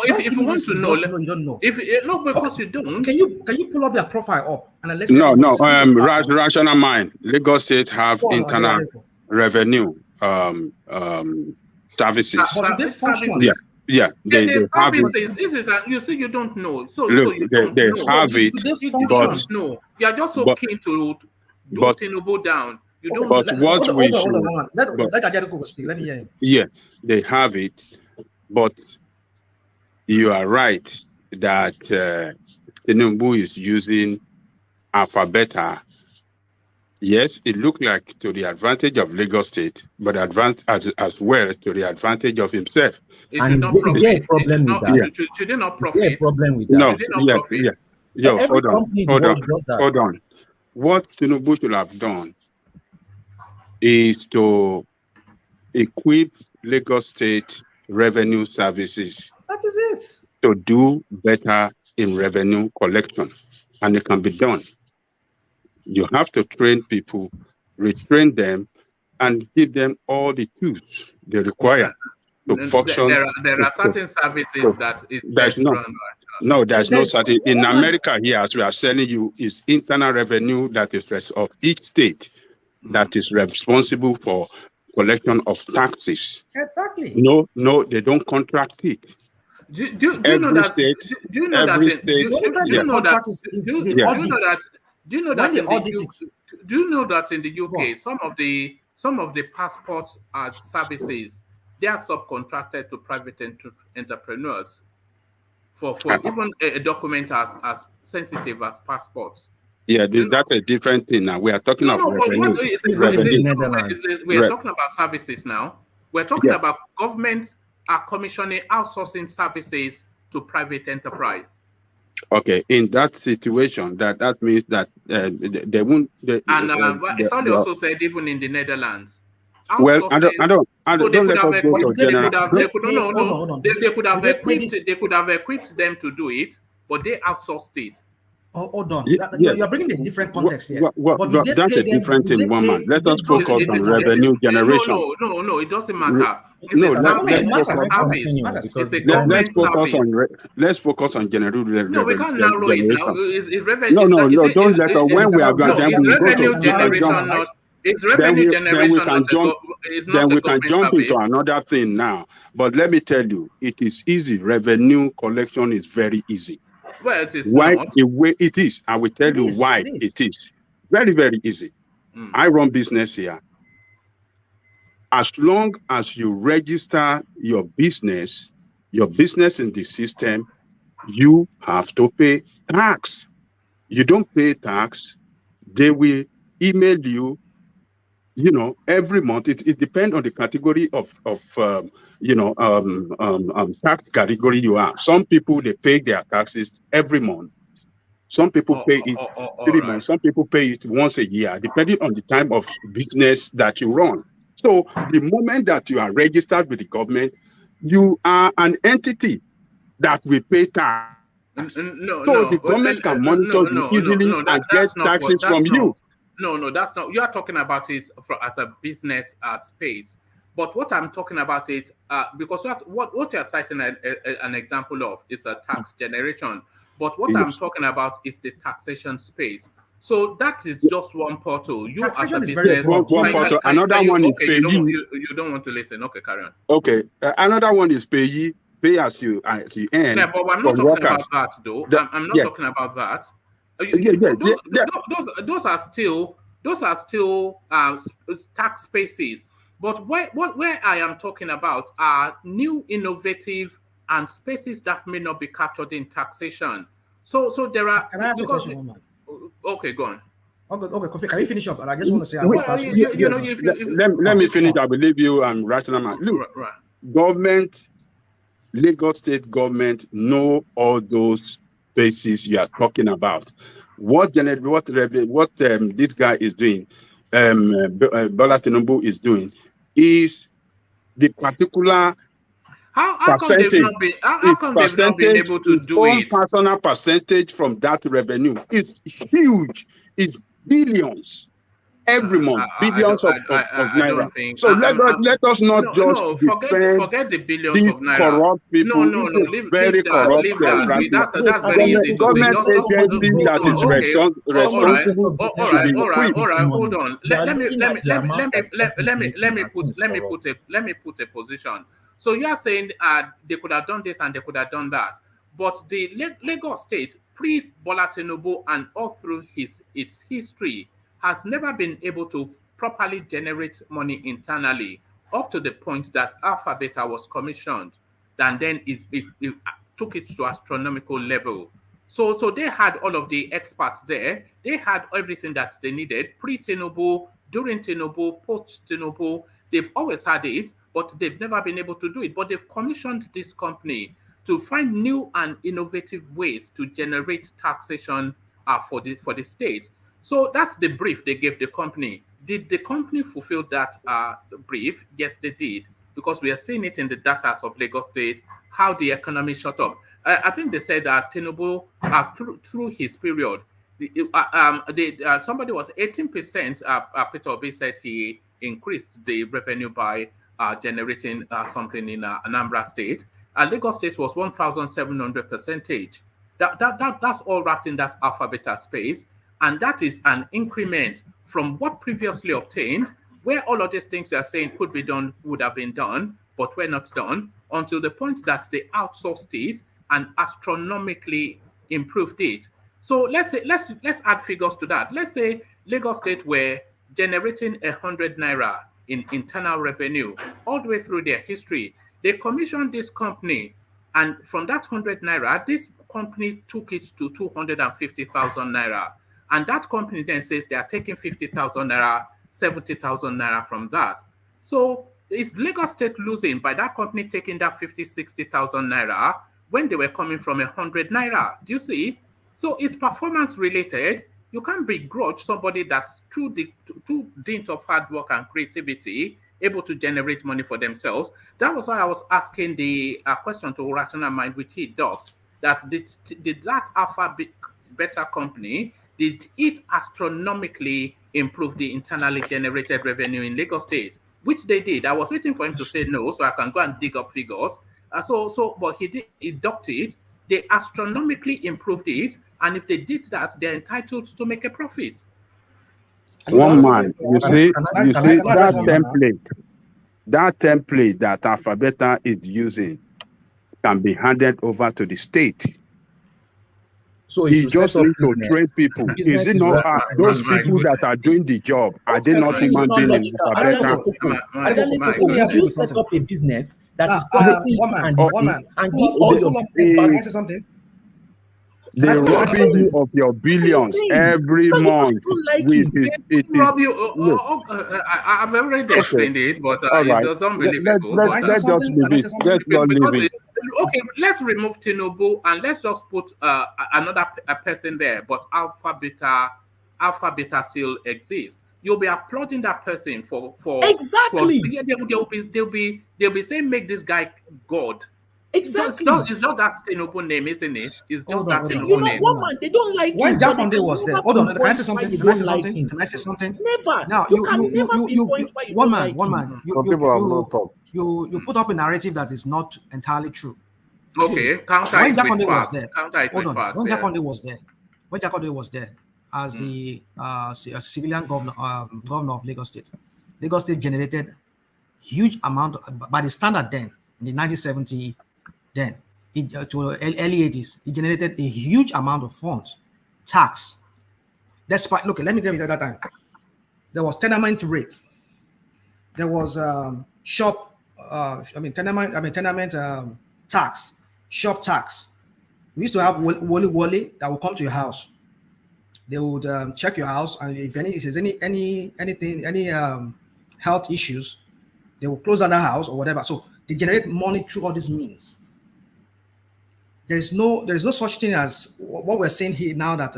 A: If you want to know,
K: you don't know.
A: Because you don't.
K: Can you pull up their profile up and let's
C: rational mind. Lagos State have internal revenue services.
K: But do they function?
C: Yeah, they have it.
A: You see, you don't know. So
C: look,
A: you don't
C: they
A: know.
C: have it,
A: You don't know. You are just so keen to do Tinubu down. You don't.
C: But what we should.
K: Hold on. Let Atiku speak. Let me hear him.
C: Yeah, they have it, but you are right that Tinubu is using Alpha Beta. Yes, it looked like to the advantage of Lagos State, but as well to the advantage of himself.
J: And is there a problem with that?
A: Should they not profit?
J: Is there a problem with that?
C: No,
A: yeah.
C: Yo, hold on. What Tinubu should have done is to equip Lagos State revenue services.
K: That is it.
C: To do better in revenue collection, and it can be done. You have to train people, retrain them, and give them all the tools they require to function.
A: There are certain services that
C: there's no certain. In America here, as we are telling you, is internal revenue that is of each state that is responsible for collection of taxes.
K: Exactly.
C: No, they don't contract it.
A: Do you know that? Do you know that in the UK, some of the passport services, they are subcontracted to private entrepreneurs for even a document as sensitive as passports.
C: Yeah, that's a different thing now. We are talking about revenue.
A: We are talking about services now. We're talking about governments are commissioning outsourcing services to private enterprise.
C: Okay, in that situation, that means that they won't.
A: Somebody also said even in the Netherlands.
C: Well, I don't let us go to general.
A: They could have equipped them to do it, but they outsourced it.
K: Oh, hold on.
C: Ye- yes.
K: You're bringing a different context here.
C: Well,
K: But did they
C: that's
K: pay
C: a
K: them?
C: different
K: Did
C: thing,
K: they
C: woman.
K: pay?
C: Let
K: Did
C: us
K: they do
C: focus
K: something
C: on
K: for them?
C: revenue generation.
A: No, it doesn't matter. It's
C: No,
A: a
C: let's
A: service.
K: It matters.
A: It's a
K: Let's
A: service.
J: continue
K: matters.
J: because
A: It's a
J: the
C: let's
A: government
C: focus on
A: service.
C: let's focus on
A: No, we can't narrow it now.
C: generation.
A: Is revenue?
C: No, no, no. Don't
A: Is,
C: let us.
K: We
C: When we are
K: cannot
C: going,
K: we
C: then
A: no,
C: we
A: is
C: will go
K: cannot
C: to
A: revenue
K: narrow
C: we can
K: it
A: generation
K: now,
C: jump.
K: right?
A: not? Is
C: Then
A: revenue
C: we
A: generation
C: can
A: not
C: jump.
A: is
C: Then
A: not a
C: we can
A: government
C: jump into
A: service?
C: another thing now. But let me tell you, it is easy. Revenue collection is very easy.
A: Well, it is
C: Why
A: not.
C: the way it is, I will tell
K: It
C: you
K: is.
C: why
K: It is.
C: it is. Very, very easy.
A: Mm.
C: I run business here. As long as you register your business in the system, you have to pay tax. You don't pay tax, they will email you, every month. It depends on the category of tax category you are. Some people, they pay their taxes every month. Some people pay it
A: All
C: 3
A: right.
C: months. Some people pay it once a year, depending on the type of business that you run. So the moment that you are registered with the government, you are an entity that will pay tax.
A: No,
C: So the government can monitor you easily and get
A: that's not what.
C: taxes from you.
A: No, that's not. You are talking about it as a business space. But what I'm talking about it, because what you're citing an example of is a tax generation. But what I'm
C: Yes.
A: talking about is the taxation space. So that is just one portal. You
K: Taxation
A: as
K: is
A: a
K: very
A: business,
K: broad.
C: One portal. Another one is
A: okay,
C: payee.
A: you don't want to listen. Okay, carry on.
C: Okay. Another one is pay as you earn
A: Yeah, but I'm
C: from
A: not talking
C: workers.
A: about that though.
C: The-
A: I'm not
C: yeah.
A: talking about that.
C: Yeah.
A: Those are still tax spaces. But where I am talking about are new innovative and spaces that may not be captured in taxation. So there are.
K: Can I ask you a question, woman?
A: Okay, go on.
K: Okay, Kofi, can you finish up? And I just want to say, I
A: Well,
K: will pass
A: you know, if
C: Let me finish. I believe you. I'm rational man. Look,
A: right.
C: government, Lagos state government know all those spaces you are talking about. What this guy is doing, Bola Tinubu is doing, is the particular
A: How come they've
C: percentage.
A: not been? How come they've not been able to
C: His
A: do
C: own
A: it?
C: personal percentage from that revenue is huge. It's billions every month, billions of
A: I
C: naira.
A: don't think.
C: So let us not just defend
A: forget the billions
C: these
A: of naira.
C: corrupt people.
A: No,
C: It's a
A: leave
C: very
A: that.
C: corrupt
A: Leave that. See,
C: practice.
A: that's very easy to say.
C: Government
A: Just
C: agency that is responsible should be equipped.
A: All right. Hold on. Let me put a position. So you are saying they could have done this and they could have done that, but the Lagos State pre Bola Tinubu and all through its history has never been able to properly generate money internally up to the point that Alpha Beta was commissioned, and then it took it to astronomical level. So they had all of the experts there. They had everything that they needed pre-Tinubu, during Tinubu, post-Tinubu. They've always had it, but they've never been able to do it. But they've commissioned this company to find new and innovative ways to generate taxation for the state. So that's the brief they gave the company. Did the company fulfill that brief? Yes, they did, because we are seeing it in the data of Lagos State, how the economy shot up. I think they said that Tinubu, through his period, somebody was 18%. Peter Obi said he increased the revenue by generating something in Anambra State. Lagos State was 1,700%. That's all wrapped in that alpha beta space. And that is an increment from what previously obtained, where all of these things you are saying could be done, would have been done, but were not done, until the point that they outsourced it and astronomically improved it. So let's add figures to that. Let's say Lagos State were generating 100 naira in internal revenue all the way through their history. They commissioned this company, and from that 100 naira, this company took it to 250,000 naira. And that company then says they are taking 50,000 naira, 70,000 naira from that. So is Lagos State losing by that company taking that 50, 60,000 naira when they were coming from 100 naira? Do you see? So it's performance related. You can't begrudge somebody that's through dint of hard work and creativity able to generate money for themselves. That was why I was asking the question to Rational Mind, which he docked, that did that alpha better company, did it astronomically improve the internally generated revenue in Lagos State? Which they did. I was waiting for him to say no, so I can go and dig up figures. But he docked it. They astronomically improved it, and if they did that, they're entitled to make a profit.
C: One man, you see that template that Alphabeta is using can be handed over to the state.
J: So
C: he just need to train people. Is it not those people that are doing the job? Are they not human beings in Alphabeta?
J: Would you set up a business that is profiting and give all your business back?
C: They robbing you of your billions every month.
A: I've already explained it, but it's unbelievable.
C: Let's just leave it. Let's not leave it.
A: Okay, let's remove Tinubu and let's just put another person there. But Alpha Beta still exists. You'll be applauding that person for
J: exactly.
A: They'll be saying, make this guy God.
J: Exactly.
A: It's not that Tinubu name, isn't it? It's just that Tinubu name.
J: Woman, they don't like
K: when
J: him.
K: Jakonde was there. Hold on, can I say something? Can I say something?
J: Never.
K: Now
J: you one man.
K: You put up a narrative that is not entirely true.
A: Okay, counter
K: when
A: it
K: Jakonde
A: with
K: was
A: facts.
K: there.
A: Hold on.
K: When Jakonde was there, as the civilian governor of Lagos State generated huge amount by the standard then in the 1970s. Then, to early 80s, it generated a huge amount of funds, tax. Despite, look, let me tell you at that time, there was tenement rates, there was tenement tax, shop tax. We used to have wole that will come to your house. They would check your house, and if there's any health issues, they will close down the house or whatever. So they generate money through all these means. There is no such thing as what we're saying here now that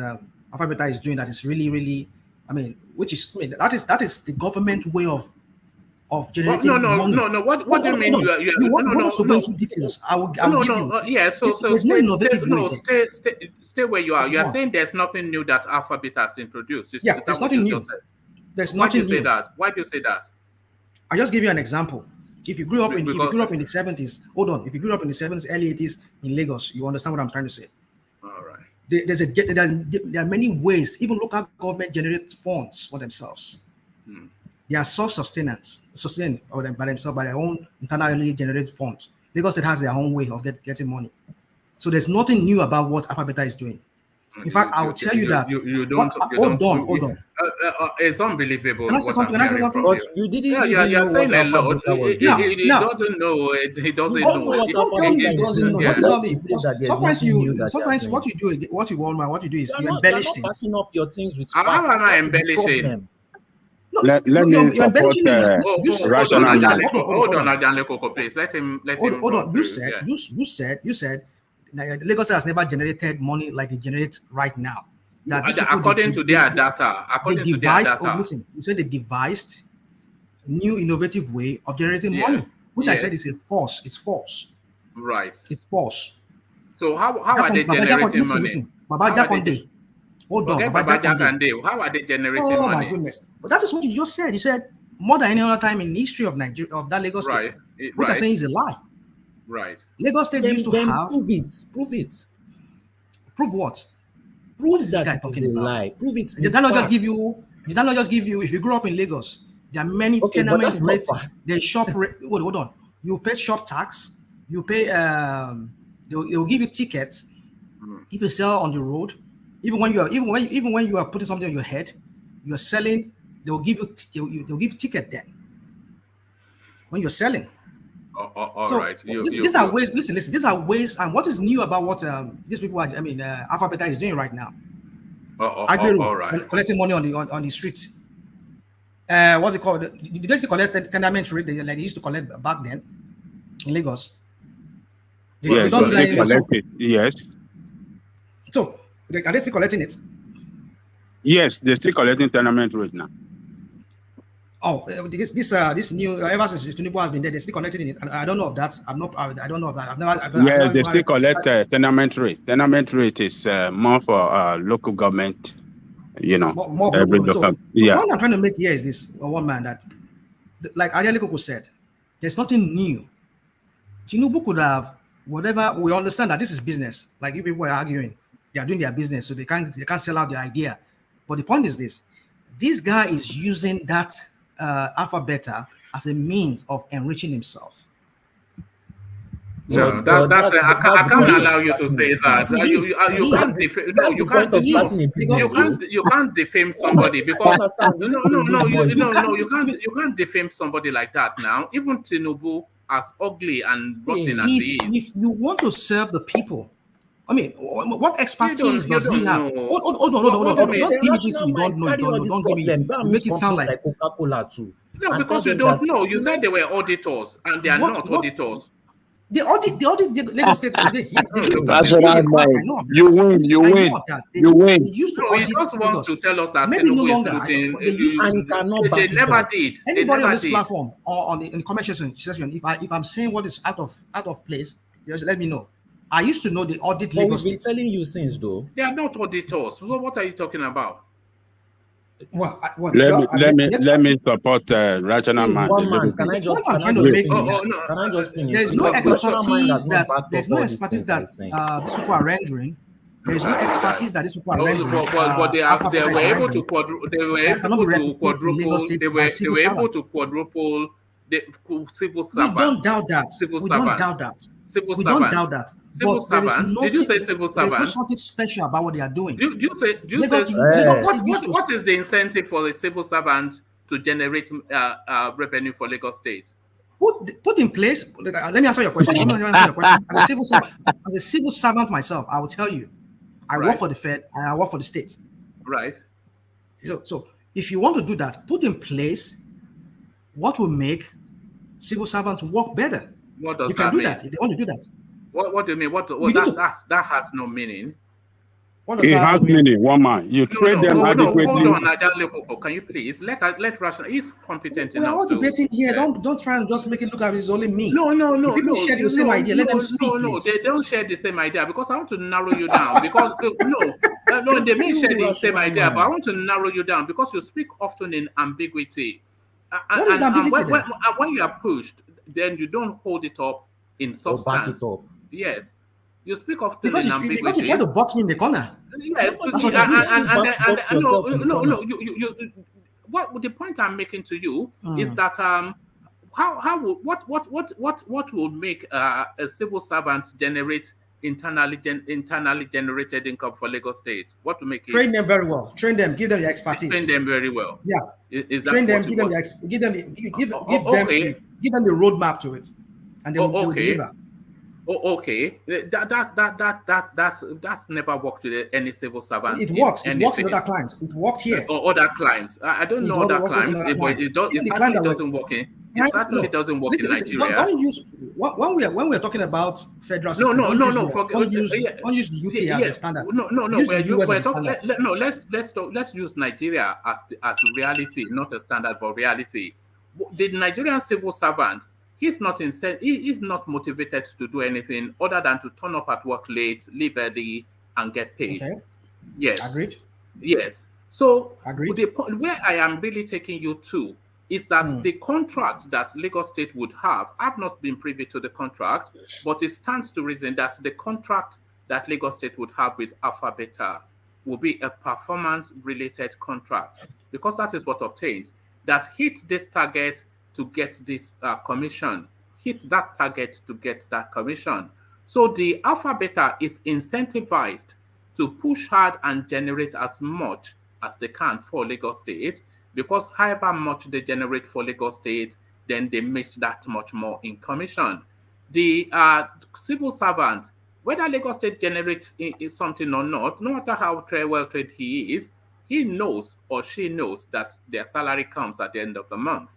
K: Alphabeta is doing. That is really, that is the government way of generating money.
A: No. What do you mean?
K: You want us to go into details? I will give you.
A: Yeah. So stay where you are. You are saying there's nothing new that Alphabeta has introduced.
K: There's nothing new. There's nothing new.
A: Why do you say that?
K: I'll just give you an example. If you grew up in the 70s, hold on. If you grew up in the 70s, early 80s in Lagos, you understand what I'm trying to say.
A: All right.
K: There are many ways. Even local government generates funds for themselves. They are sustained by themselves, by their own internally generated funds. Lagos State has their own way of getting money. So there's nothing new about what Alphabeta is doing. In fact, I will tell you that. Hold on.
A: It's unbelievable.
K: Can I say something?
J: But you didn't.
A: You're saying a lot. He doesn't know. He doesn't know.
K: Sometimes what you do is you embellish things.
J: Passing up your things with
A: facts. How am I embellishing?
C: Let me support rational.
A: Hold on, Ajanleko, please. Let him.
K: Hold on. You said. Lagos has never generated money like they generate right now.
A: According to their data.
K: Listen, you said they devised new innovative way of generating money, which I said is a false. It's false.
A: Right.
K: It's false.
A: So how are they generating money?
K: Baba Jakonde. Hold on.
A: Baba Jakonde. How are they generating money?
K: Oh my goodness! But that is what you just said. You said more than any other time in the history of Nigeria, of that Lagos State, which I'm saying is a lie.
A: Right.
K: Lagos State used to have.
J: Prove it.
K: Prove what?
J: Prove that it's a lie. Prove it.
K: Did that not just give you? If you grew up in Lagos, there are many tenement rates. They shop rate. Hold on. You pay shop tax. You pay. They will give you tickets if you sell on the road. Even when you are putting something on your head, you are selling. They will give you. They'll give you ticket then. When you're selling.
A: All right.
K: These are ways. Listen. These are ways. And what is new about what these people are? Alphabeta is doing right now.
A: All right.
K: Collecting money on the streets. What's it called? Did they still collect tenement rate like they used to collect back then in Lagos?
C: Yes, they collect it. Yes.
K: So are they still collecting it?
C: Yes, they're still collecting tenement rate now.
K: Oh, this new ever since Tinubu has been there, they're still connecting it. And I don't know of that. I don't know of that. I've
C: Yeah,
K: never
C: they
K: even
C: still
K: heard.
C: collect tenement rate. Tenement rate is more for local government,
K: More of
C: every
K: local. So
C: local.
K: the
C: Yeah.
K: point I'm trying to make here is this: one man that, like Ariel Koko said, there's nothing new. Tinubu could have whatever. We understand that this is business. Like you people are arguing, they are doing their business, so they can't sell out their idea. But the point is this guy is using that alpha beta as a means of enriching himself.
A: No,
J: But
A: that's
J: that's
A: I
J: the
A: can't
J: point of
A: allow you to
J: starting
A: say
J: a
A: that.
J: business.
A: You can't defame. No,
J: That's
A: you
J: the point
A: can't.
J: of
A: No,
J: starting a business.
A: you can't defame somebody
J: I
A: because
J: understand. Is it in this money?
A: you can't defame somebody like that now. Even Tinubu, as ugly and rotten as he is,
K: If you want to serve the people, I mean, what expertise
A: you
K: does he
A: don't
K: have?
A: know.
K: Hold on.
A: What do you mean?
K: Don't
J: Then
K: give me this.
J: rational
K: You don't
J: mind
K: know. You
J: carry
K: don't
J: all
K: know.
J: this
K: Don't give me.
J: problem. Go and
K: You
J: meet
K: make it sound
J: companies
K: like
J: like Coca-Cola too.
A: No,
J: And tell
A: because you
J: them
A: don't
J: that,
A: know. You said they were auditors, and they are not auditors.
K: the audit the Lagos State. They give
A: Look at
K: they
A: this.
K: give the class. I know of that.
C: You win.
K: I know of that. They used to
A: No, he
K: audit
A: just wants
K: Lagos.
A: to tell us that
K: Maybe no
A: Tinubu is
K: longer.
A: looting.
K: But they used to.
J: and he cannot
A: They
J: back it
A: never
J: up.
A: did. They
K: Anybody on
A: never
K: this
A: did.
K: platform or in the comment section, if I'm saying what is out of place, just let me know. I used to know the audit
J: But we've
K: Lagos
J: been
K: State.
J: telling you since though.
A: They are not auditors. So what are you talking about?
K: Well,
C: Let me support rational
J: Please,
C: mind a
J: one
C: little
J: man,
C: bit.
J: can I just
K: I'm trying to
J: finish?
K: make
A: no.
J: Can I just finish?
K: there's no
J: Because rational mind has
K: expertise
J: not
K: that
J: backed
K: there's
J: up
K: no
J: all these
K: expertise
J: things I
K: that
J: think.
K: these people are rendering. There is no expertise that these people are rendering.
A: But they
K: Alpha
A: were
K: Beta is
A: able to
K: rendering
A: they were
K: that cannot
A: able
K: be
A: to
K: replicated in Lagos
A: quadruple.
K: State
A: They
K: by
A: were
K: civil
A: able to
K: servants.
A: quadruple the civil
K: We don't
A: servants.
K: doubt that.
A: Civil
K: We don't
A: servants.
K: doubt that.
A: Civil
K: We don't
A: servants.
K: doubt that.
A: Civil
K: But there is
A: servants. Did you say civil
K: there's no
A: servants?
K: something special about what they are doing.
A: Do you say
K: Lagos State used to
A: what is the incentive for the civil servants to generate revenue for Lagos State?
K: put in place. Let me answer your question. Let me answer your question. As a civil servant myself, I will tell you, I work for the Fed and I work for the state.
A: Right.
K: So if you want to do that, put in place what will make civil servants work better.
A: What does
K: you can
A: that
K: do
A: mean?
K: that if they want to do that.
A: What do you mean? That has no meaning.
C: It has meaning, one man. You train them adequately.
A: Hold on, Nigerian. Can you please let rational? He's competent enough.
K: We are all debating here. Don't try and just make it look as if it's only me.
A: No.
K: If people share the same idea, let them speak.
A: No, they don't share the same idea because I want to narrow you down. Because no, they may share the same idea, but I want to narrow you down because you speak often in ambiguity.
K: What is ambiguity?
A: When you are pushed, then you don't hold it up in substance.
J: Back it up.
A: Yes. You speak often
K: because
A: in ambiguity.
K: Because you try to box me in the corner.
A: Yes, what the point I'm making to you is that what will make a civil servant generate internally generated income for Lagos State? What will make it?
K: Train them very well. Train them. Give them the expertise.
A: Train them very well.
K: Yeah.
A: Train them.
K: Give them the roadmap to it, and they will deliver.
A: Oh, okay. That's never worked with any civil servant.
K: It works. It works with other clients. It worked here.
A: Or other clients. I don't know other clients, but it certainly doesn't work in. It certainly doesn't work in Nigeria.
K: Don't use when we're talking about federal system.
A: No.
K: Don't use the UK as a standard.
A: Let's use Nigeria as reality, not a standard, but reality. The Nigerian civil servant. He's not motivated to do anything other than to turn up at work late, leave early, and get paid.
K: Okay.
A: Yes.
K: Agreed.
A: Yes. So
K: agreed.
A: The point where I am really taking you to is that the contract that Lagos State would have, I've not been privy to the contract, but it stands to reason that the contract that Lagos State would have with Alpha Beta will be a performance-related contract, because that is what obtains. That hit this target to get this commission, hit that target to get that commission. So the Alpha Beta is incentivized to push hard and generate as much as they can for Lagos State, because however much they generate for Lagos State, then they make that much more in commission. The civil servant, whether Lagos State generates something or not, no matter how well trained he is, he knows or she knows that their salary comes at the end of the month.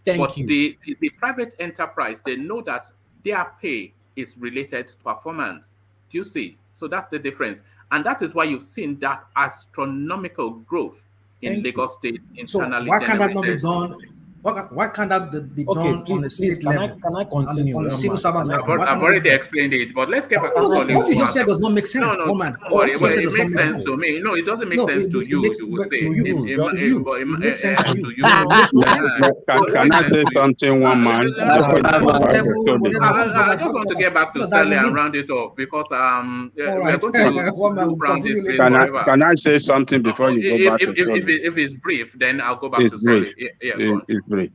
A: But the private enterprise, they know that their pay is related to performance. Do you see? So that's the difference. And that is why you've seen that astronomical growth in Lagos State internally.
K: So why can't that not be done? Why can't that be
J: Okay,
K: done on
J: please,
K: a state
J: can
K: level?
J: I continue?
K: On the civil
J: Man,
K: servant
J: can I
K: level? Why
A: I've
K: can't that be
A: already
K: done?
A: explained it, but let's get back to
J: Can I
A: Solly.
K: What you just
J: continue?
K: said does not make sense,
A: No,
K: woman.
A: don't worry.
K: What you
A: Well,
K: just said
A: it
K: does not
A: makes
K: make
A: sense
K: sense.
A: to me. No, it doesn't make
K: No,
A: sense to
K: it
A: you.
K: makes
A: You would
K: to
A: say
K: you,
J: Just-
K: it makes sense to you.
A: to you.
K: It makes no sense.
C: Can I say something, one man?
K: On the first level,
C: Sorry.
K: whatever. What is it
A: I
K: that?
A: just want to get back to
K: What does that
A: Sally
K: even
A: and
K: mean?
A: round it off because
K: All
A: we are
K: right.
A: going to
K: One man will
A: loop around this
K: continue
A: place
K: later.
A: forever.
C: Can I say something before you go back to Solly?
A: If it's brief, then I'll go back
C: It's
A: to
C: brief.
A: Solly. Yeah, go on.
C: It's brief.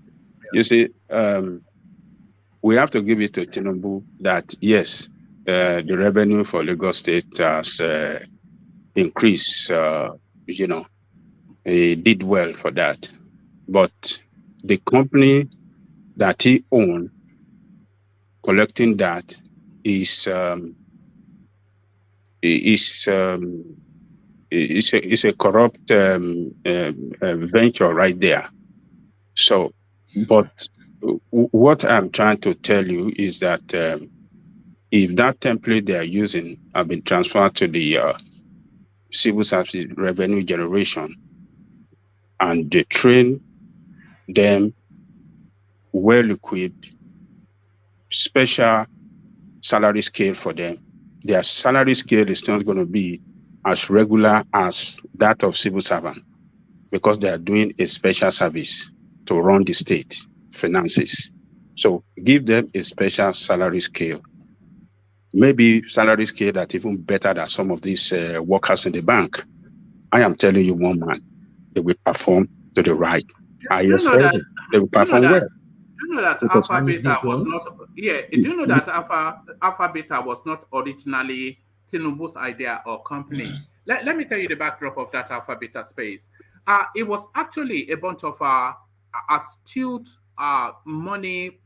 C: You see, we have to give it to Tinubu that yes, the revenue for Lagos State has increased. He did well for that, but the company that he owned collecting that is a corrupt venture right there. So, but what I'm trying to tell you is that if that template they are using have been transferred to the civil service revenue generation, and they train them well equipped, special salary scale for them, their salary scale is not going to be as regular as that of civil servant because they are doing a special service to run the state finances. So give them a special salary scale, maybe salary scale that even better than some of these workers in the bank. I am telling you, one man, they will perform to the right. I expect they will perform well.
A: Do you know that
C: Because
A: Alpha Beta was not? Yeah. Do you know that Alpha Beta was not originally Tinubu's idea or company? Let me tell you the backdrop of that Alpha Beta space. It was actually a bunch of astute money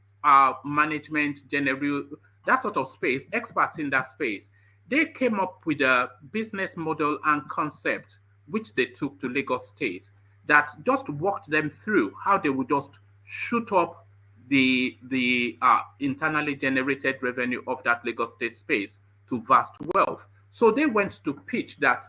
A: management, general, that sort of space, experts in that space. They came up with a business model and concept which they took to Lagos State that just walked them through how they would just shoot up the internally generated revenue of that Lagos State space to vast wealth. So they went to pitch that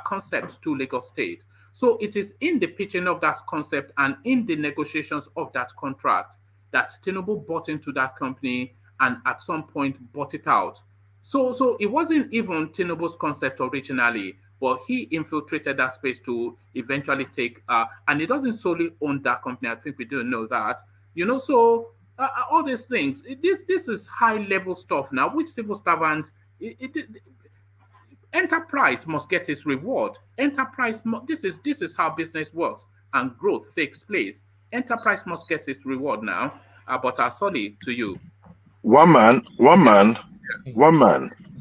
A: concept to Lagos State. So it is in the pitching of that concept and in the negotiations of that contract that Tinubu bought into that company and at some point bought it out. So it wasn't even Tinubu's concept originally, but he infiltrated that space to eventually take, and he doesn't solely own that company. I think we do know that. So all these things, this is high level stuff now, which civil servants, enterprise must get its reward. This is how business works and growth takes place. Enterprise must get its reward now. But sorry to you.
L: One man.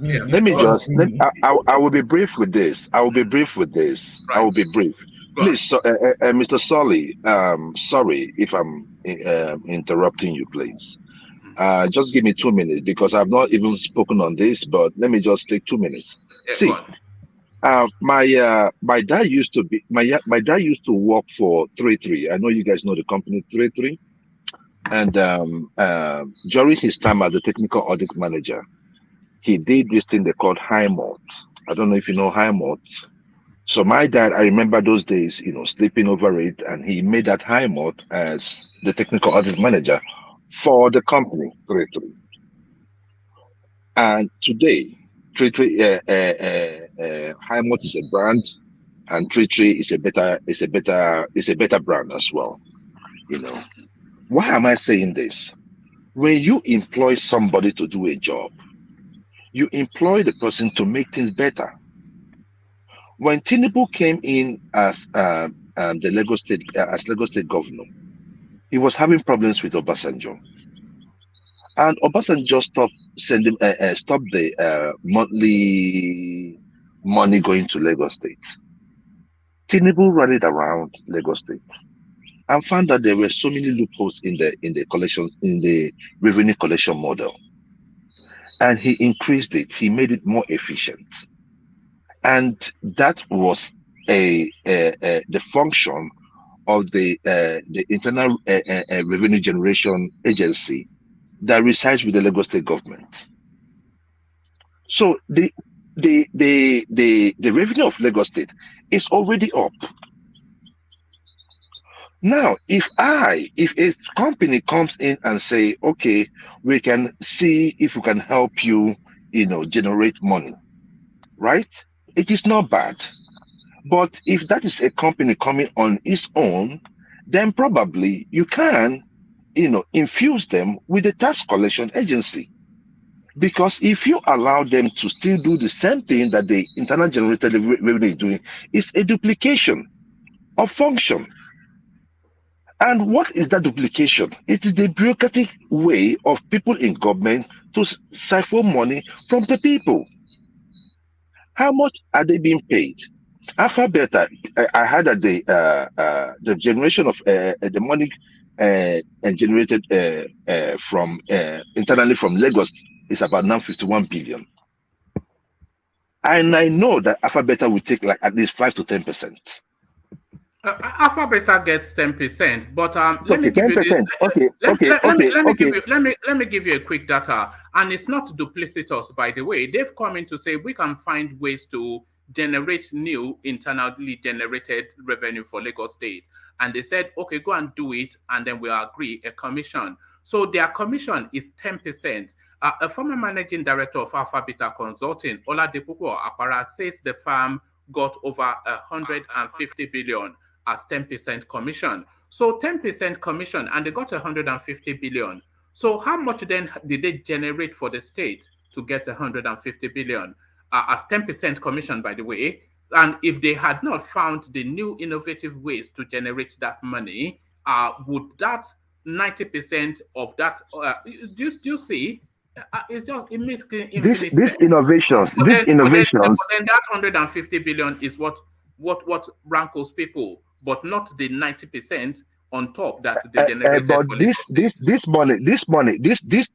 A: Yeah.
L: Let me just. I will be brief with this. I will be brief. Please, Mr. Solly. Sorry if I'm interrupting you. Please, just give me 2 minutes because I've not even spoken on this. But let me just take 2 minutes. See, my dad used to be my dad used to work for 33. I know you guys know the company 33. And during his time as a technical audit manager, he did this thing they called high mods. I don't know if you know high mods. So my dad, I remember those days, sleeping over it, and he made that high mod as the technical audit manager for the company 33. And today, 33 high mod is a brand, and 33 is a better brand as well. Why am I saying this? When you employ somebody to do a job, you employ the person to make things better. When Tinubu came in as the Lagos State governor, he was having problems with Obasanjo, and Obasanjo stopped the monthly money going to Lagos State. Tinubu ran it around Lagos State and found that there were so many loopholes in the revenue collection model, and he increased it. He made it more efficient, and that was the function of the internal revenue generation agency that resides with the Lagos State government. So the revenue of Lagos State is already up. Now, if a company comes in and say, okay, we can see if we can help you, generate money, right? It is not bad. But if that is a company coming on its own, then probably you can, infuse them with a tax collection agency. Because if you allow them to still do the same thing that the internal generated revenue is doing, it's a duplication of function. And what is that duplication? It is the bureaucratic way of people in government to siphon money from the people. How much are they being paid? Alphabet, I heard that the generation of the money generated from internally from Lagos is about now 51 billion. And I know that Alphabet will take like at least 5 to 10%.
A: Alphabet gets 10%, but let me
L: Okay,
A: give you
L: 10%.
A: this.
L: Okay.
A: Let me give you a quick data, and it's not duplicitous, by the way. They've come in to say we can find ways to generate new internally generated revenue for Lagos State, and they said, okay, go and do it, and then we'll agree a commission. So their commission is 10%. A former managing director of Alphabet Consulting, Oladipupo Apara, says the firm got over 150 billion as 10% commission. So 10% commission, and they got 150 billion. So how much then did they generate for the state to get 150 billion as 10% commission, by the way? And if they had not found the new innovative ways to generate that money, would that 90% of that, do you see? It's just, it makes infinite
L: These
A: sense.
L: innovations,
A: But then that 150 billion is what rankles people, but not the 90% on top that they generated.
L: but this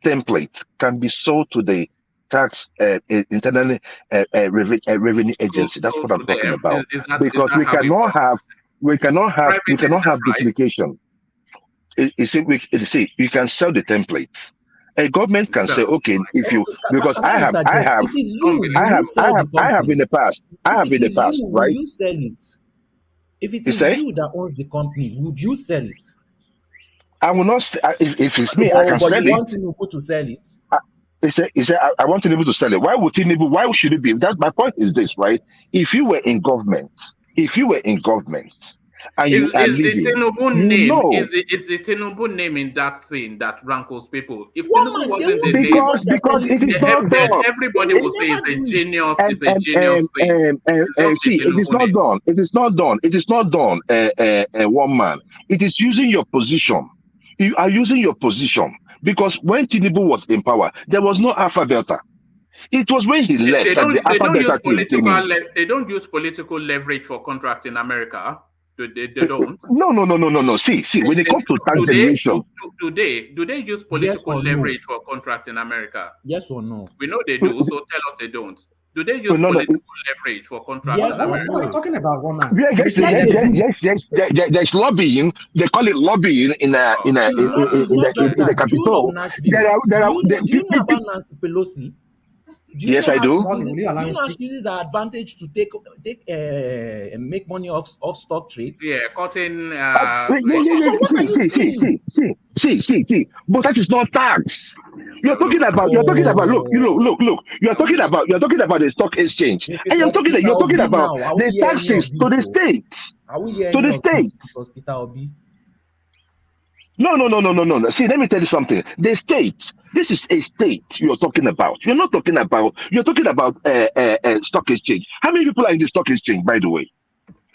L: template can be sold to the tax internally revenue agency. That's what I'm talking about. Because we cannot have duplication. You see, you can sell the templates. A government can say, okay, if you, because I have in the past, right?
J: Will you sell it? If it is you that owns the company, would you sell it?
L: I will not. If it's me, I can sell it.
J: But you want Tinubu to sell it?
L: He said, I want Tinubu to sell it. Why would Tinubu? Why should it be? That's my point. Is this right? If you were in government, and you are leaving,
A: is the Tinubu name in that thing that rankles people? If Tinubu wasn't the name,
L: because it is not done.
A: Everybody will say it's a genius. It's a genius thing.
L: See, it is not done. It is not done. It is not done. One man. It is using your position. You are using your position because when Tinubu was in power, there was no Alpha Beta. It was when he left that the Alpha Beta team came in.
A: They don't use political leverage for contract in America. They don't.
L: No. See. When it comes to tax generation,
A: do they use political leverage for contract in America?
J: Yes or no?
A: We know they do. So tell us they don't. Do they use political leverage for contract?
K: Yes, what are you talking about, woman?
L: Yes. There's lobbying. They call it lobbying in the Capitol.
J: Do you know about Nancy Pelosi?
L: Yes, I do.
J: You know she uses her advantage to make money off stock trades.
A: Yeah, cutting.
L: See. But that is not tax. You're talking about. Look. You're talking about the stock exchange, and you're talking about the taxes to the states. To the states. No. See, let me tell you something. The state. This is a state you're talking about. You're talking about stock exchange. How many people are in the stock exchange, by the way?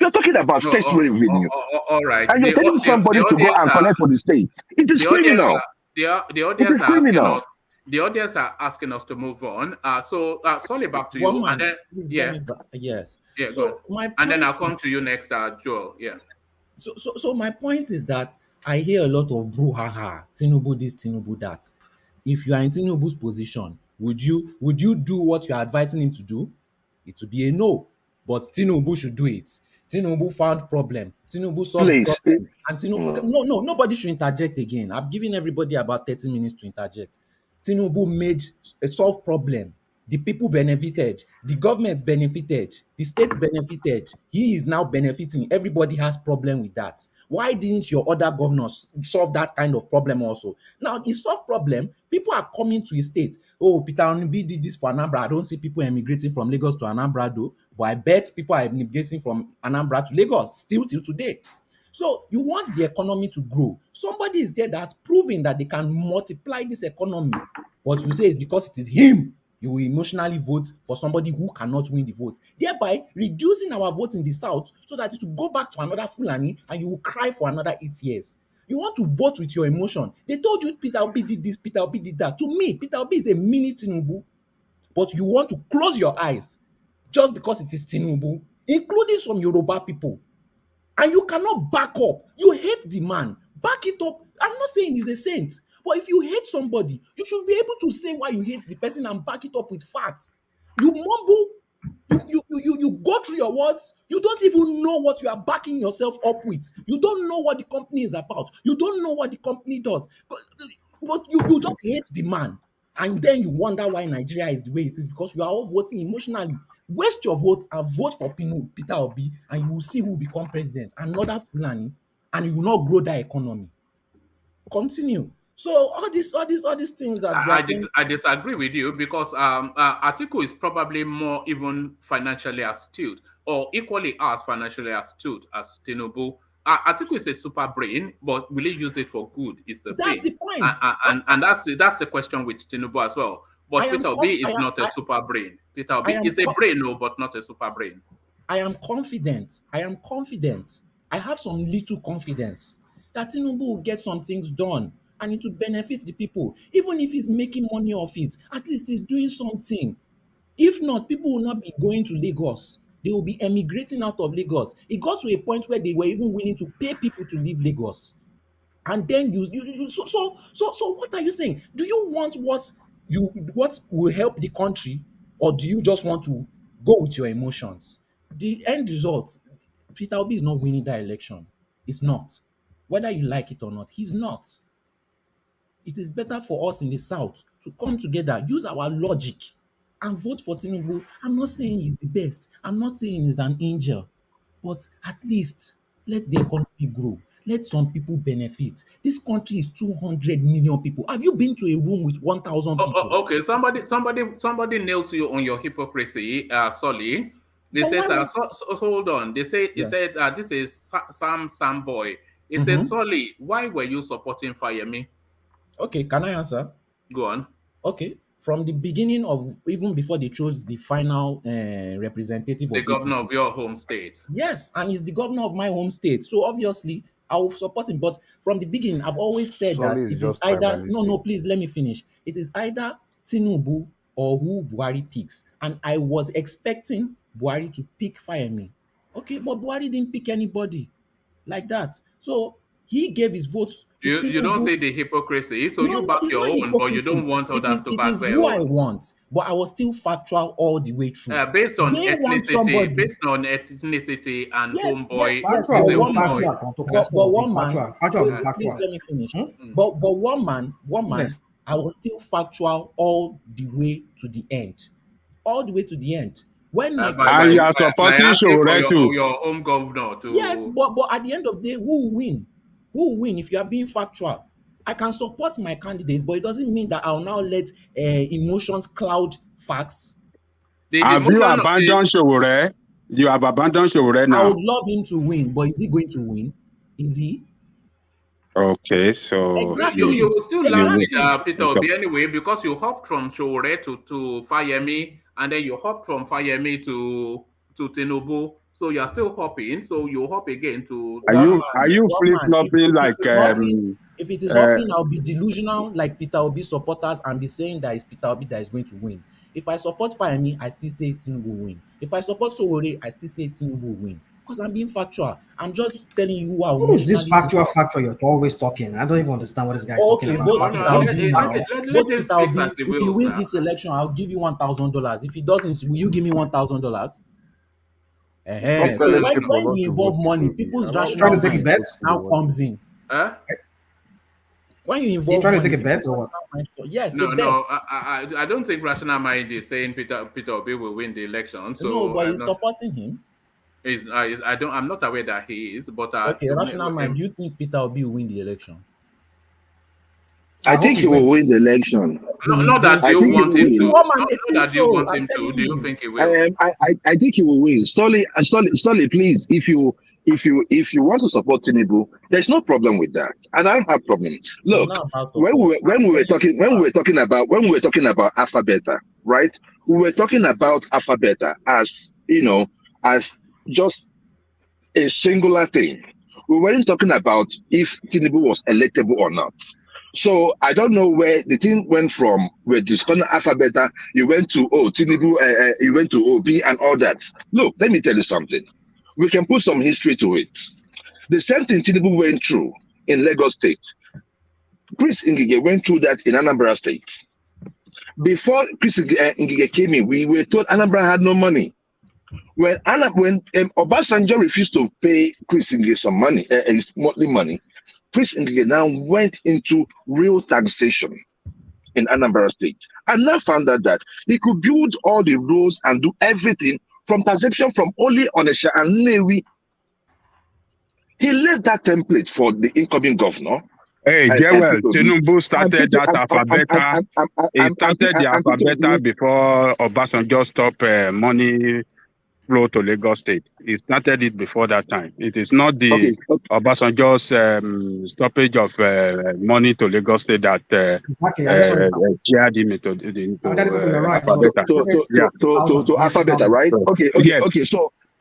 L: You're talking about state revenue.
A: All right.
L: And you're telling somebody to go and collect for the state. It is criminal.
A: The audience are asking us to move on. Sorry, back to you. And then,
J: yes.
A: Yeah, so and then I'll come to you next, Joel. Yeah.
J: So my point is that I hear a lot of brouhaha, Tinubu this, Tinubu that. If you are in Tinubu's position, would you do what you are advising him to do? It would be a no. But Tinubu should do it. Tinubu found problem. Tinubu solved problem. And Tinubu, nobody should interject again. I've given everybody about 30 minutes to interject. Tinubu made a solved problem. The people benefited, the government benefited, the state benefited. He is now benefiting. Everybody has problem with that. Why didn't your other governors solve that kind of problem also? Now, the solved problem, people are coming to a state. Oh, Peter Onubi did this for Anambra. I don't see people emigrating from Lagos to Anambra though, but I bet people are emigrating from Anambra to Lagos still till today. So you want the economy to grow. Somebody is there that's proving that they can multiply this economy. What you say is because it is him, you will emotionally vote for somebody who cannot win the vote, thereby reducing our vote in the south so that it will go back to another Fulani and you will cry for another 8 years. You want to vote with your emotion. They told you Peter Obi did this, Peter Obi did that. To me, Peter Obi is a mini Tinubu, but you want to close your eyes just because it is Tinubu, including some Yoruba people. And you cannot back up. You hate the man. Back it up. I'm not saying he's a saint, but if you hate somebody, you should be able to say why you hate the person and back it up with facts. You mumble, you go through your words, you don't even know what you are backing yourself up with. You don't know what the company is about. You don't know what the company does. But you just hate the man. And then you wonder why Nigeria is the way it is because you are all voting emotionally. Waste your vote and vote for Peter Obi, and you will see who will become president. Another Fulani, and you will not grow that economy. Continue. So all these things that
A: I disagree with you because Atiku is probably more even financially astute or equally as financially astute as Tinubu. Atiku is a super brain, but will he use it for good? Is the
J: That's
A: thing.
J: the point.
A: And that's the question with Tinubu as well. But Peter Obi is not a super brain. Peter Obi is a brain, no, but not a super brain.
J: I am confident. I have some little confidence that Tinubu will get some things done and it will benefit the people. Even if he's making money off it, at least he's doing something. If not, people will not be going to Lagos. They will be emigrating out of Lagos. It got to a point where they were even willing to pay people to leave Lagos. And then so what are you saying? Do you want what will help the country, or do you just want to go with your emotions? The end result, Peter Obi is not winning that election. It's not. Whether you like it or not, he's not. It is better for us in the South to come together, use our logic, and vote for Tinubu. I'm not saying he's the best. I'm not saying he's an angel. But at least let the economy grow. Let some people benefit. This country is 200 million people. Have you been to a room with 1,000 people?
A: Okay, somebody nails you on your hypocrisy, Solly. They say, hold on. They say, he said, this is Sam Boy. It says, Solly, why were you supporting Fayemi?
J: Okay, can I answer?
A: Go on.
J: Okay, from the beginning of, even before they chose the final representative
A: the
J: of
A: governor
J: APC.
A: of your home state.
J: Yes, and he's the governor of my home state. So obviously, I will support him. But from the beginning, I've always said that it is either, no, please let me finish. It is either Tinubu or who Buhari picks. And I was expecting Buhari to pick Fayemi. Okay, but Buhari didn't pick anybody like that. So he gave his votes to Tinubu.
A: You don't say the hypocrisy. So you back your own, but you don't want others to back their own.
J: It is who I want, but I was still factual all the way through.
A: Based on ethnicity and homeboy.
J: But one man, please let me finish. But one man, I was still factual all the way to the end. All the way to the end. When
C: and you are supporting
A: your home governor too.
J: Yes, but at the end of the day, who will win? Who will win if you are being factual? I can support my candidates, but it doesn't mean that I'll now let emotions cloud facts.
C: Have you abandoned Sowore? You have abandoned Sowore now.
J: I would love him to win, but is he going to win? Is he?
C: Okay, so
J: exactly.
A: You will still land with Peter Obi anyway because you hopped from Sowore to Fayemi, and then you hopped from Fayemi to Tinubu. So you are still hopping. So you hop again to.
C: Are you flip flopping like?
J: If it is hopping, I'll be delusional like Peter Obi supporters and be saying that it's Peter Obi that is going to win. If I support Fayemi, I still say Tinubu will win. If I support Sowore, I still say Tinubu will win. Because I'm being factual. I'm just telling you who I
K: What is this factual you're always talking? I don't even understand what this guy is talking about.
J: If you win this election, I'll give you $1,000. If he doesn't, will you give me $1,000? So when you involve money, people's rational mind now comes in. When you
K: You
J: involve
K: trying to
J: money,
K: take a bet
J: people
K: or what?
J: have mind for- yes,
A: No,
J: a
A: no,
J: bet.
A: I don't think rational mind is saying Peter Obi will win the election.
J: No,
A: So
J: but
A: I'm
J: he's
A: not.
J: supporting him.
A: I don't. I'm not aware that he is, but
J: Okay, rational mind. Do you think Peter Obi will win the election?
L: I
K: hope
L: think
K: he
L: he will
K: wins.
L: win the election.
A: not that
L: I
A: you
L: think he
A: want
L: will
A: him
L: win.
A: to.
J: Woman, I
A: Not
J: think
A: that you want
J: so. I'm
A: him to.
J: telling
A: Do you
J: you.
A: think he will?
L: I think he will win. Stolly, please, if you want to support Tinubu, there's no problem with that, and I don't have problem.
J: It's
L: Look,
J: not about
L: when
J: support.
L: we were talking about Alpha Beta, right? We were talking about Alpha Beta as as just a singular thing. We weren't talking about if Tinubu was electable or not. So I don't know where the thing went from. We're discussing Alpha Beta, you went to Tinubu, you went to OB and all that. Look, let me tell you something. We can put some history to it. The same thing Tinubu went through in Lagos State. Chris Ngige went through that in Anambra State. Before Chris Ngige came in, we were told Anambra had no money. When Obasanjo refused to pay Chris Ngige some money, his monthly money, Chris Ngige now went into real taxation in Anambra State, and now found out that he could build all the roads and do everything from taxation from only Onitsha and Nnewi. He left that template for the incoming governor.
C: Hey, Jewel, Tinubu started that alphabet. He started the alphabet before Obasanjo stopped money flow to Lagos State. He started it before that time. It is not the Obasanjo's stoppage of money to Lagos State that cheered him into
L: alphabet, right? Okay.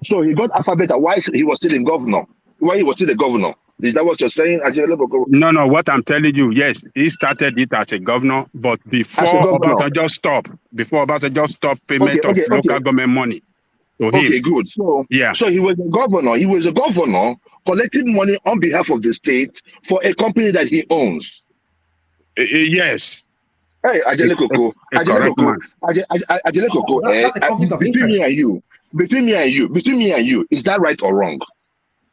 L: So he got alphabet while he was still in governor. While he was still the governor. Is that what you're saying, Ajay?
C: No. What I'm telling you, yes, he started it as a governor, but before Obasanjo stopped payment of local government money to him.
L: Okay, good. So he was a governor. He was a governor collecting money on behalf of the state for a company that he owns.
C: Yes.
L: Hey, Ajay Koko.
K: That's a conflict of
L: between
K: interest.
L: Between me and you, is that right or wrong?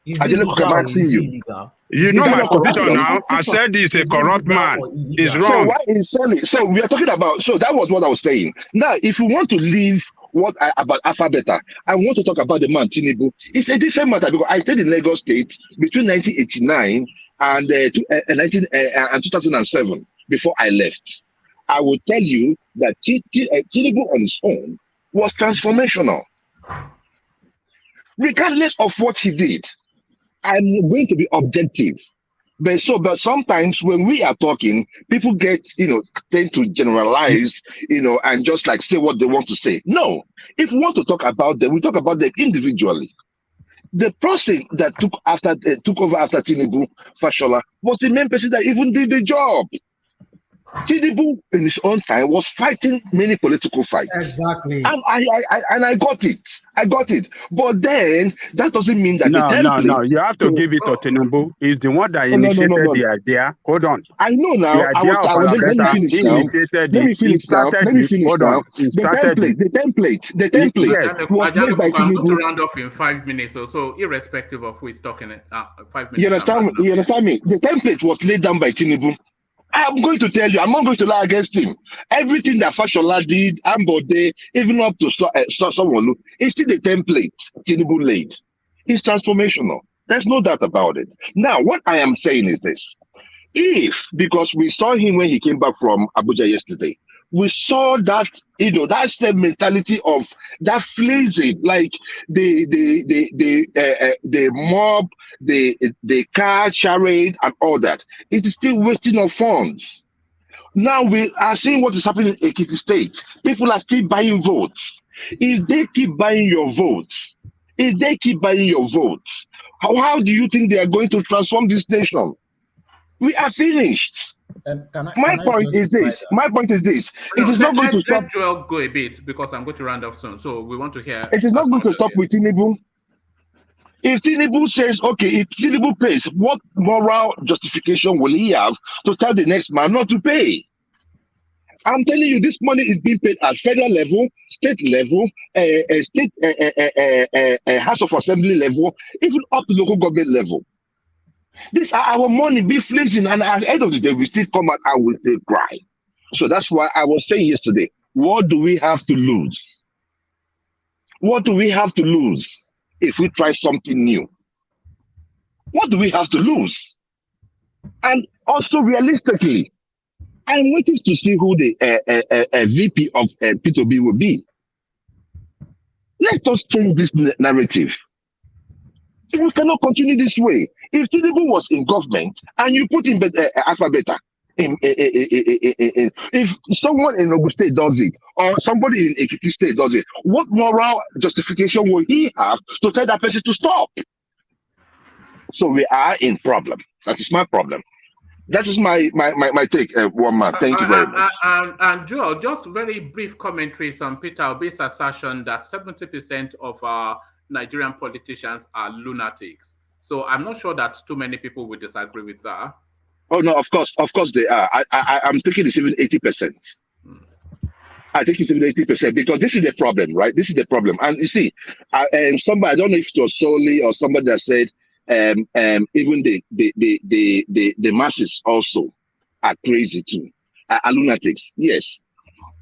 J: Is it legal or is it illegal?
C: You know my position now. I said he's a corrupt man. He's wrong.
L: So why is Sally? So we are talking about. So that was what I was saying. Now, if you want to leave about Alphabet, I want to talk about the man Tinubu. It's a different matter because I stayed in Lagos State between 1989 and 2007 before I left. I will tell you that Tinubu on his own was transformational, regardless of what he did. I'm going to be objective. But sometimes when we are talking, people tend to generalize, and just like say what they want to say. No, if we want to talk about them, we talk about them individually. The person that took over after Tinubu, Fashola, was the main person that even did the job. Tinubu, in his own time, was fighting many political fights.
K: Exactly.
L: And I got it. But then that doesn't mean that the template.
C: No. You have to give it to Tinubu. He's the one that initiated the idea. Hold on.
L: I know now.
C: The idea of
L: let me finish now. The template was made by
A: I'm going to
L: Tinubu.
A: round off in 5 minutes or so, irrespective of who is talking. 5 minutes.
L: You understand me? The template was laid down by Tinubu. I'm going to tell you, I'm not going to lie against him. Everything that Fashola did, Ambode, even up to someone, it's still the template Tinubu laid. It's transformational. There's no doubt about it. Now, what I am saying is this. Because we saw him when he came back from Abuja yesterday, we saw that, that same mentality of that flazing, like the mob, the car charade and all that. It is still wasting of funds. Now we are seeing what is happening in Ekiti State. People are still buying votes. If they keep buying your votes, how do you think they are going to transform this nation? We are finished. My point is this. It is not going to stop.
A: Let Joel go a bit because I'm going to round off soon. So we want to hear.
L: It is not going to stop with Tinubu. If Tinubu says, okay, if Tinubu pays, what moral justification will he have to tell the next man not to pay? I'm telling you, this money is being paid at federal level, state level, House of Assembly level, even up to local government level. This are our money be flinching, and at the end of the day, we still come out and we still cry. So that's why I was saying yesterday, what do we have to lose? What do we have to lose if we try something new? What do we have to lose? And also realistically, I'm waiting to see who the VP of P2B will be. Let us change this narrative. We cannot continue this way. If Tinubu was in government and you put in alphabet, if someone in Ogun State does it, or somebody in Ekiti State does it, what moral justification will he have to tell that person to stop? So we are in problem. That is my problem. That is my take, one man. Thank you very much.
A: And Joel, just very brief commentaries on Peter Obi's assertion that 70% of our Nigerian politicians are lunatics. So I'm not sure that too many people would disagree with that.
L: Oh no, of course they are. I'm thinking it's even 80%. I think it's even 80% because this is the problem, right? This is the problem. And you see, somebody, I don't know if it was Soli or somebody that said, even the masses also are crazy too, are lunatics. Yes,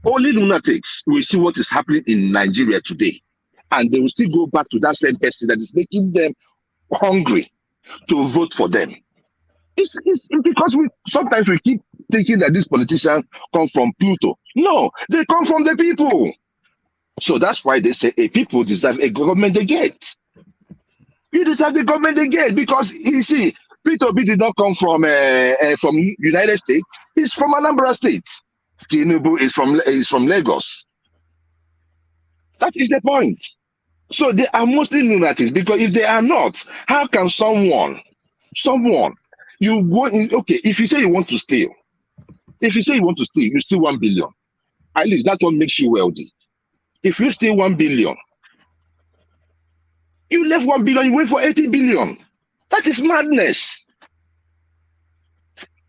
L: only lunatics will see what is happening in Nigeria today, and they will still go back to that same person that is making them hungry to vote for them. It's because sometimes we keep thinking that these politicians come from Pluto. No, they come from the people. So that's why they say people deserve a government they get. You deserve the government they get because you see, Peter Obi did not come from United States. He's from Anambra State. Tinubu is from Lagos. That is the point. So they are mostly lunatics because if they are not, how can someone you go in? Okay, if you say you want to steal, you steal 1 billion. At least that one makes you wealthy. If you steal 1 billion, you left 1 billion, you wait for 80 billion. That is madness.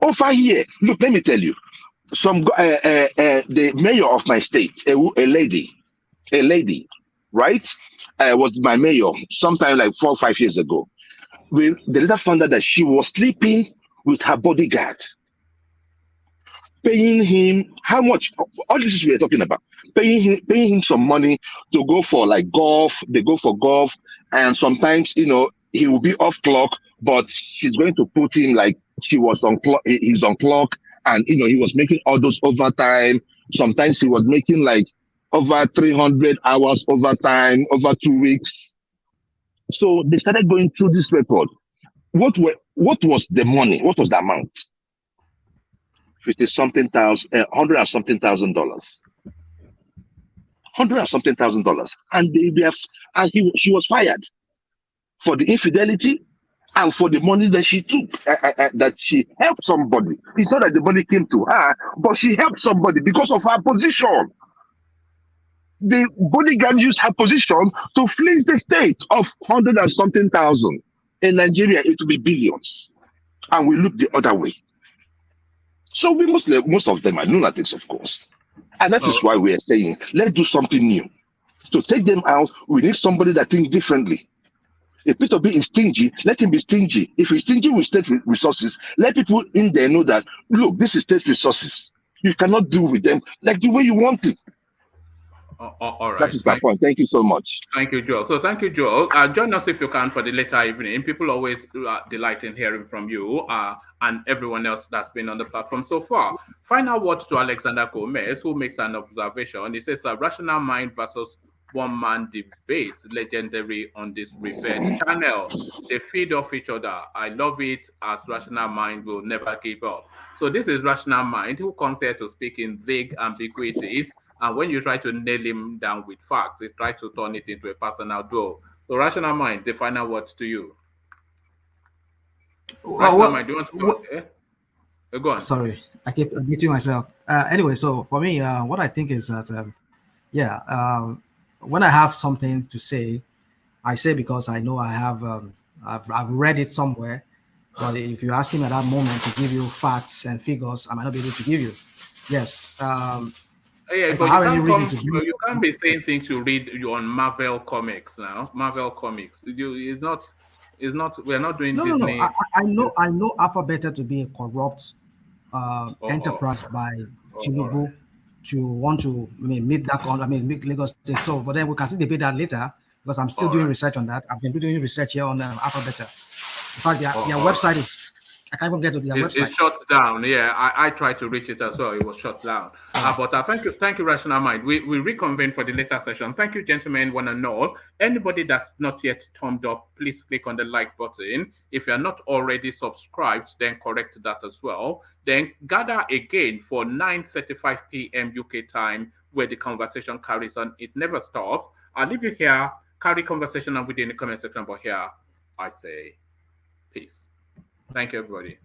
L: Over here, look, let me tell you, the mayor of my state, a lady, right, was my mayor sometime like 4 or 5 years ago. The later found out that she was sleeping with her bodyguard, paying him how much? All this is we are talking about. Paying him some money to go for like golf. They go for golf, and sometimes he will be off clock, but she's going to put him like she was on clock. He's on clock, and he was making all those overtime. Sometimes he was making like over 300 hours overtime over 2 weeks. So they started going through this record. What was the money? What was the amount? $100 and something thousand dollars. $100 and something thousand dollars. And she was fired for the infidelity and for the money that she took, that she helped somebody. It's not that the money came to her, but she helped somebody because of her position. The bodyguard used her position to fleece the state of $100 and something thousand. In Nigeria, it will be billions. And we look the other way. So most of them are lunatics, of course. And that is why we are saying, let's do something new. To take them out, we need somebody that thinks differently. If Peter B is stingy, let him be stingy. If he's stingy with state resources, let people in there know that, look, this is state resources. You cannot deal with them like the way you want it.
A: All right.
L: That is my point. Thank you so much.
A: Thank you, Joel. So thank you, Joel. Join us if you can for the later evening. People always delight in hearing from you and everyone else that's been on the platform so far. Final words to Alexander Gomez, who makes an observation. He says, rational mind versus one-man debates, legendary on this revenge channel. They feed off each other. I love it, as rational mind will never give up. So this is rational mind who comes here to speak in vague ambiguities. And when you try to nail him down with facts, he tries to turn it into a personal duel. So, rational mind, the final words to you.
K: Mind,
A: do you want to go? Go on.
K: Sorry, I keep muting myself. Anyway, so for me, what I think is that, when I have something to say, I say because I know I have, I've read it somewhere. But if you ask me at that moment to give you facts and figures, I might not be able to give you. Yes.
A: Yeah, but you can't be saying things you read on Marvel Comics now. Marvel Comics. It's It's not. We're not doing
K: No.
A: Disney.
K: I know Alphabeta to be a corrupt enterprise by Tinubu to want to make that make Lagos State. So, but then we can see the debate that later because I'm still doing research on that. I've been doing research here on Alphabeta. In fact, their website is. I can't even get to their website.
A: It's shut down. Yeah, I tried to reach it as well. It was shut down. But thank you, Rational Mind. We reconvene for the later session. Thank you, gentlemen, one and all. Anybody that's not yet thumbed up, please click on the like button. If you're not already subscribed, then correct that as well. Then gather again for 9:35 p.m. UK time, where the conversation carries on. It never stops. I'll leave you here. Carry conversation on within the comment section. But here, I say peace. Thank you, everybody.